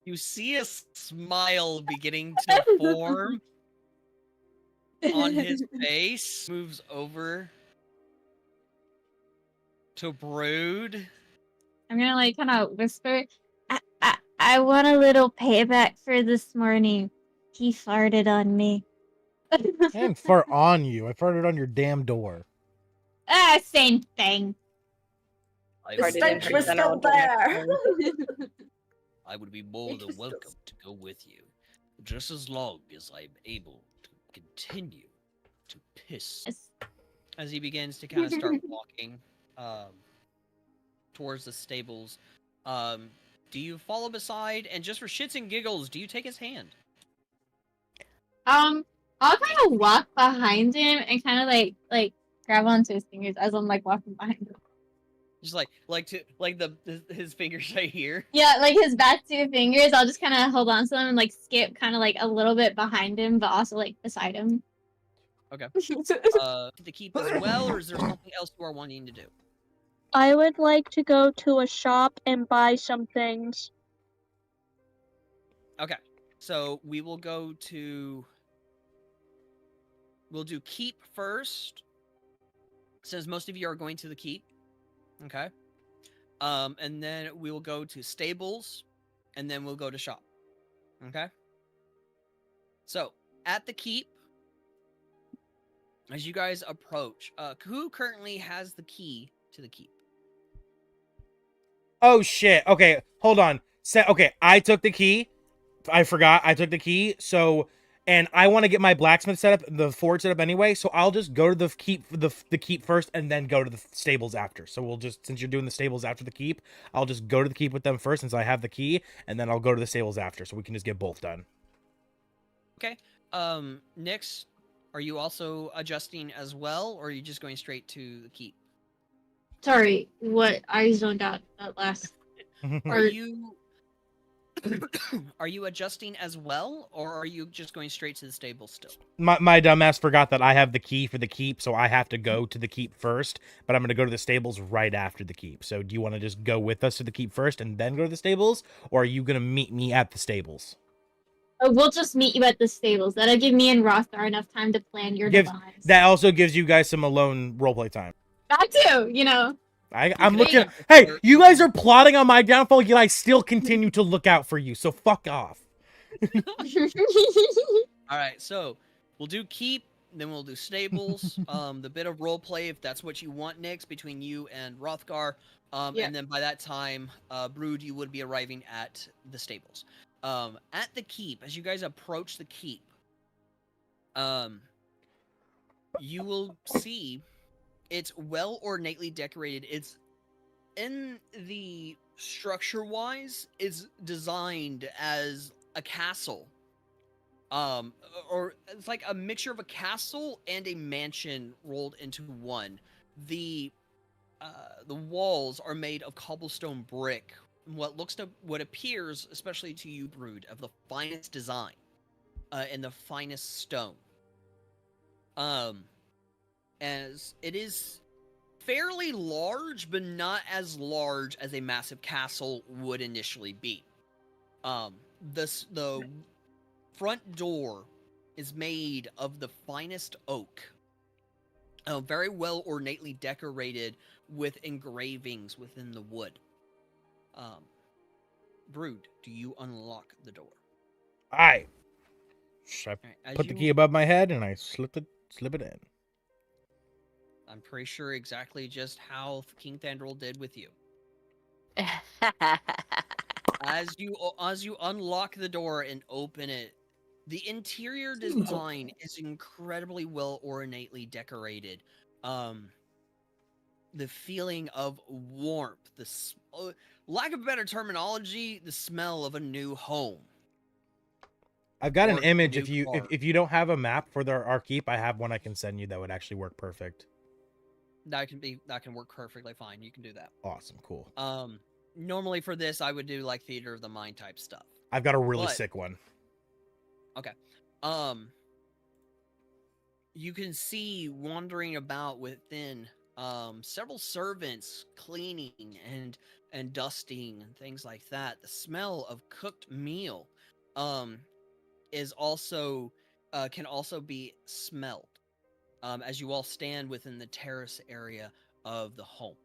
You see a smile beginning to form on his face. Moves over to Brood. I'm gonna like kind of whisper, I want a little payback for this morning. He farted on me. I didn't fart on you. I farted on your damn door. Same thing. the stench was still there. I would be more than welcome to go with you, just as long as I'm able to continue to piss. Yes. As he begins to kind of start walking towards the stables, do you follow beside? And just for shits and giggles, do you take his hand? I'll kind of walk behind him and kind of like grab onto his fingers as I'm like walking behind him. Just his fingers right here. Yeah, like his back two fingers. I'll just kind of hold on to them and like skip kind of like a little bit behind him, but also like beside him. Okay. To keep as well, or is there something else you are wanting to do? I would like to go to a shop and buy some things. Okay. So we will go to. We'll do keep first, since most of you are going to the keep. Okay. And then we will go to stables, and then we'll go to shop. Okay. So at the keep, as you guys approach, who currently has the key to the keep? Oh shit. Okay, hold on. Okay, I took the key. I forgot I took the key. So, and I want to get my blacksmith set up, the fort set up anyway. So I'll just go to the keep, the keep first, and then go to the stables after. So we'll just, since you're doing the stables after the keep, I'll just go to the keep with them first, since I have the key, and then I'll go to the stables after, so we can just get both done. Okay. Nyx, are you also adjusting as well, or are you just going straight to the keep? Sorry, what? I zoned out that last. Are you are you adjusting as well, or are you just going straight to the stable still? My dumbass forgot that I have the key for the keep, so I have to go to the keep first, but I'm going to go to the stables right after the keep. So do you want to just go with us to the keep first and then go to the stables, or are you going to meet me at the stables? Oh, we'll just meet you at the stables. That'll give me and Rothgar enough time to plan your demise. That also gives you guys some alone roleplay time. That too, you know. I'm looking. Hey, you guys are plotting on my downfall, yet I still continue to look out for you. So fuck off. All right, so we'll do keep, then we'll do stables. The bit of role play, if that's what you want, Nyx, between you and Rothgar. Yeah. And then by that time, Brood, you would be arriving at the stables. At the keep, as you guys approach the keep, you will see it's well ornately decorated. It's in the structure-wise, it's designed as a castle. Or it's like a mixture of a castle and a mansion rolled into one. The walls are made of cobblestone brick, what appears, especially to you, Brood, of the finest design, and the finest stone. As it is fairly large, but not as large as a massive castle would initially be. The front door is made of the finest oak, very well ornately decorated with engravings within the wood. Brood, do you unlock the door? I Right, put the key above my head and I slip it in. I'm pretty sure exactly just how King Thandril did with you. As you unlock the door and open it, the interior design is incredibly well ornately decorated. The feeling of warmth, lack of better terminology, the smell of a new home. I've got an Or image. new If you don't have a map for our keep, I have one I can send you that would actually work perfect. That can work perfectly fine. You can do that. Awesome, cool. Normally for this, I would do like theater of the mind type stuff. I've got a really sick one. Okay. You can see wandering about within several servants cleaning and dusting and things like that. The smell of cooked meal is also can also be smelled as you all stand within the terrace area of the home.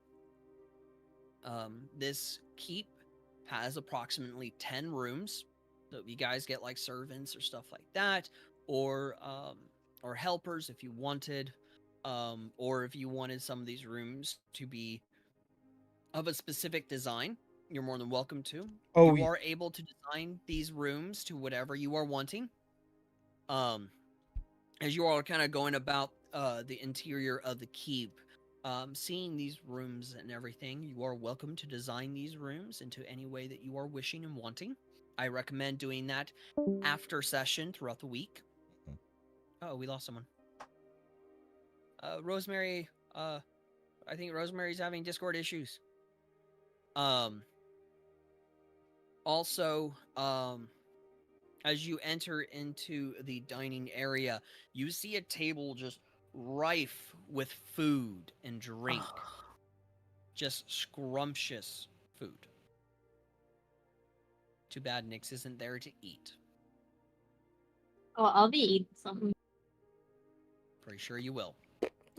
This keep has approximately 10 rooms. So if you guys get like servants or stuff like that, or helpers if you wanted, or if you wanted some of these rooms to be of a specific design, you're more than welcome to. Oh, you are able to design these rooms to whatever you are wanting. as you all are kind of going about the interior of the keep, seeing these rooms and everything, you are welcome to design these rooms into any way that you are wishing and wanting. I recommend doing that after session throughout the week. Oh, we lost someone. Rosemary, I think Rosemary's having Discord issues. Also, as you enter into the dining area, you see a table just rife with food and drink. Just scrumptious food. Too bad Nyx isn't there to eat. Oh, I'll be eating something. Pretty sure you will.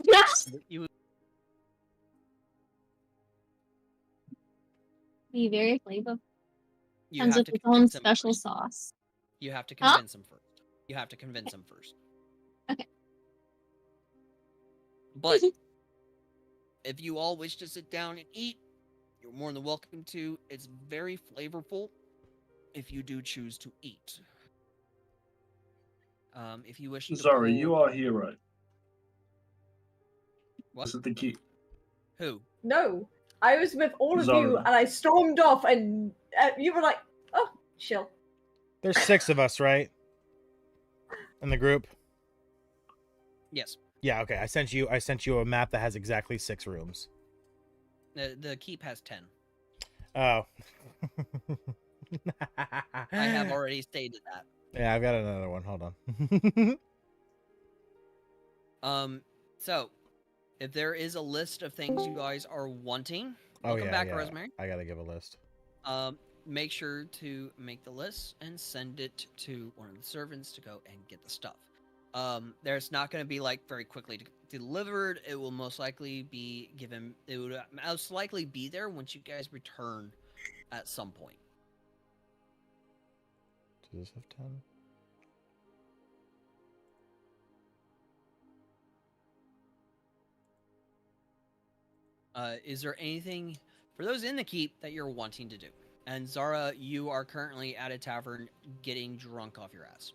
Yes. You Be very flavorful. you Comes have with to its own convince him special first. sauce. You have to Huh? convince him first. You have to convince him first. Okay. But if you all wish to sit down and eat, you're more than welcome to. It's very flavorful if you do choose to eat. If you wish to Zara, pull... you are here, right? What? This is the key. Who? No, I was with all of Zara. you, and I stormed off, and you were like, "Oh, chill." There's 6 of us, right? In the group. Yes. Yeah. Okay. I sent you a map that has exactly 6 rooms. The keep has 10. Oh. I have already stated that. Yeah, I've got another one. Hold on. So, if there is a list of things you guys are wanting, Oh, welcome yeah, back, yeah. Rosemary. I gotta give a list. Make sure to make the list and send it to one of the servants to go and get the stuff. There's not going to be like very quickly delivered. It will most likely be given. It would most likely be there once you guys return at some point. Does this have 10? Is there anything for those in the keep that you're wanting to do? And Zara, you are currently at a tavern getting drunk off your ass.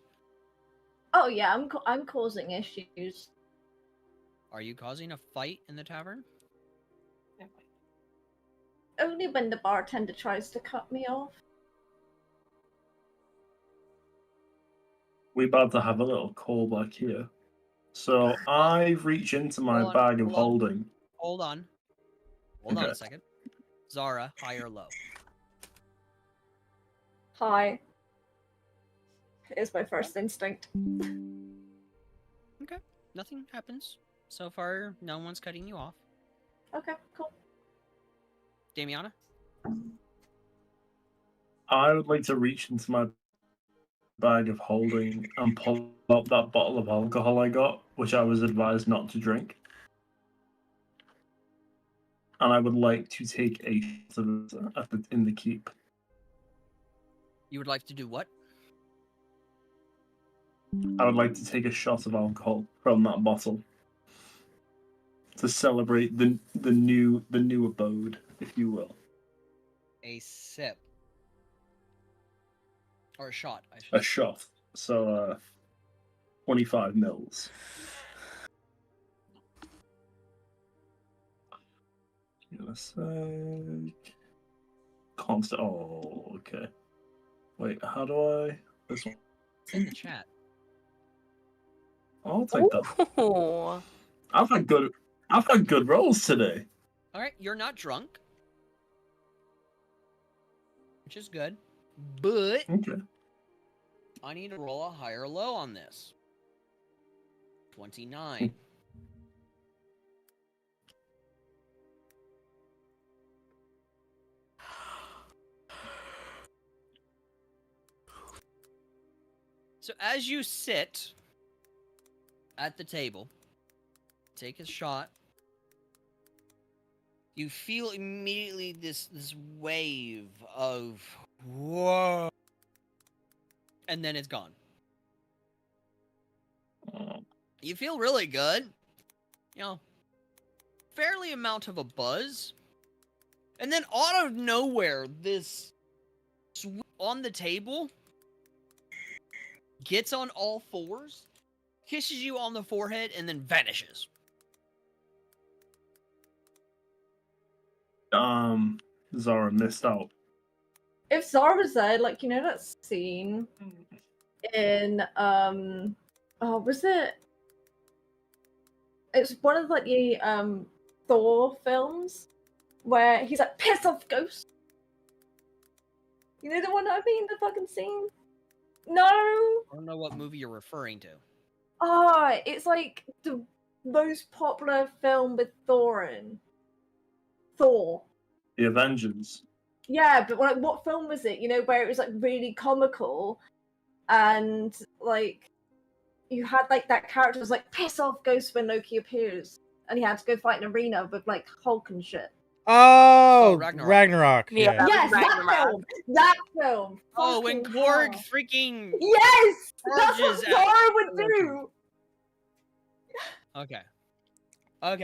Oh yeah, I'm causing issues. Are you causing a fight in the tavern? Only when the bartender tries to cut me off. We're about to have a little callback here. So I reach into my Hold on, bag of hold on. holding. Hold on. Hold on Okay. a second. Zara, high or low? Hi. Is my first instinct. Okay. Nothing happens. So far, no one's cutting you off. Okay, cool. Damiana? I would like to reach into my bag of holding and pull up that bottle of alcohol I got, which I was advised not to drink. And I would like to take a shot of it in the keep. You would like to do what? I would like to take a shot of alcohol from that bottle to celebrate the new abode, if you will. A sip. Or a shot, I should A say. shot. So 25 mils. Give me a sec. Constant. Oh, okay. Wait, how do I? This one. It's in the chat. I'll take that. Ooh. I've had good rolls today. Alright, you're not drunk. Which is good. But Okay. I need to roll a high or low on this. 29. So as you sit at the table, take a shot, you feel immediately this wave of whoa, and then it's gone. You feel really good, you know, fairly amount of a buzz, and then out of nowhere, this on the table gets on all fours, kisses you on the forehead, and then vanishes. Zara missed out. If Zara was there, like, you know that scene in was it? It's one of like the Thor films where he's like, piss off, ghost. You know the one I mean, the fucking scene? No. I don't know what movie you're referring to. Oh, it's like the most popular film with Thor in. Thor. The Avengers. Yeah, but what film was it? You know, where it was like really comical, and like you had like that character was like piss off ghost when Loki appears, and he had to go fight an arena with like Hulk and shit. Oh, Ragnarok. Ragnarok. Yeah. Yeah. Yes, that Ragnarok. film. That film. Oh, when Fucking Korg hell. freaking Yes, that's what charges at Zara would Loki. do. Okay. Wow,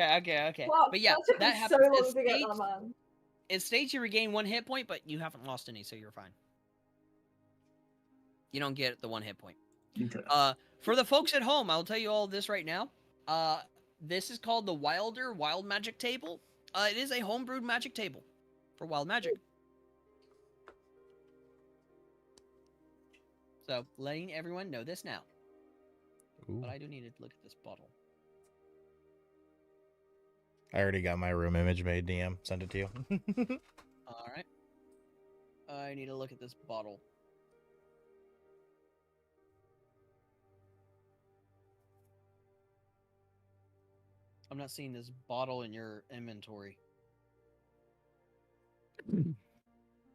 But yeah, took that me happens. so long to get that, man. It states you regain 1 hit point, but you haven't lost any, so you're fine. You don't get the 1 hit point. Okay. For the folks at home, I'll tell you all this right now. This is called the Wilder Wild Magic Table. It is a homebrewed magic table for wild magic. So, letting everyone know this now. Ooh. But I do need to look at this bottle. I already got my room image made, DM. Send it to you. Alright. I need to look at this bottle. I'm not seeing this bottle in your inventory.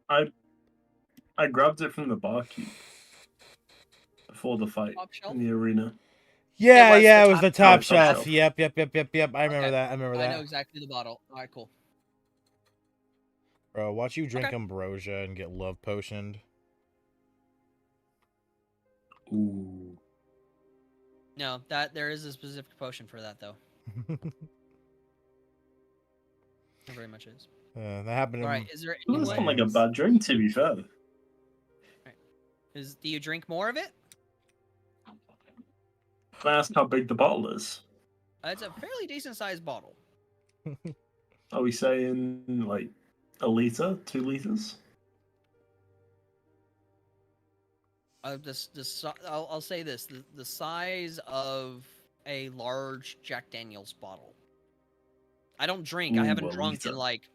I grabbed it from the barkeep before the fight Top shelf? in the arena. Yeah, was yeah, the it was the top top shelf. shelf. Yep. I remember Okay. that. I remember I know that. exactly the bottle. Alright, cool. Bro, watch you drink Okay. ambrosia and get love potioned. Ooh. No, there is a specific potion for that, though. There very much is. That happened. Alright, is there Doesn't anyone... sound like a bad drink, to be fair. Do you drink more of it? Can I ask how big the bottle is? It's a fairly decent-sized bottle. Are we saying like a liter, 2 liters? I'll say this: the size of a large Jack Daniel's bottle. I don't drink. I Ooh, haven't a drunk in liter. like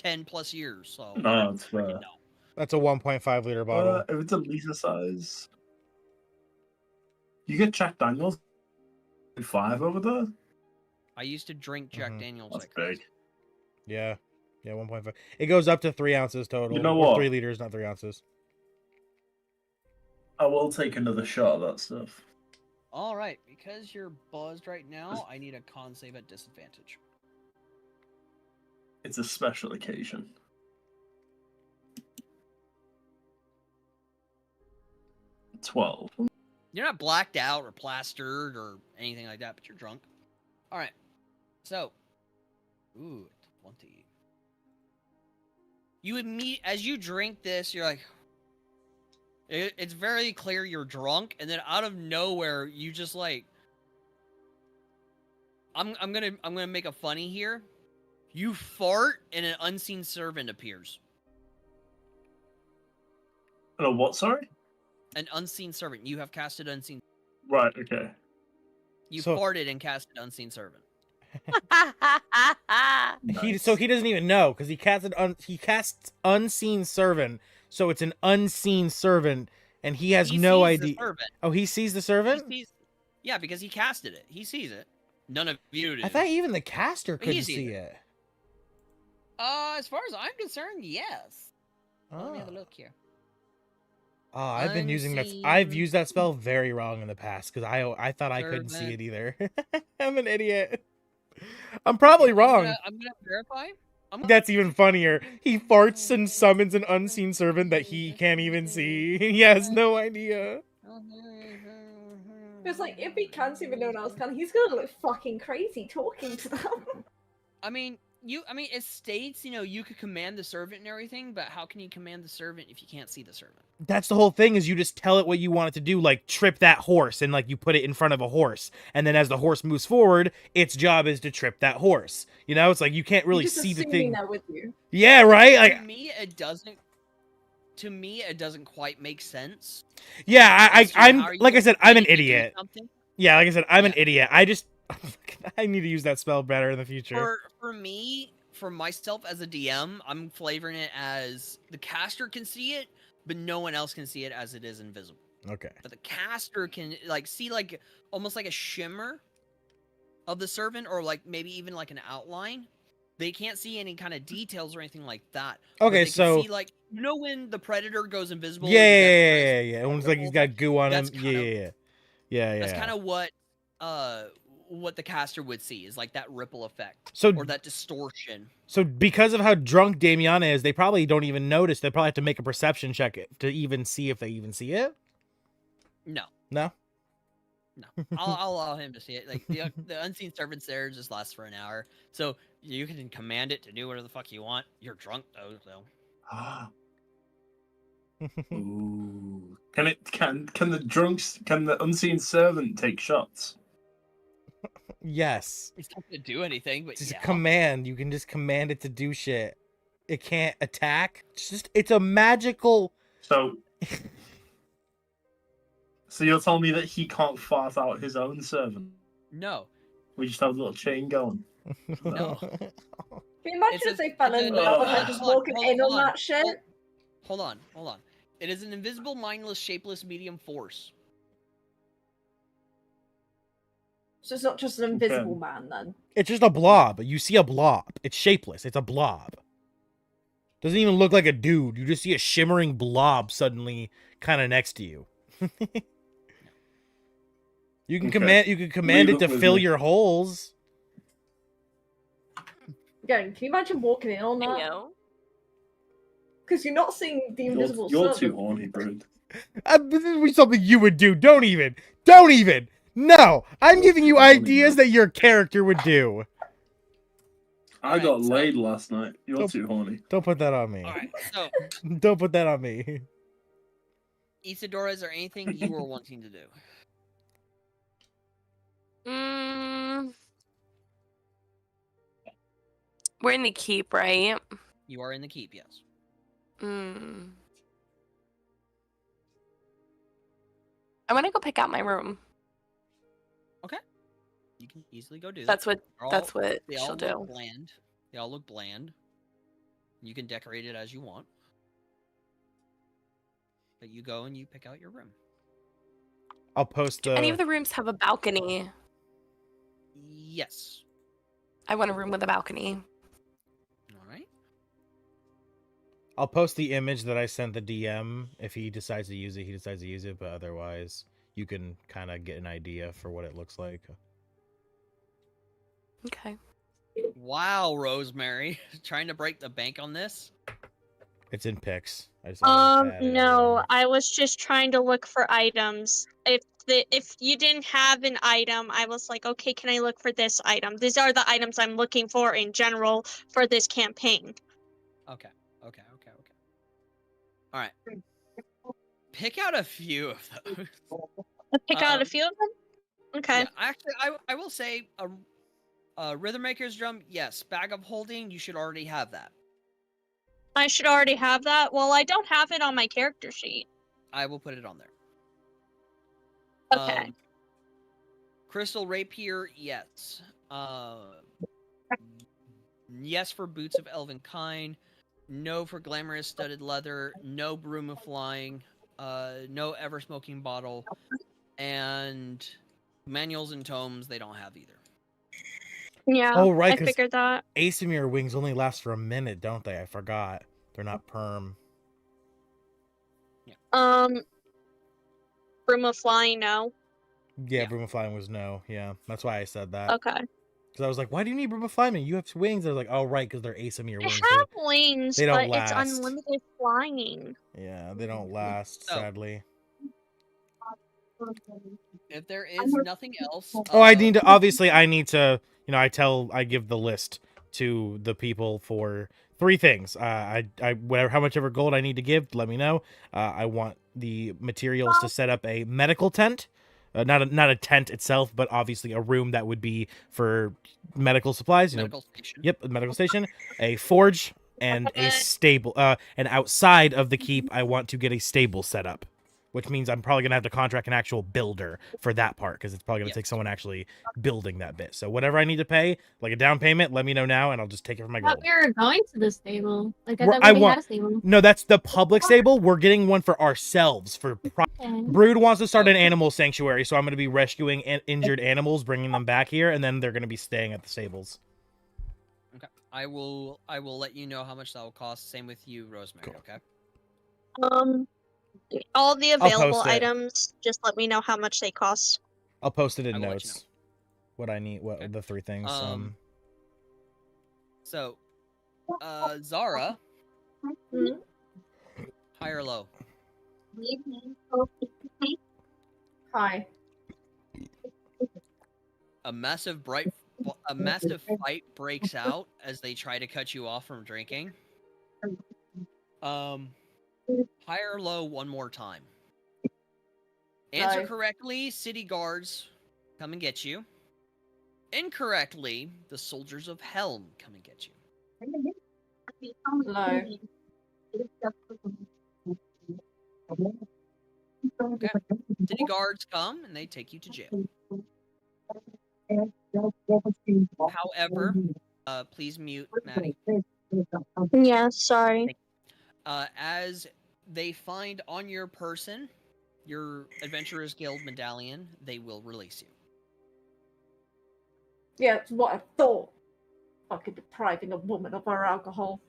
10+ years. So No, it's fair. no. That's a 1.5 liter bottle. If it's a liter size, you get Jack Daniels 5 over there. I used to drink Jack Daniels. That's like crazy. big. Yeah, 1.5. It goes up to 3 ounces total. You know Or what? 3 liters, not 3 ounces. I will take another shot of that stuff. All right, because you're buzzed right now, I need a con save at disadvantage. It's a special occasion. 12. You're not blacked out or plastered or anything like that, but you're drunk. All right. So, 20. As you drink this, you're like, it's very clear you're drunk, and then out of nowhere, you just like, I'm gonna make a funny here. You fart, and an unseen servant appears. And a what, sorry? An unseen servant. You have casted unseen. Right, okay. You So- farted and casted unseen servant. So he doesn't even know because he casts unseen servant. So it's an unseen servant, and he has He no sees the idea. servant. Oh, he sees the He servant. yeah, because he casted it. He sees it. None of you do. I thought even the caster But he couldn't sees see it. it. As far as I'm concerned, yes. Let me have a Oh. look here. Oh, I've been using that. Unseen I've used that spell very wrong in the past because I thought I couldn't see servant. it either. I'm an idiot. I'm probably wrong. I'm gonna verify. That's even funnier. He farts and summons an unseen servant that he can't even see. He has no idea. It's like, if he can't see but no one else can, he's gonna look fucking crazy talking to them. I mean, I mean, it states, you could command the servant and everything, but how can you command the servant if you can't see the servant? That's the whole thing, is you just tell it what you want it to do, like trip that horse, and like you put it in front of a horse, and then as the horse moves forward, its job is to trip that horse. It's like you can't really Just see the assuming thing. that with you. Yeah, right? Like, To me, it doesn't. To me, it doesn't quite make sense. yeah, as to I'm how you like I said, I'm an get it to do idiot. something. Yeah, like I said, I'm an Yeah. idiot. I just I need to use that spell better in the future. For me, for myself as a DM, I'm flavoring it as the caster can see it, but no one else can see it as it is invisible. Okay. But the caster can see almost like a shimmer of the servant, or like maybe even like an outline. They can't see any kind of details or anything like that. But Okay, they so can see, when the predator goes invisible. yeah, you yeah, get yeah, nice yeah, yeah. It looks like he's got goo on him. That's kind of- Yeah. That's kind of what the caster would see, is like that ripple effect, So or that distortion. So because of how drunk Damiana is, they probably don't even notice. They probably have to make a perception check to even see if they even see it. No, No. I'll allow him to see it. Like the unseen servants there just lasts for an hour, so you can command it to do whatever the fuck you want. You're drunk though, so. Ooh. Can the unseen servant take shots? Yes. It's not gonna do anything, but Just yeah. command. You can just command it to do shit. It can't attack. It's a magical. So you're telling me that he can't fart out his own servant? No. We just have a little chain going. No. Can you imagine It's if a- they fell it's in a- love and hold they're just on, walking hold in on on, that shit? Hold on. It is an invisible, mindless, shapeless medium force. So it's not just an invisible man then. It's just a blob. You see a blob. It's shapeless. It's a blob. Doesn't even look like a dude. You just see a shimmering blob suddenly kind of next to you. You can command Leave it to it with fill me. your holes. Again, can you imagine walking in on that? Yo. Because you're not seeing the invisible You're too servant. horny, bro. This is something you would do. Don't even. No, I'm giving you Horny, ideas man. that your character would do. I got Alright, so- laid last night. You're Nope. too horny. Don't put that on me. All right. So, Don't put that on me. Isadora, is there anything you were wanting to do? We're in the keep, right? You are in the keep, yes. I want to go pick out my room. You can easily go do that. That's what They she'll all do. look bland. They all look bland. You can decorate it as you want. But you go and you pick out your room. I'll post Do any of the rooms have a balcony? Yes. I want a room with a balcony. All right. I'll post the image that I sent the DM. If he decides to use it, he decides to use it. But otherwise, you can kind of get an idea for what it looks like. Okay. Wow, Rosemary. Trying to break the bank on this? It's in pics. I just added it No, on. I was just trying to look for items. If you didn't have an item, I was like, okay, can I look for this item? These are the items I'm looking for in general for this campaign. Okay. All right. Pick out a few of those. Pick out a few of them? Okay. Yeah, actually, I will say a Rhythm Maker's drum, yes. Bag of holding, you should already have that. I should already have that. Well, I don't have it on my character sheet. I will put it on there. Okay. Crystal Rapier, yes. Yes for Boots of Elven Kind. No for Glamorous Studded Leather. No Broom of Flying. No Ever Smoking Bottle. And manuals and tomes, they don't have either. Yeah, Oh, right, I 'cause figured that. Asimir wings only last for a minute, don't they? I forgot. They're not perm. Broom of Flying, no. Yeah, Yeah. Broom of Flying was no. Yeah, that's why I said that. Okay. Because I was like, why do you need Broom of Flying? You have wings. I was like, oh, right, because they're Asimir They wings. have wings, they don't but it's last. unlimited flying. Yeah, they don't last, Oh. sadly. If there is nothing else... Oh, I need to, obviously, I give the list to the people for 3 things. Whatever, how much ever gold I need to give, let me know. I want the materials to set up a medical tent. Not a tent itself, but obviously a room that would be for medical supplies. Medical station. Yep, a medical station, a forge, and a stable. And outside of the keep, I want to get a stable set up, which means I'm probably gonna have to contract an actual builder for that part because it's probably gonna take someone actually building that bit. So whatever I need to pay, like a down payment, let me know now, and I'll just take it from my I thought gold. we were going to the stable. Like, I We're- thought I we want- had a stable. No, that's the public stable. We're getting one for ourselves. Okay. Brood wants to start an animal sanctuary, so I'm going to be rescuing injured animals, bringing them back here, and then they're going to be staying at the stables. Okay. I will let you know how much that will cost. Same with you, Rosemary. Cool. Okay. All the I'll post available it. items, just let me know how much they cost. I'll post it in I will let you notes. What I need, Okay. the 3 things. So, Zara, Mhm. high or low? Hi. A massive fight breaks out as they try to cut you off from drinking. High or low one more time. Answer Low. correctly, city guards come and get you. Incorrectly, the soldiers of Helm come and get you. Low. Okay. City guards come and they take you to jail. However, please mute Maddie. Yeah, sorry. As they find on your person your Adventurers Guild medallion, they will release you. Yeah, that's what I thought. Fucking depriving a woman of her alcohol.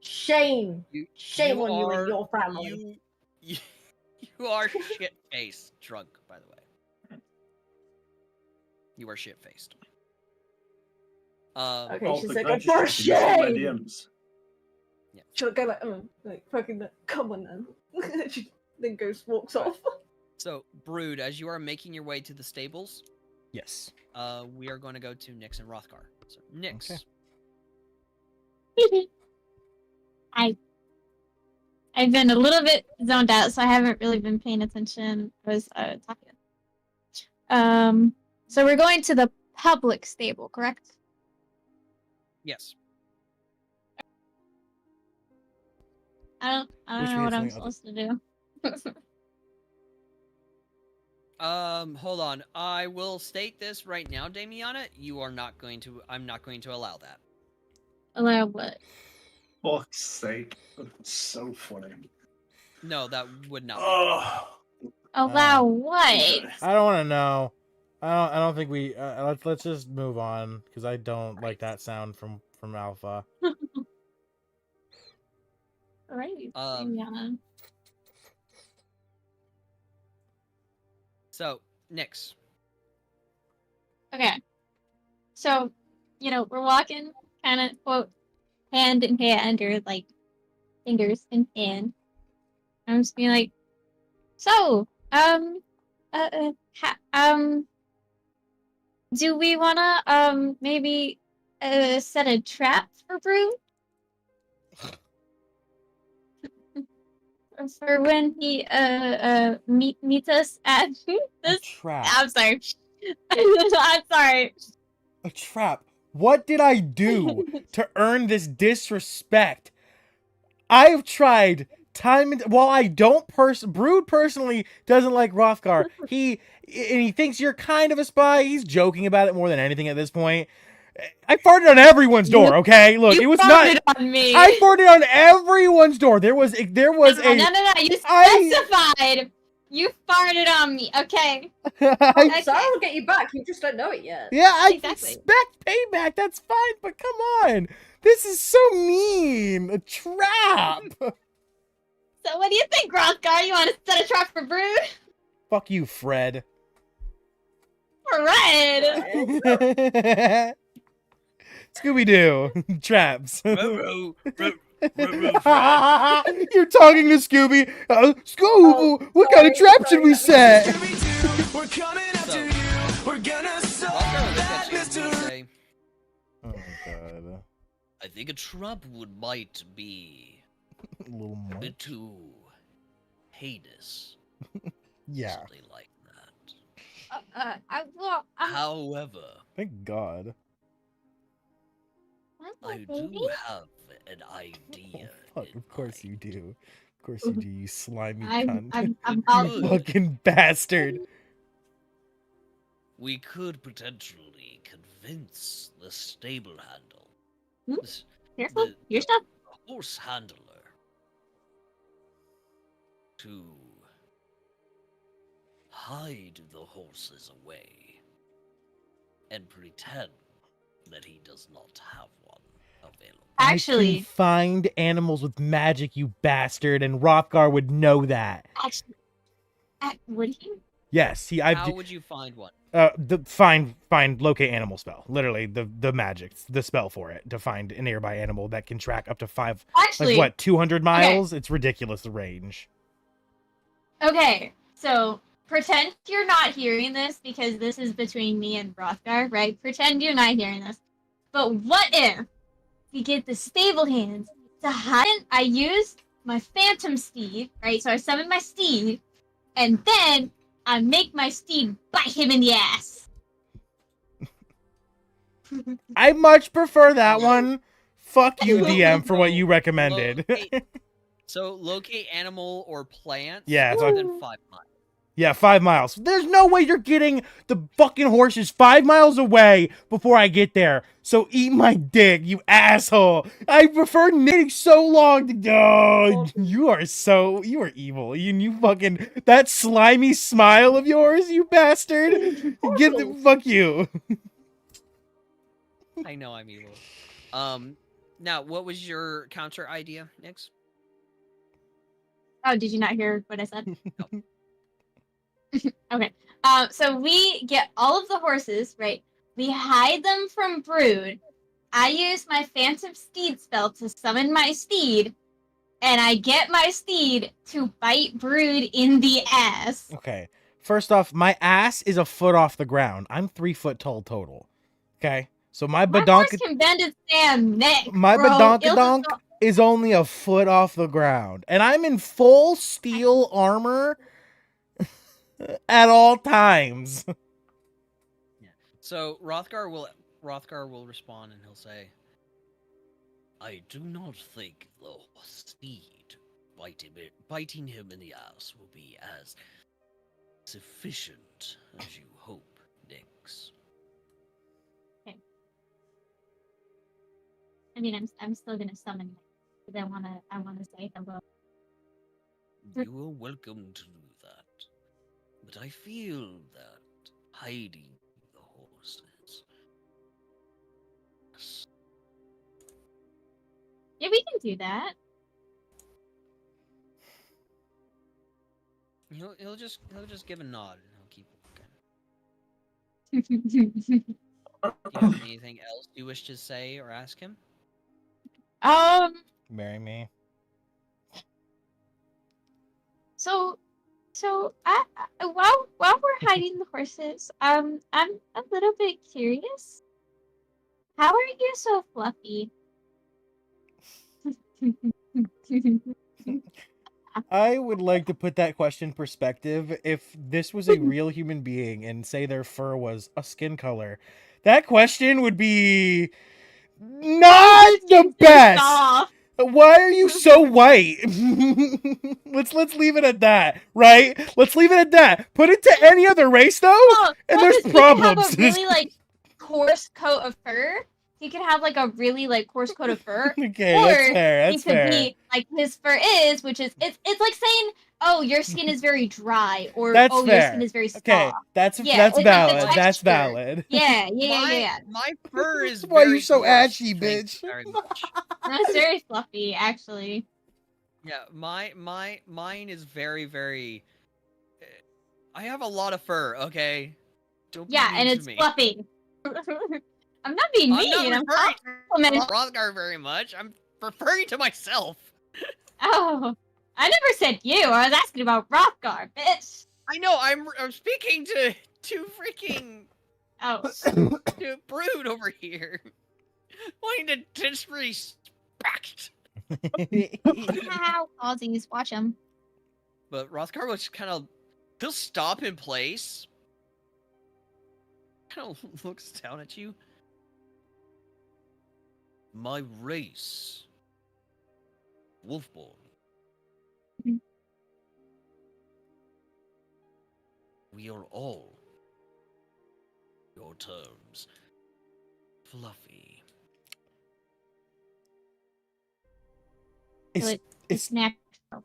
Shame. Shame on you and your family. You are shit-faced drunk, by the way. You are shit-faced. Okay, Oh, she's but like, can I oh, just for check if you got my shame! DMs? She'll go like fucking, come on then. She then walks off. So, Brood, as you are making your way to the stables, yes. we are going to go to Nyx and Rothgar. So, Nyx. Okay. I've been a little bit zoned out, so I haven't really been paying attention. I was talking. So we're going to the public stable, correct? Yes. I don't know what I'm supposed to do. Hold on. I will state this right now, Damiana. I'm not going to allow that. Allow what? Fuck's sake. That's so funny. No, that would not. Oh. Allow what? I don't want to know. I don't think we. Let's just move on because I don't like that sound from Alpha. Alright. Yeah. So, Nyx. Okay. So, we're walking kind of, quote, hand in hand, or like fingers in hand. I'm just being like, so, do we wanna, maybe, set a trap for Brew? For when he, meets us at this. Trap. I'm sorry. I'm sorry. A trap. What did I do to earn this disrespect? I've tried time and while I don't Brood personally doesn't like Rothgar. He thinks you're kind of a spy. He's joking about it more than anything at this point. I farted on everyone's door, okay? Look, it was not on me. I farted on everyone's door. There was No, you specified. You farted on me, okay? I, Zara will get you back. You just don't know it yet. yeah, I Exactly. expect payback. That's fine, but come on. This is so mean. A trap. So what do you think, Rothgar? You want to set a trap for Brood? Fuck you, Fred. Fred! Scooby-Doo. Traps. Ruh-roh, You're talking to Scooby. Scoob, what kind of trap should we set? Rothgar will look at you and say, God. I think a trap might be A little a more. bit too heinous. Yeah. Something like that. Well, However, Thank God. I do have an idea. Fuck, in of course you mind. do. Of course you do, you slimy I'm cunt. all You Good. fucking bastard. We could potentially convince the stable handle, Hmm? this- Careful, the your stuff. horse handler, to hide the horses away and pretend that he does not have one available. I can Actually, find animals with magic, you bastard, and Rothgar would know that. would he? Yes, How would you find one? find locate animal spell. Literally the magic, the spell for it to find a nearby animal that can track up to 5, Actually, like what, 200 miles? It's ridiculous, the range. Okay, so pretend you're not hearing this because this is between me and Rothgar, right? Pretend you're not hearing this. But what if we get the stable hands to hide? I use my phantom steed, right? So I summon my steed, and then I make my steed bite him in the ass. I much prefer that one. Fuck you, DM, for what you recommended. Locate animal or plant. Yeah, so within 5 miles. Yeah, 5 miles. There's no way you're getting the fucking horses 5 miles away before I get there. So eat my dick, you asshole. I prefer knitting so long to go. You are evil. You fucking, that slimy smile of yours, you bastard. Fuck you. I know I'm evil. Now, what was your counter idea, Nix? Oh, did you not hear what I said? Okay. So we get all of the horses, right? We hide them from Brood. I use my Phantom Steed spell to summon my steed, and I get my steed to bite Brood in the ass. Okay. First off, my ass is a foot off the ground. I'm 3 foot tall total. Okay? So my My horse badonk can bend its damn neck, my bro. badonkadonk is only a foot off the ground. And I'm in full steel armor at all times. Yeah. So Rothgar will respond and he'll say, I do not think the steed biting him in the ass will be as sufficient as you hope, Nix. I mean, I'm still gonna summon him, but I wanna say hello. You are welcome to do that. But I feel that hiding the horses. Yeah, we can do that. he'll just give a nod and he'll keep walking. Do you have anything else you wish to say or ask him? Marry me. So I while we're hiding the horses, I'm a little bit curious. How are you so fluffy? I would like to put that question in perspective. If this was a real human being and say their fur was a skin color, that question would be not the best. Off. Why are you so white? let's leave it at that, right? Let's leave it at that. Put it to any other race though, and there's 'cause problems. You can have a really like coarse coat of fur. You can have like a really like coarse coat of fur. Okay, or that's fair. you could be like his fur is, which is it's like saying, oh, your skin is very dry, or That's oh, fair. your skin is very soft. Okay, that's Yeah, that's it's like the valid. That's texture. valid. Yeah. My fur is Why are you very so coarse, ashy, thank bitch? you very much. That's very fluffy, actually. Yeah, mine is very, very. I have a lot of fur. Okay, don't be Yeah, mean and to it's me. fluffy. I'm not being I'm mean. not I'm referring complimenting. to Rothgar very much. I'm referring to myself. Oh, I never said you. I was asking about Rothgar, bitch. I know. I'm speaking to freaking Oh, to Brood over here. Wanting to disrespect. Ow, Aussies, watch them. But Rothgar will just kind of, he'll stop in place. Kind of looks down at you. My race, Wolfborn. Mhm. We are all, your terms, fluffy. So it's natural.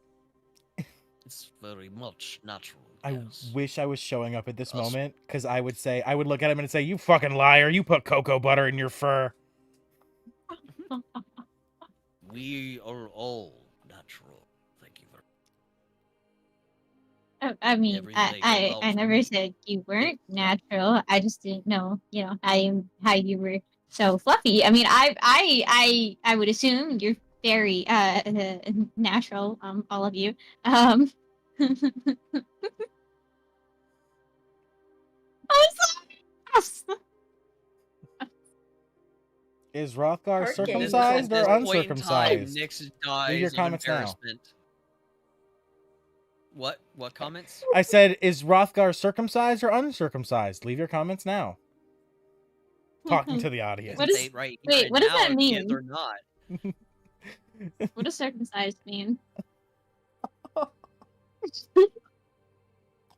It's very much natural. I Yes. wish I was showing up at this Us- moment, because I would look at him and say, "You fucking liar! You put cocoa butter in your fur." We are all natural. Thank you very I mean, Every I, leg I, above I never me. said you weren't natural. I just didn't know, how you were so fluffy. I mean, I would assume you're very natural, all of you. I'm sorry. Is Rothgar Her game is circumcised At or this point in time, uncircumcised? Nyx Leave your dies of comments now. embarrassment. What? What comments? I said, is Rothgar circumcised or uncircumcised? Leave your comments now. Talking to the You audience. can What is- say it right here wait, and what does now that if mean? yes or not. What does circumcised mean?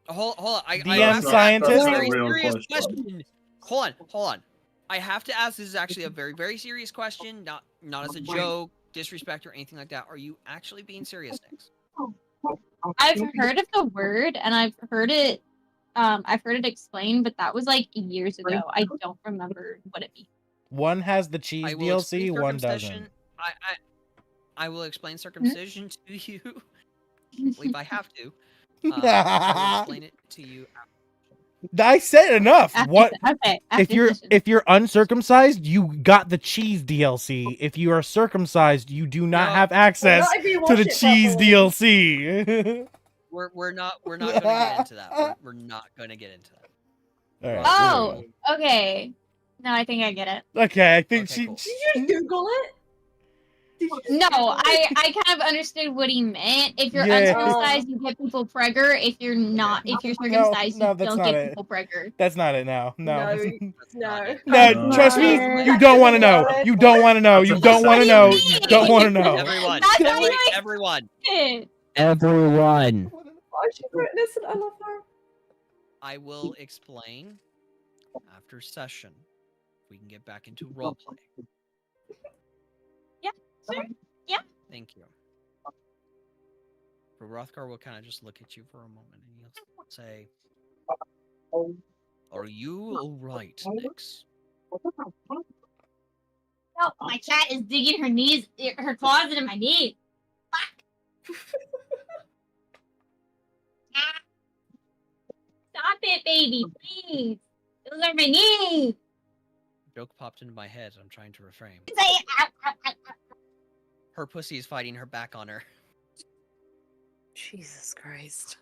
Hold on. I DM have to ask scientist? this That's very a real serious question. question. Hold on. I have to ask. This is actually a very, very serious question. Not as a joke, disrespect, or anything like that. Are you actually being serious, Nyx? I've heard of the word and I've heard it explained, but that was like years ago. I don't remember what it means. One has the cheese I will DLC, explain one circumcision. doesn't. I will explain circumcision to you. I believe I have to. I will explain it to you. I said enough. What? Okay. If you're uncircumcised, you got the cheese DLC. If you are circumcised, you do not No. have access Not if you to watch the it cheese properly. DLC. We're not gonna get into that. We're not gonna get into that. All right. Oh, okay. No, I think I get it. Okay, I think Okay, cool. Did you just Google it? Did you just No, Google it? I kind of understood what he meant. If you're Yeah. uncircumcised, you get people pregger. If you're not, if you're circumcised, no, you that's don't not get it. people pregger. That's not it now. No. No, That's not no. it. No, No. trust me, No. you don't want to know. You don't want to know. You That's don't want to what know. you You mean. don't want to know. Everyone, That's how you everyone. explain it. Everyone. Oh, she's written this and I love her. I will explain after session. We can get back into roleplay. Yeah, sure. Yeah. Thank you. For Rothgar will kind of just look at you for a moment and he'll say, "Are you all right, Nyx?" No, my cat is digging her claws into my knees. Fuck. Ah. Stop it, baby, please. Those are my knees. Joke popped into my head. I'm trying to refrain. Say it. Ow, ow, ow, ow. Her pussy is fighting her back on her. Jesus Christ.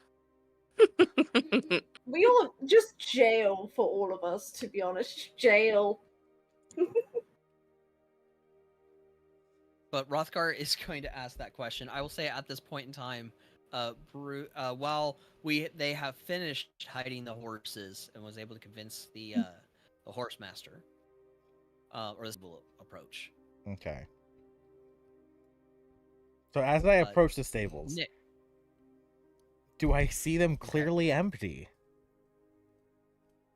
We all just jail for all of us, to be honest. Jail. But Rothgar is going to ask that question. I will say at this point in time, while they have finished hiding the horses and was able to convince the horse master, or this will approach. Okay. So as I approach the stables, Nick, do I see them clearly empty?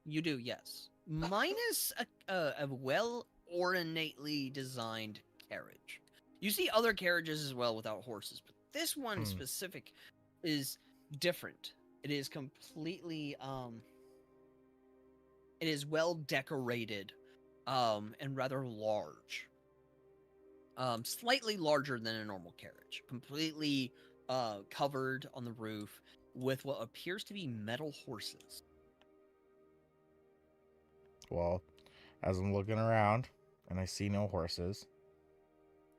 you do, yes. Minus a well ornately designed carriage. You see other carriages as well without horses, but this one specific is different. It is completely it is well decorated and rather large. Slightly larger than a normal carriage. Completely covered on the roof with what appears to be metal horses. Well, as I'm looking around and I see no horses,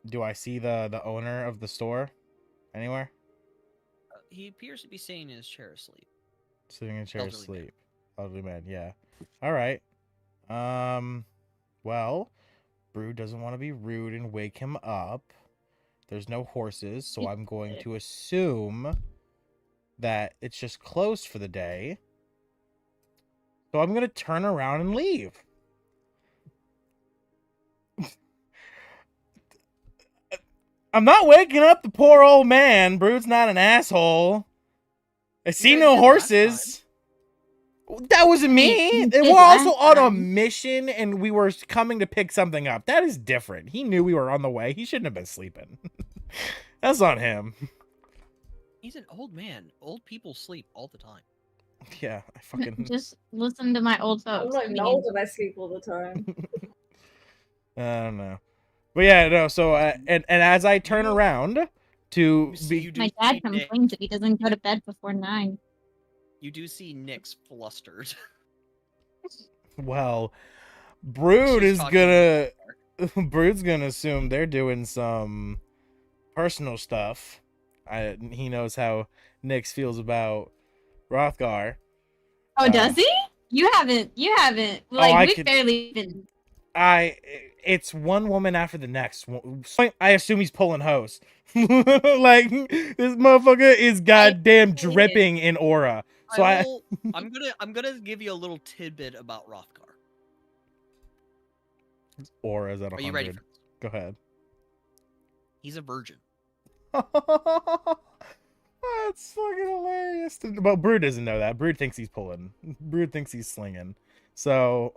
do I see the owner of the store anywhere? He appears to be sitting in his chair asleep. Sitting in a chair Elderly asleep. Elderly man, yeah. All right. Well, Brood doesn't want to be rude and wake him up. There's no horses, so I'm going to assume that it's just closed for the day. So I'm going to turn around and leave. I'm not waking up the poor old man. Brood's not an asshole. I see guys no did last horses. That wasn't me. You And did we're also last on a time. mission, and we were coming to pick something up. That is different. He knew we were on the way. He shouldn't have been sleeping. That's on him. He's an old man. Old people sleep all the time. Yeah, I fucking... Just listen to my old I'm folks. like I mean, old and I sleep all the time. I don't know. But yeah, no, so, and as I turn around to be... my dad complains that he doesn't go to bed before 9. You do see Nick's flustered. Well, Brood She's is talking gonna... Brood's gonna assume they're doing some personal stuff. He knows how Nyx feels about Rothgar. Oh, does he? You haven't. Like, I we've could- barely been. It's one woman after the next. I assume he's pulling hose. Like, this motherfucker is goddamn dripping in aura. So I'm gonna give you a little tidbit about Rothgar. Aura's at 100. Are you ready? For this? Go ahead. He's a virgin. That's fucking hilarious. But Brood doesn't know that. Brood thinks he's pulling. Brood thinks he's slinging. So,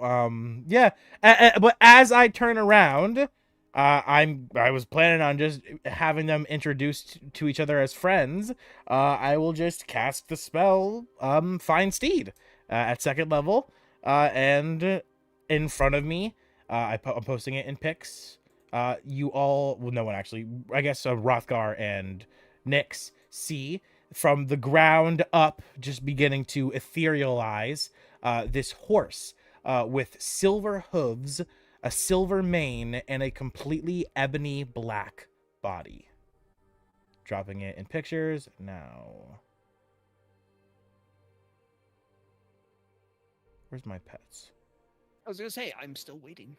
yeah. But as I turn around, I was planning on just having them introduced to each other as friends. I will just cast the spell, Find Steed, at 2nd level, and in front of me. I'm posting it in pics. You all, well, no one actually. I guess Rothgar and Nyx see from the ground up, just beginning to etherealize this horse with silver hooves, a silver mane, and a completely ebony black body. Dropping it in pictures now. Where's my pets? I was gonna say I'm still waiting.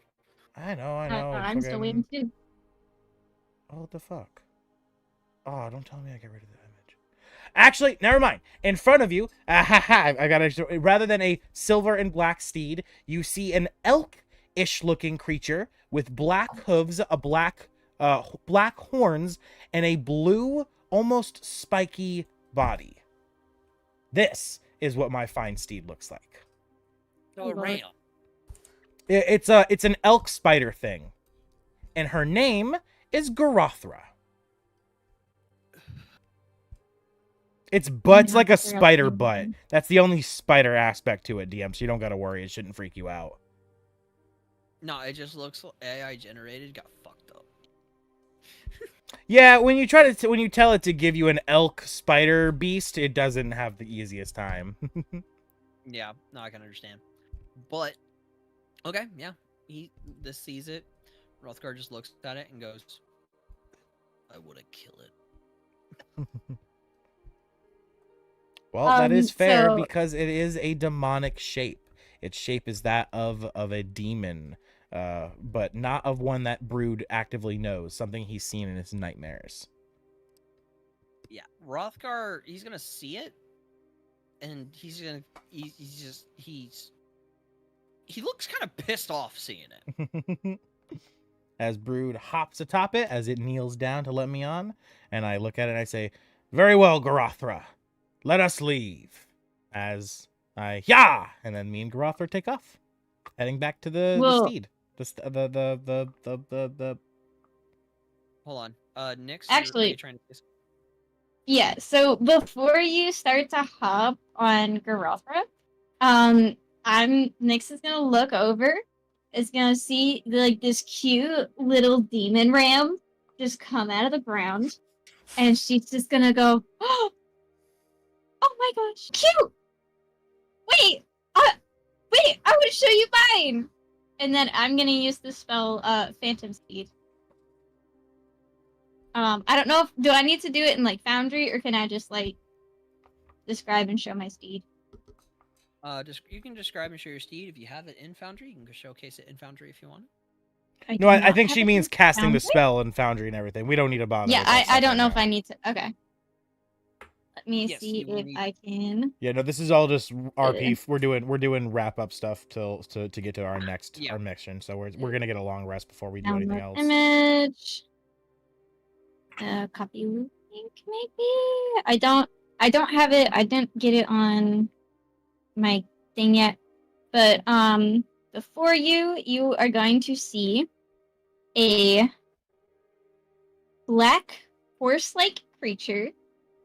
I know. I'm still waiting too. Oh, what the fuck? Oh, don't tell me I get rid of the image. Actually, never mind. In front of you, I got rather than a silver and black steed, you see an elk-ish looking creature with black hooves, a black horns, and a blue, almost spiky body. This is what my fine steed looks like. So a ram. It's an elk spider thing, and her name is Garothra. Its butt's like a spider butt. That's the only spider aspect to it, DM, so you don't gotta worry. It shouldn't freak you out. No, it just looks AI generated. Got fucked up. Yeah, when you tell it to give you an elk spider beast, it doesn't have the easiest time. Yeah, no, I can understand. But okay, yeah, this sees it. Rothgar just looks at it and goes, "I want to kill it." Well, that is fair so- because it is a demonic shape. Its shape is that of a demon, but not of one that Brood actively knows, something he's seen in his nightmares. Yeah, Rothgar, he's gonna see it, and he looks kind of pissed off seeing it. As Brood hops atop it, as it kneels down to let me on, and I look at it and I say, "Very well, Garothra. Let us leave." As I, and then me and Garothra take off, heading back to the steed. The Hold on, Nick. Actually- trying to kiss. Yeah, so before you start to hop on Garothra, Nyx is gonna look over, is gonna see like this cute little demon ram just come out of the ground, and she's just gonna go, "Oh my gosh, cute! Wait, I would show you mine!" And then I'm gonna use the spell, Phantom Speed. I don't know do I need to do it in like Foundry, or can I just like describe and show my steed? You can describe and show your steed. If you have it in Foundry, you can go showcase it in Foundry if you want. No, do I not think have she it means in casting the Foundry. spell and Foundry and everything. We don't need to bother. Yeah, with that I stuff don't right know now. if I need to. Okay. Let me Yes, see you will if need- I can. Yeah, no, this is all just RP. it. We're doing wrap up stuff to get to our next Yeah. our mission. So we're gonna get a long rest before we do Download anything else. image. Copy link maybe. I don't have it. I didn't get it on my thing yet. But before you are going to see a black horse-like creature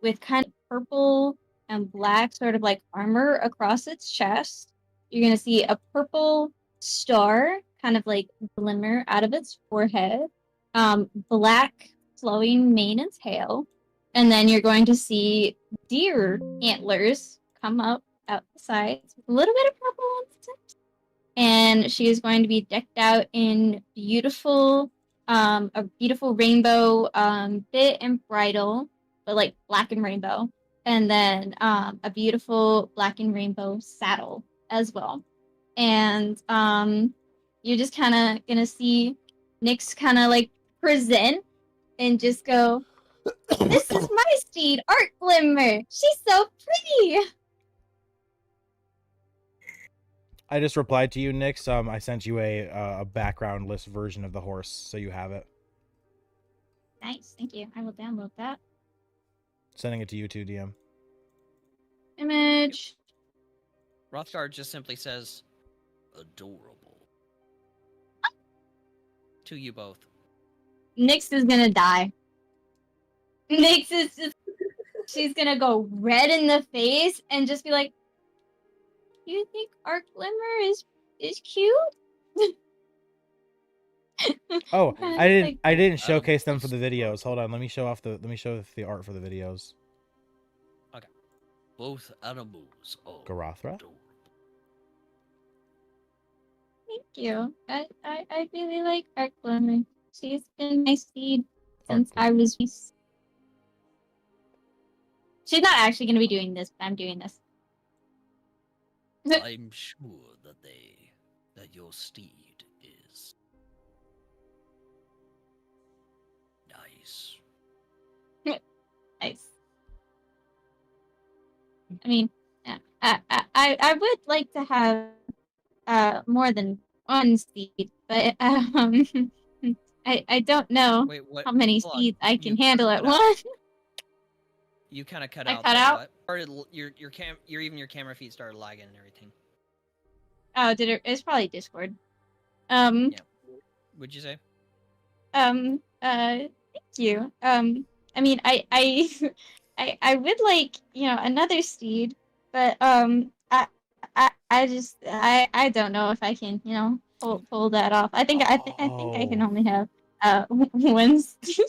with kind of purple and black sort of like armor across its chest. You're going to see a purple star kind of like glimmer out of its forehead, black flowing mane and tail, and then you're going to see deer antlers come up out the sides with a little bit of purple on the tips. And she is going to be decked out in a beautiful rainbow bit and bridle, but like black and rainbow, and then a beautiful black and rainbow saddle as well. And you're just kind of gonna see Nyx kind of like present and just go, "This is my steed, Art Glimmer. She's so pretty." I just replied to you, Nyx. I sent you a background list version of the horse, so you have it. Nice, thank you. I will download that Sending it to you too, DM. image. Rothgar just simply says, adorable. To you both. Nyx is gonna die. Nyx is just she's gonna go red in the face and just be like, "You think Arc Glimmer is cute?" Oh, Kinda I didn't like- I didn't showcase them for the videos. Hold on, let me show the art for the videos. Both animals are Garothra? adorable. Thank you. I really like Arc Glimmer. She's been my steed since I was. She's not actually gonna be doing this, but I'm doing this. I'm sure that your steed is nice. Nice. I mean, yeah, I would like to have more than one steed, but I don't know Wait, what? how many Hold on. steeds I can You handle cut at out. once. You kind of cut I out. cut there. out? What? Started your camera feed started lagging and everything. Oh, did it? It's probably Discord. Um. Yeah. Would you say? Thank you. I mean, I would like, another steed, but I don't know if I can, pull that off. I think I think I can Oh. only have one steed.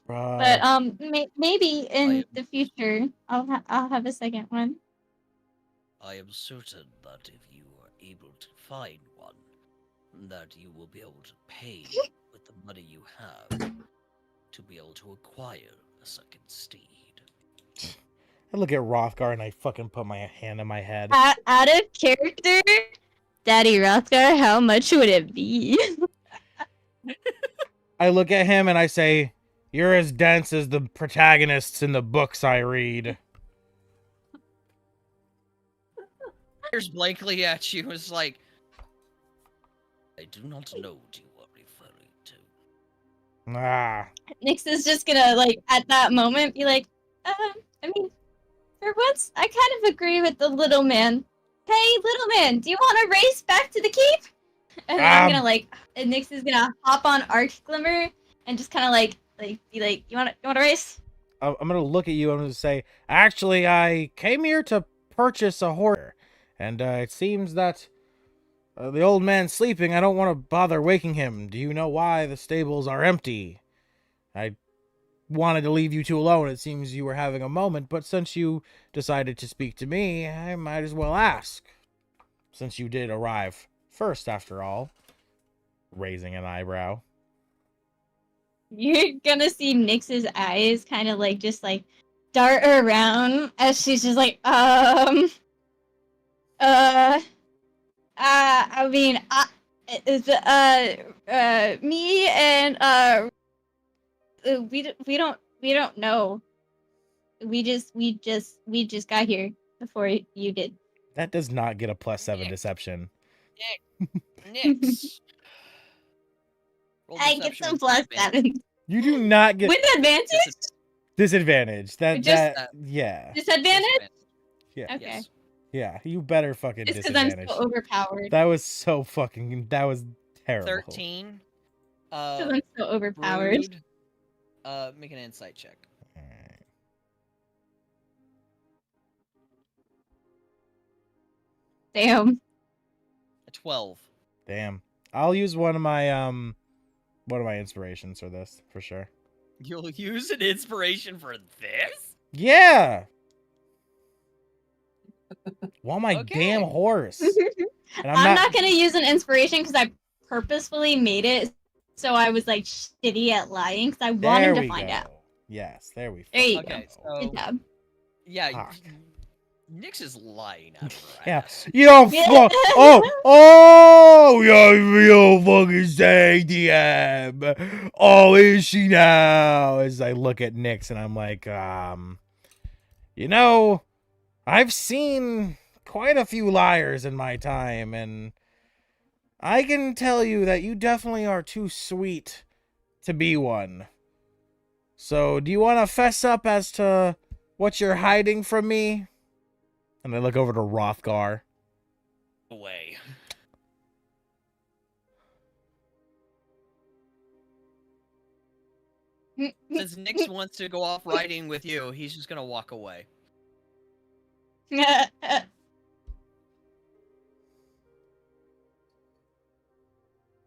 But Bruh. maybe in I- the future I'll have a second one. I am certain that if you are able to find one, that you will be able to pay with the money you have to be able to acquire a second steed. I look at Rothgar and I fucking put my hand on my head. Out of character, Daddy Rothgar, how much would it be? I look at him and I say, "You're as dense as the protagonists in the books I read." Stares blankly at you. It's like, I do not know what you are referring to. Ah. Nyx is just gonna, like, at that moment be like, I mean, for once, I kind of agree with the little man. Hey, little man, do you want to race back to the keep? And then I'm gonna, and Nyx is gonna hop on Arc Glimmer and just kind of, be like, you want to race? I'm gonna look at you and I'm gonna say, "Actually, I came here to purchase a horse, and it seems that the old man's sleeping. I don't want to bother waking him. Do you know why the stables are empty? I wanted to leave you two alone. It seems you were having a moment, but since you decided to speak to me, I might as well ask. Since you did arrive first, after all." Raising an eyebrow. You're gonna see Nyx's eyes kind of, dart around as she's just like, I mean, Me and we don't know. We just got here before you did. That does not get a +7 Yeah. deception. Nix. Roll I get deception some with advantage. +7 You do not get with advantage. disadvantage. That Just- yeah. Disadvantage. Yeah. Okay. Yes. Yeah, you better fucking Just because I'm disadvantage. so overpowered. That was so fucking. That was terrible. 13. Because I'm so overpowered. Brood. Make an insight check. Alright. Damn. A 12. Damn. I'll use one of my inspirations for this for sure. You'll use an inspiration for this? Yeah. Want my Okay. damn horse. And I'm not gonna use an inspiration because I purposefully made it so I was like shitty at lying because I want There him to we find go. out. Yes, there we There you Okay, go. so Good job. yeah, Fuck. Nix is lying out of her Yeah. ass. You don't fuck. Oh, you're real fucking saying DM. Oh, is she now? As I look at Nyx and I'm like, you know, I've seen quite a few liars in my time, and I can tell you that you definitely are too sweet to be one. So, do you want to fess up as to what you're hiding from me? And I look over to Rothgar. Away. Since Nix wants to go off riding with you, he's just gonna walk away.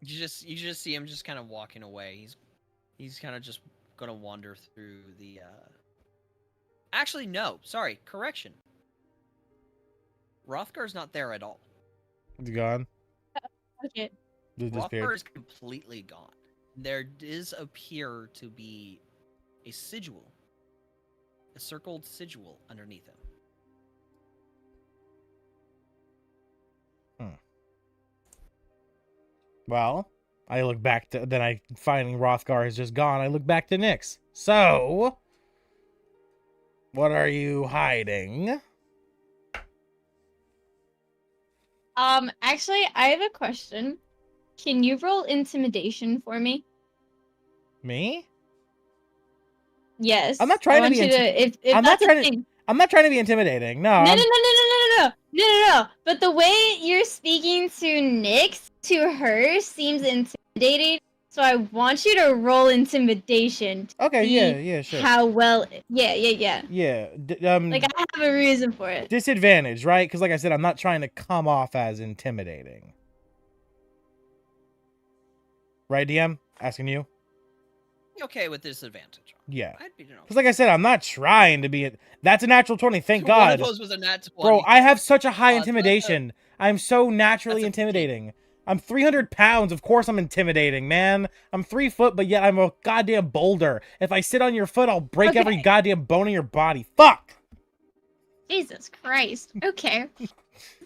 You just see him just kind of walking away. He's kind of just gonna wander through the. Actually, no. Sorry, correction. Rothgar's not there at all. It's gone. Okay. It Rothgar disappeared. is completely gone. There does appear to be a sigil, a circled sigil underneath him. Well, I look back to then I finding Rothgar has just gone. I look back to Nyx. So, what are you hiding? Actually, I have a question. Can you roll intimidation for me? Me? Yes. I'm not trying I to want be you to, if I'm not that's a trying to- thing. I'm not trying to be intimidating. No. No, no, I'm- no, no, no, no, no, no, no, no. But the way you're speaking to Nyx to her seems intimidating. So I want you to roll intimidation. To Okay, see yeah, sure. How well? Yeah. Yeah. Like I have a reason for it. Disadvantage, right? Because like I said, I'm not trying to come off as intimidating. Right, DM? Asking you? Okay with disadvantage. Yeah. I'd be, you know. Because like I said, I'm not trying to be. That's a natural 20. Thank One God. of those was a nat 20. Bro, I have such a high that's intimidation. I'm so naturally that's a 15. intimidating. I'm 300 pounds. Of course I'm intimidating, man. I'm 3 foot, but yet I'm a goddamn boulder. If I sit on your foot, I'll break every Okay. goddamn bone in your body. Fuck! Jesus Christ. Okay.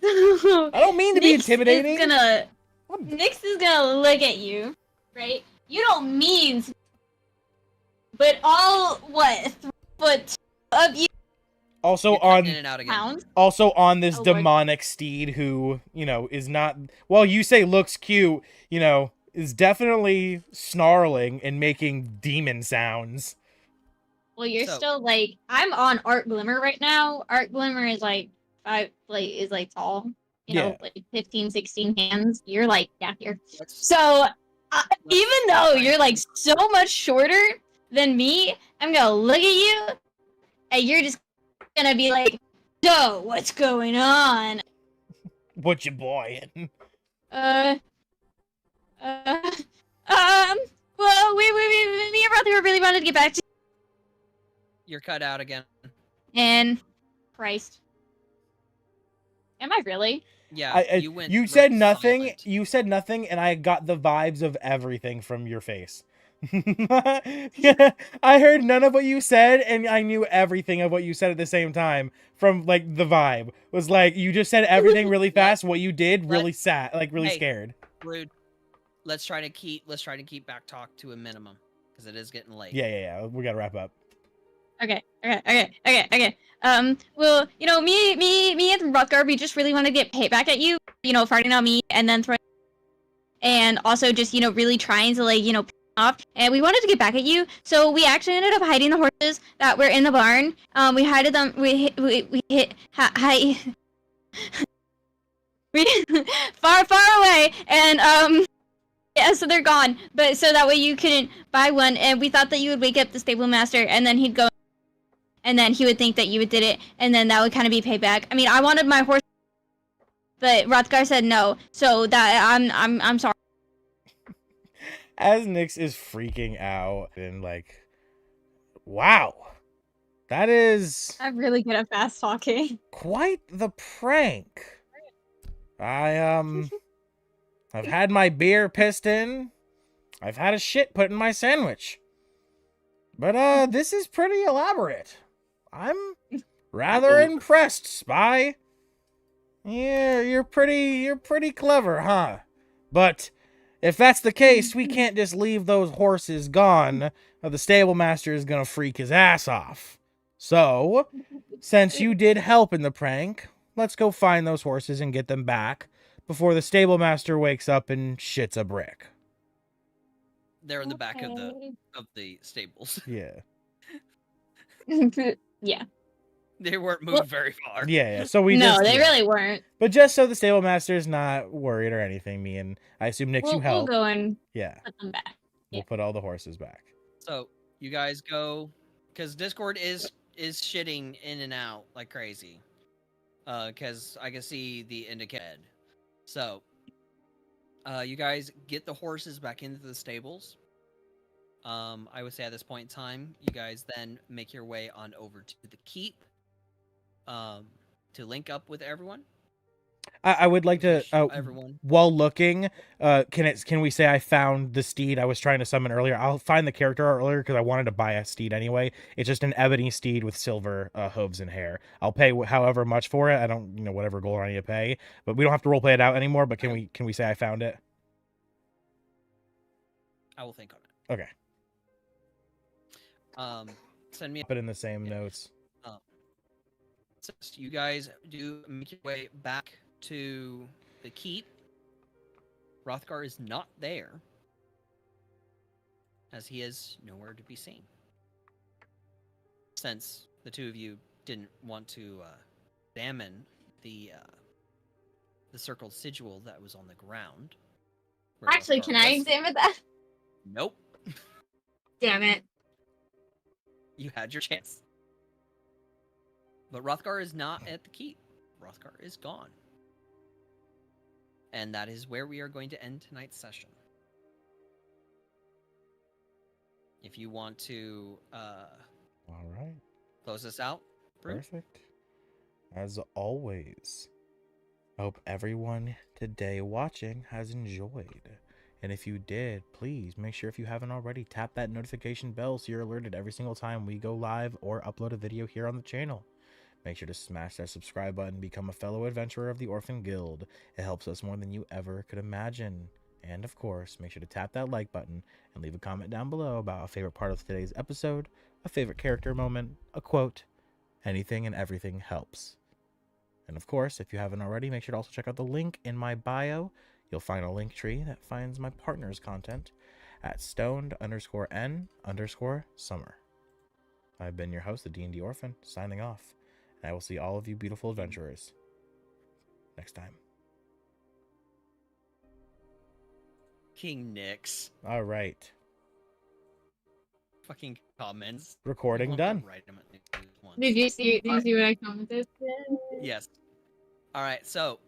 I don't mean to be intimidating. Nyx is gonna look at you, right? You don't mean to, but all, 3 foot of you Also You're cutting on in and out again. pounds? also on this Oh, Lord. demonic steed who, you know, is not, well, you say looks cute, you know, is definitely snarling and making demon sounds. Well, you're So- still like, I'm on Art Glimmer right now. Art Glimmer is like tall, you know, Yeah. like 15, 16 hands. You're like down here. Let's- So even though try you're and- like so much shorter than me, I'm gonna look at you, and you're just gonna be like, "So, what's going on?" What you boy? Well, me and brother really wanted to get back to, You're cut out again. and Christ, am I really? Yeah, you went said very nothing. silent. You said nothing, and I got the vibes of everything from your face. I heard none of what you said, and I knew everything of what you said at the same time. From like the vibe was like you just said everything really fast. What you did really sad, like really Hey. scared. Rude. let's try to keep back talk to a minimum because it is getting late. Yeah. We gotta wrap up. Okay. Well, you know, me and Rutger, we just really want to get paid back at you. You know, farting on me and then throwing, and also just, you know, really trying to, like, you know, piss off. And we wanted to get back at you, so we actually ended up hiding the horses that were in the barn. We hid them. We far away, and yeah, so they're gone. But so that way you couldn't buy one, and we thought that you would wake up the stable master, and then he'd go, and then he would think that you did it, and then that would kind of be payback. I mean, I wanted my horse, but Rothgar said no, so that I'm sorry. As Nyx is freaking out and like, wow, that is I'm really good at fast talking. quite the prank. I've had my beer pissed in. I've had a shit put in my sandwich. But this is pretty elaborate. I'm rather impressed, Spy. Yeah, you're pretty clever, huh? But if that's the case, we can't just leave those horses gone, or the stable master is gonna freak his ass off. So, since you did help in the prank, let's go find those horses and get them back before the stable master wakes up and shits a brick. They're in the back of the stables. Yeah. Yeah. They weren't moved very far. Yeah. So we No, just, they yeah. really weren't. But just so the stable master's not worried or anything, me and I assume Nyx, you help. We'll go and Yeah. put them back. We'll put all the horses back. So you guys go, because Discord is shitting in and out like crazy. Because I can see the indicator. So, you guys get the horses back into the stables. I would say at this point in time, you guys then make your way on over to the keep. To link up with everyone. I would like to everyone. While looking, can we say I found the steed I was trying to summon earlier? I'll find the character art earlier because I wanted to buy a steed anyway. It's just an ebony steed with silver hooves and hair. I'll pay however much for it. I don't, whatever gold I need to pay, but we don't have to roleplay it out anymore. But can we say I found it? I will think on it. Okay. Send me. Put in the same notes. So you guys do make your way back to the keep. Rothgar is not there, as he is nowhere to be seen. Since the two of you didn't want to examine the circled sigil that was on the ground. Actually, can I examine that? Nope. Damn it. You had your chance. But Rothgar is not at the keep. Rothgar is gone. And that is where we are going to end tonight's session. If you want to all right, close this out. Perfect. As always, I hope everyone today watching has enjoyed. And if you did, please make sure, if you haven't already, tap that notification bell so you're alerted every single time we go live or upload a video here on the channel. Make sure to smash that subscribe button, become a fellow adventurer of the Orphan Guild. It helps us more than you ever could imagine. And of course, make sure to tap that like button and leave a comment down below about a favorite part of today's episode, a favorite character moment, a quote. Anything and everything helps. And of course, if you haven't already, make sure to also check out the link in my bio. You'll find a link tree that finds my partner's content at stoned_n_summer. I've been your host, the D&D Orphan, signing off. And I will see all of you beautiful adventurers next time. King Nyx. All right. Fucking comments. Recording done. Did you see what I commented? Yes. All right. So,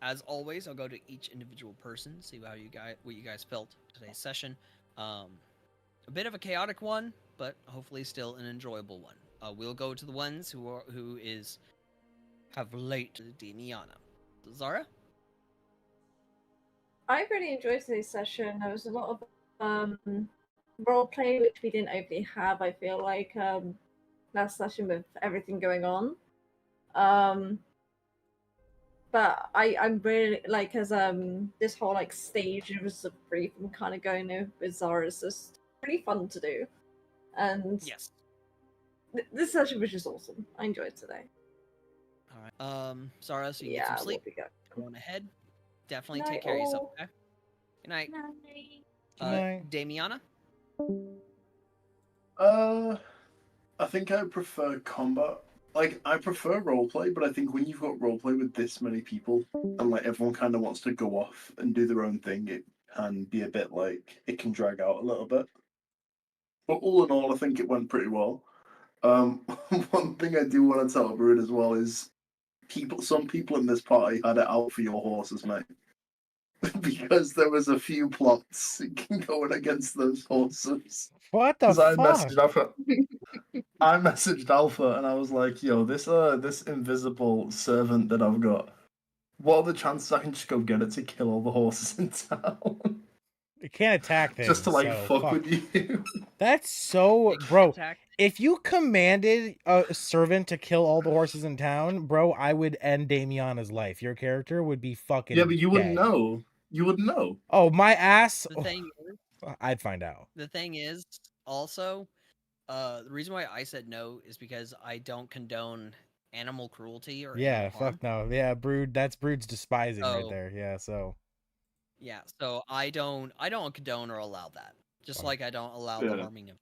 as always, I'll go to each individual person, see what you guys felt today's session. A bit of a chaotic one, but hopefully still an enjoyable one. We'll go to the ones who have relate to Diniana. Zara? I really enjoyed today's session. There was a lot of role play which we didn't overly have, I feel like, last session with everything going on. but I'm really like as this whole like stage of a brief I'm kind of going with Zara is just pretty fun to do, and Yes. This session was just awesome. I enjoyed today. All right. Zara, so you can get Yeah, some sleep. we'll be good. Go on ahead. Definitely Night take care of yourself. all. Okay. Good night. Good night. Damiana. I think I prefer combat. Like, I prefer roleplay, but I think when you've got roleplay with this many people and like everyone kind of wants to go off and do their own thing, it can be a bit like it can drag out a little bit. But all in all, I think it went pretty well. One thing I do want to tell Brood as well is some people in this party had it out for your horses, mate. Because there was a few plots going against those horses. What the Because I fuck? messaged Alpha and I was like, "Yo, this invisible servant that I've got. What are the chances I can just go get it to kill all the horses in town? It can't attack things. Just to like so fuck with you." That's so, It can bro. attack. If you commanded a servant to kill all the horses in town, bro, I would end Damiana's life. Your character would be fucking Yeah, but you wouldn't dead. know. You wouldn't know. Oh, my ass. The thing is, I'd find out. the thing is also, the reason why I said no is because I don't condone animal cruelty or Yeah, animal harm. fuck no. Yeah, Brood. That's Brood's despising right So- there. Yeah, so. Yeah, so I don't condone or allow that. Just Fine. like I don't allow Yeah. the harming of.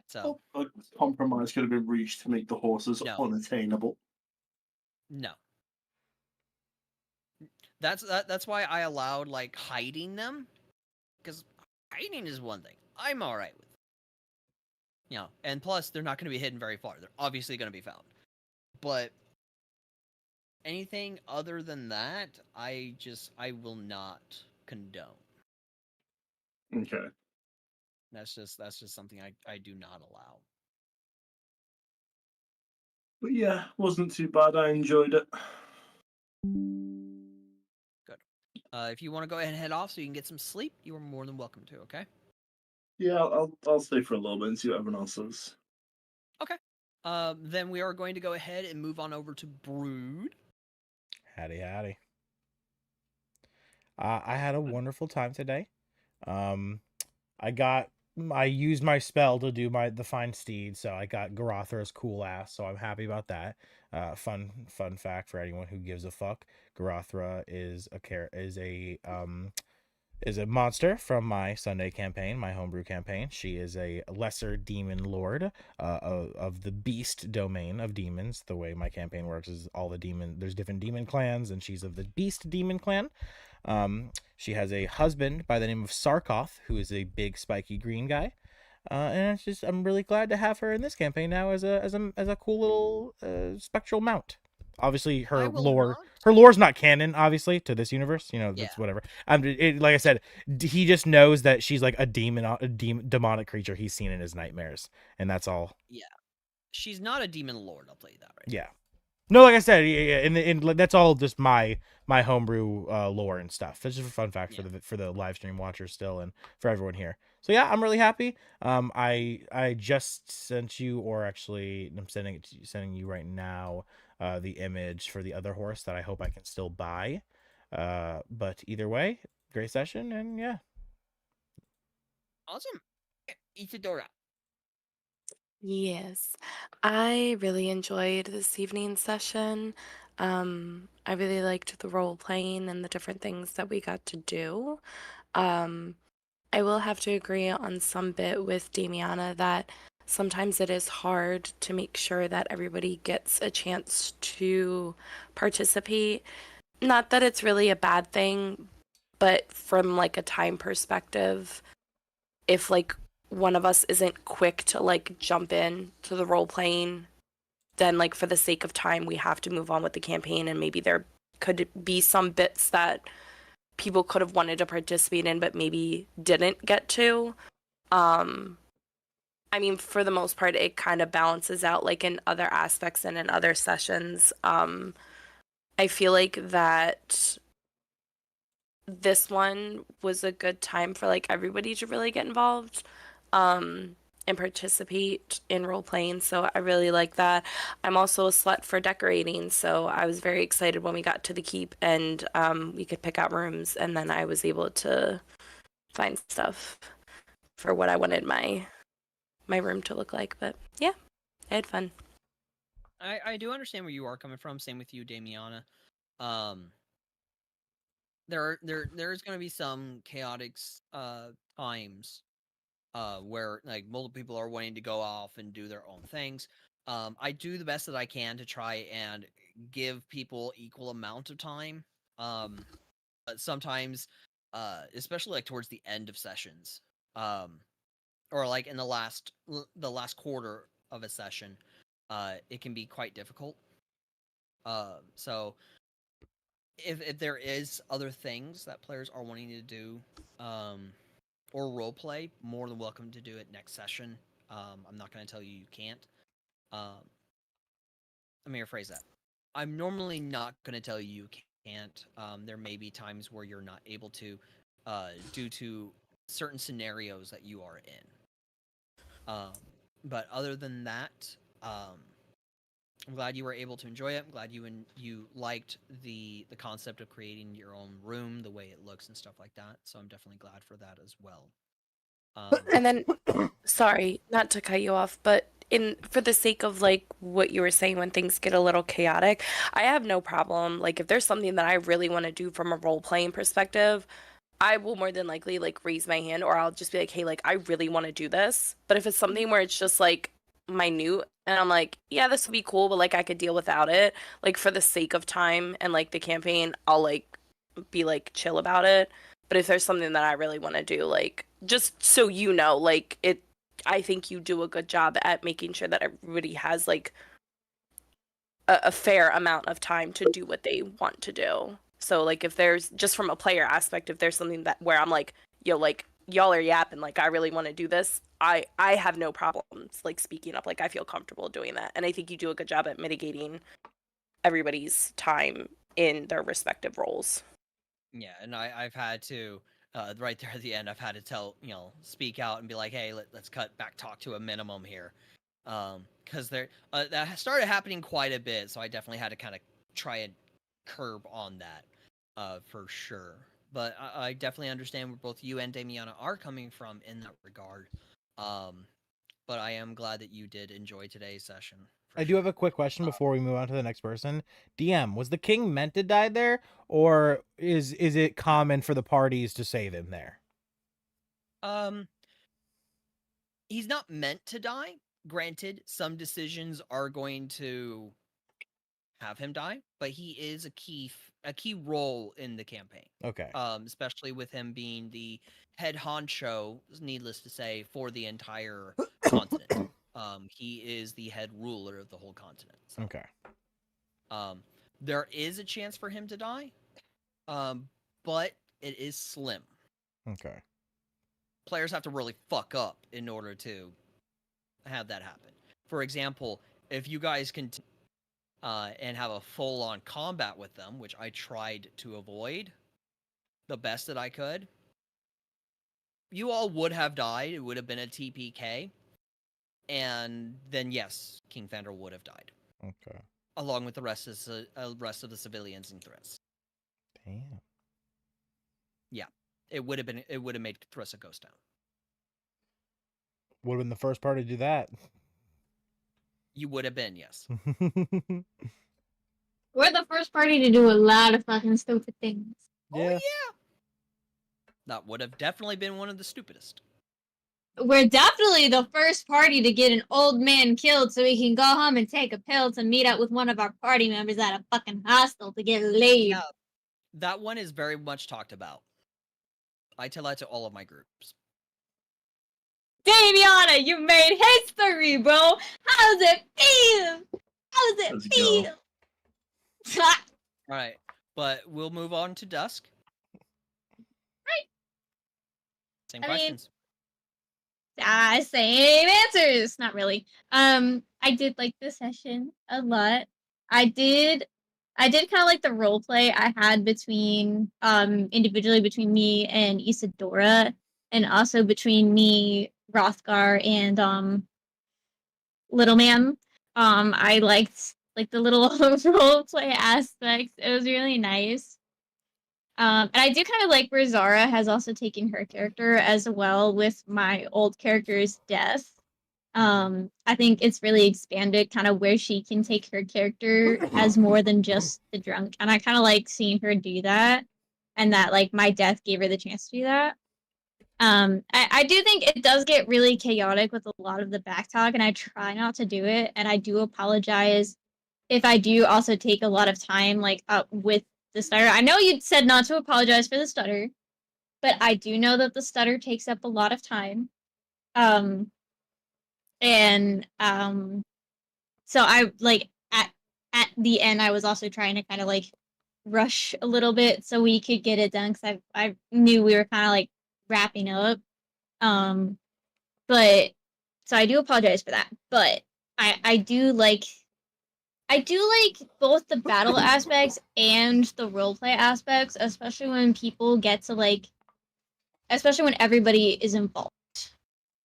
So A compromise could have been reached to make the horses No. unattainable. no. That's why I allowed like hiding them, because hiding is one thing I'm all right with. You know, and plus they're not going to be hidden very far. They're obviously going to be found. But anything other than that, I will not condone. Okay. That's just something I do not allow. But yeah, wasn't too bad. I enjoyed it. Good. If you want to go ahead and head off so you can get some sleep, you are more than welcome to. Okay. Yeah, I'll stay for a little bit and see what everyone else says. Then we are going to go ahead and move on over to Brood. Howdy, howdy. I had a wonderful time today. I used my spell to do the fine steed, so I got Garathra's cool ass, so I'm happy about that. Fun fact for anyone who gives a fuck: Garathra is a monster from my Sunday campaign, my homebrew campaign. She is a lesser demon lord of the beast domain of demons. The way my campaign works is there's different demon clans, and she's of the beast demon clan. She has a husband by the name of Sarkoth, who is a big spiky green guy. And I'm really glad to have her in this campaign now as a cool little spectral mount. Obviously, her lore's not canon, obviously, to this universe. You know, that's whatever. Like I said, he just knows that she's like a demonic creature he's seen in his nightmares, and that's all. Yeah, she's not a demon lord. I'll tell you that right. Yeah, no, like I said, and that's all just my homebrew lore and stuff. That's just a fun fact for the live stream watchers still, and for everyone here. So yeah, I'm really happy. I just sent you, or actually, I'm sending you right now. The image for the other horse that I hope I can still buy. But either way, great session, and yeah. Awesome. Isadora. Yes, I really enjoyed this evening's session. I really liked the role playing and the different things that we got to do. I will have to agree on some bit with Damiana that sometimes it is hard to make sure that everybody gets a chance to participate. Not that it's really a bad thing, but from like a time perspective, if like one of us isn't quick to like jump in to the role playing, then like for the sake of time we have to move on with the campaign, and maybe there could be some bits that people could have wanted to participate in but maybe didn't get to. I mean, for the most part, it kind of balances out like in other aspects and in other sessions. I feel like that this one was a good time for like everybody to really get involved. and participate in role playing, so I really like that. I'm also a slut for decorating, so I was very excited when we got to the keep and we could pick out rooms, and then I was able to find stuff for what I wanted my room to look like. But yeah, I had fun. I do understand where you are coming from. Same with you, Damiana. There's going to be some chaotic times where like multiple people are wanting to go off and do their own things. I do the best that I can to try and give people equal amount of time. But sometimes, especially like towards the end of sessions, or like in the last quarter of a session, it can be quite difficult. So if there is other things that players are wanting to do, or role play, more than welcome to do it next session. I'm not going to tell you can't. Let me rephrase that. I'm normally not going to tell you can't. There may be times where you're not able to, due to certain scenarios that you are in. But other than that, I'm glad you were able to enjoy it. I'm glad you liked the concept of creating your own room, the way it looks and stuff like that. So I'm definitely glad for that as well. And then, sorry, not to cut you off, but for the sake of like what you were saying, when things get a little chaotic, I have no problem. Like if there's something that I really want to do from a role playing perspective, I will more than likely like raise my hand, or I'll just be like, hey, like I really want to do this. But if it's something where it's just like minute and I'm like, yeah, this would be cool, but like I could deal without it, like for the sake of time and like the campaign, I'll like be like chill about it. But if there's something that I really want to do, like just so you know, like I think you do a good job at making sure that everybody has like a fair amount of time to do what they want to do. So like if there's just from a player aspect, if there's something that where I'm like, yo, like y'all are yapping, like I really want to do this, I have no problems like speaking up. Like I feel comfortable doing that, and I think you do a good job at mitigating everybody's time in their respective roles. Yeah, and I've had to right there at the end, I've had to tell speak out and be like, hey, let's cut back talk to a minimum here, because that started happening quite a bit. So I definitely had to kind of try and curb on that, for sure. But I definitely understand where both you and Damiana are coming from in that regard. But I am glad that you did enjoy today's session. I do have a quick question before we move on to the next person. DM, was the king meant to die there, or is it common for the parties to save him there? He's not meant to die. Granted, some decisions are going to have him die, but he is a key role in the campaign. Okay. Especially with him being the head honcho, needless to say, for the entire continent. He is the head ruler of the whole continent. So. Okay. There is a chance for him to die, but it is slim. Okay. Players have to really fuck up in order to have that happen. For example, if you guys can and have a full-on combat with them, which I tried to avoid the best that I could, you all would have died. It would have been a TPK, and then yes, King Fandor would have died. Okay. Along with the rest of the civilians and Thriss. Damn. Yeah, it would have made Thriss a ghost town. Would have been the first party to do that. You would have been, yes. We're the first party to do a lot of fucking stupid things. Yeah. Oh, yeah. That would have definitely been one of the stupidest. We're definitely the first party to get an old man killed so he can go home and take a pill to meet up with one of our party members at a fucking hostel to get laid. Yeah, that one is very much talked about. I tell that to all of my groups. Damiana, you made history, bro! How's it feel? How's it feel? Alright, but we'll move on to Dusk. Right. Same questions. Same answers. Not really. I did like this session a lot. I did kind of like the role play I had between individually between me and Isadora, and also between me Rothgar and Little Man. I liked like the little role play aspects. It was really nice. And I do kind of like where Zara has also taken her character as well with my old character's death. I think it's really expanded kind of where she can take her character as more than just the drunk. And I kind of like seeing her do that. And that like my death gave her the chance to do that. I do think it does get really chaotic with a lot of the backtalk, and I try not to do it. And I do apologize if I do also take a lot of time like up with the stutter. I know you said not to apologize for the stutter, but I do know that the stutter takes up a lot of time. Um, and so I like at the end I was also trying to kind of like rush a little bit so we could get it done because I knew we were kind of like wrapping up. Um, but so I do apologize for that. But I do like both the battle aspects and the roleplay aspects, especially when people get to like, especially when everybody is involved.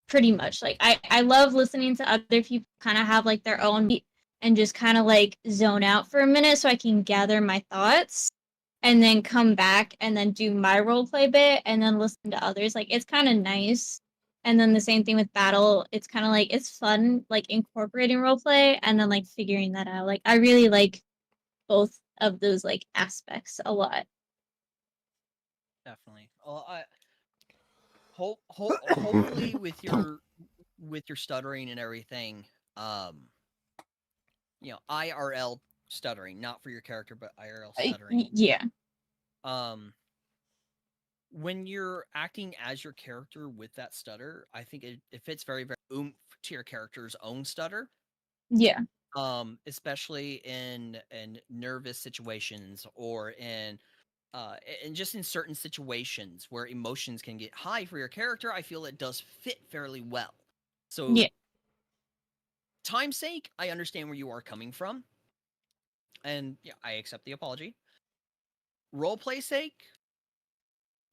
Pretty much, like I love listening to other people kind of have like their own beat and just kind of like zone out for a minute so I can gather my thoughts and then come back and then do my roleplay bit and then listen to others. Like it's kind of nice. And then the same thing with battle. It's kind of like it's fun, like incorporating roleplay and then like figuring that out. Like I really like both of those like aspects a lot. Definitely. Well, hopefully with your stuttering and everything, IRL stuttering, not for your character, but IRL stuttering. Yeah. When you're acting as your character with that stutter, I think it fits very, very oomph to your character's own stutter. Yeah. Especially in nervous situations or in and just in certain situations where emotions can get high for your character, I feel it does fit fairly well. So, yeah. Time's sake, I understand where you are coming from, and yeah, I accept the apology. Roleplay sake,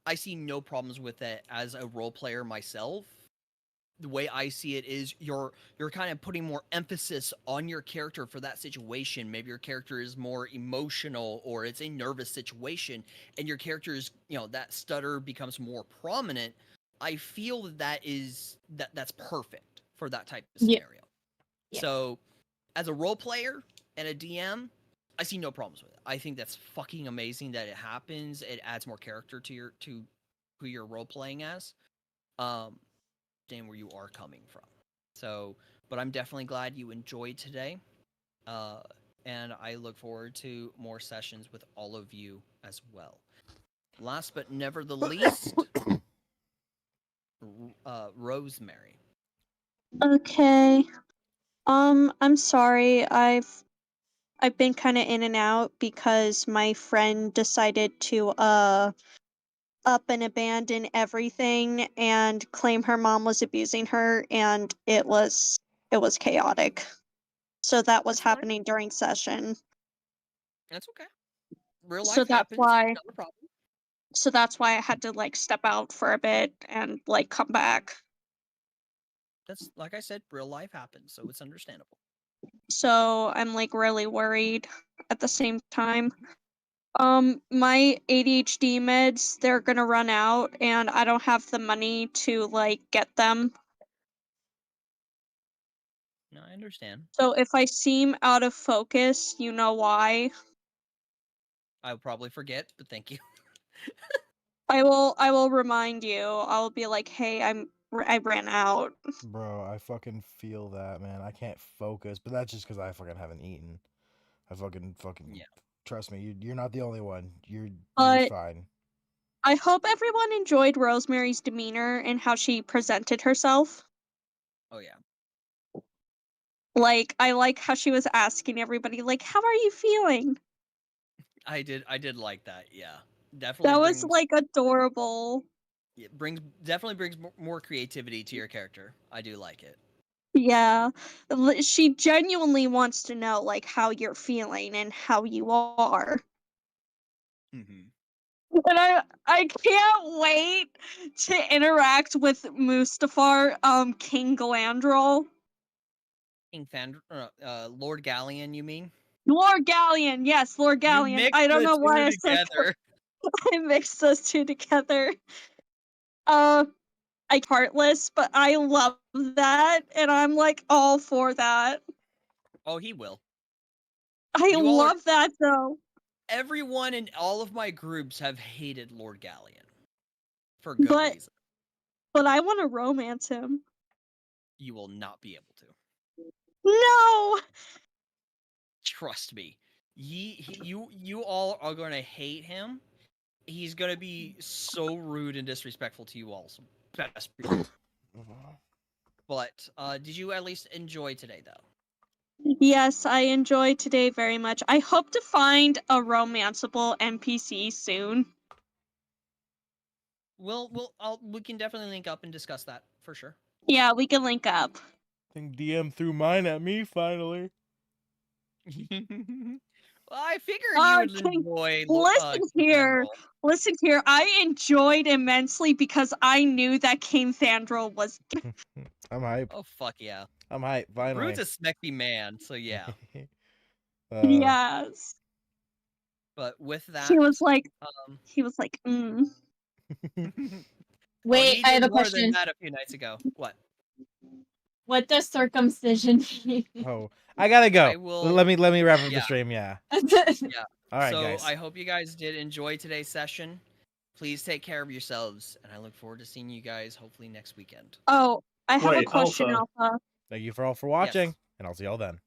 I see no problems with it as a role player myself. The way I see it is you're kind of putting more emphasis on your character for that situation. Maybe your character is more emotional or it's a nervous situation and your character is, that stutter becomes more prominent. I feel that's perfect for that type of scenario. Yeah. So as a role player and a DM, I see no problems with it. I think that's fucking amazing that it happens. It adds more character to who you're role playing as. Where you are coming from. So, but I'm definitely glad you enjoyed today. And I look forward to more sessions with all of you as well. Last but never the least, Rosemary. Okay. I'm sorry. I've been kind of in and out because my friend decided to up and abandon everything and claim her mom was abusing her, and it was chaotic. So that was happening during session. That's okay. Real life So that's happens. why Not a problem. So that's why I had to like step out for a bit and like come back. That's like I said, real life happens, so it's understandable. So I'm like really worried at the same time. My ADHD meds, they're gonna run out and I don't have the money to like get them. No, I understand. So if I seem out of focus, you know why. I'll probably forget, but thank you. I will remind you. I'll be like, "Hey, I ran out." Bro, I fucking feel that, man. I can't focus, but that's just because I fucking haven't eaten. I fucking Yeah. trust me. You're not the only one. You're But fine. I hope everyone enjoyed Rosemary's demeanor and how she presented herself. Oh yeah. Like, I like how she was asking everybody, like, "How are you feeling?" I did like that. Yeah. Definitely That was brings like adorable. it definitely brings more creativity to your character. I do like it. Yeah. She genuinely wants to know like how you're feeling and how you are. Mm-hmm. And I can't wait to interact with Mustafar, King Galandril. Lord Galleon, you mean? Lord Galleon, yes, Lord You Galleon. mixed I don't the know why two I said together. I mixed those two together. I heartless, but I love that, and I'm like all for that. Oh, he will. I You all are- love that though. Everyone in all of my groups have hated Lord Galleon. For good But reason. but I want to romance him. You will not be able to. No. Trust me. You all are going to hate him. He's going to be so rude and disrespectful to you all. So best be. But did you at least enjoy today, though? Yes, I enjoyed today very much. I hope to find a romanceable NPC soon. We can definitely link up and discuss that for sure. Yeah, we can link up. I think DM threw mine at me finally. Well, I figured you would King, enjoy. listen here. Thandrel. Listen here. I enjoyed immensely because I knew that King Thandrel was. I'm hype. Oh fuck yeah! I'm hype. Finally. Rude's a smexy man, so yeah. Yes. But with that, He was like, um, Wait, he I have did a more than question. that a few nights ago. What? What does circumcision mean? Oh, I gotta go. I will. Let me wrap up the Yeah. stream. Yeah. Yeah. All right, so guys. I hope you guys did enjoy today's session. Please take care of yourselves, and I look forward to seeing you guys hopefully next weekend. oh, I have a Wait, question, Alpha. Alpha. Thank you for all for watching, Yes. and I'll see y'all then.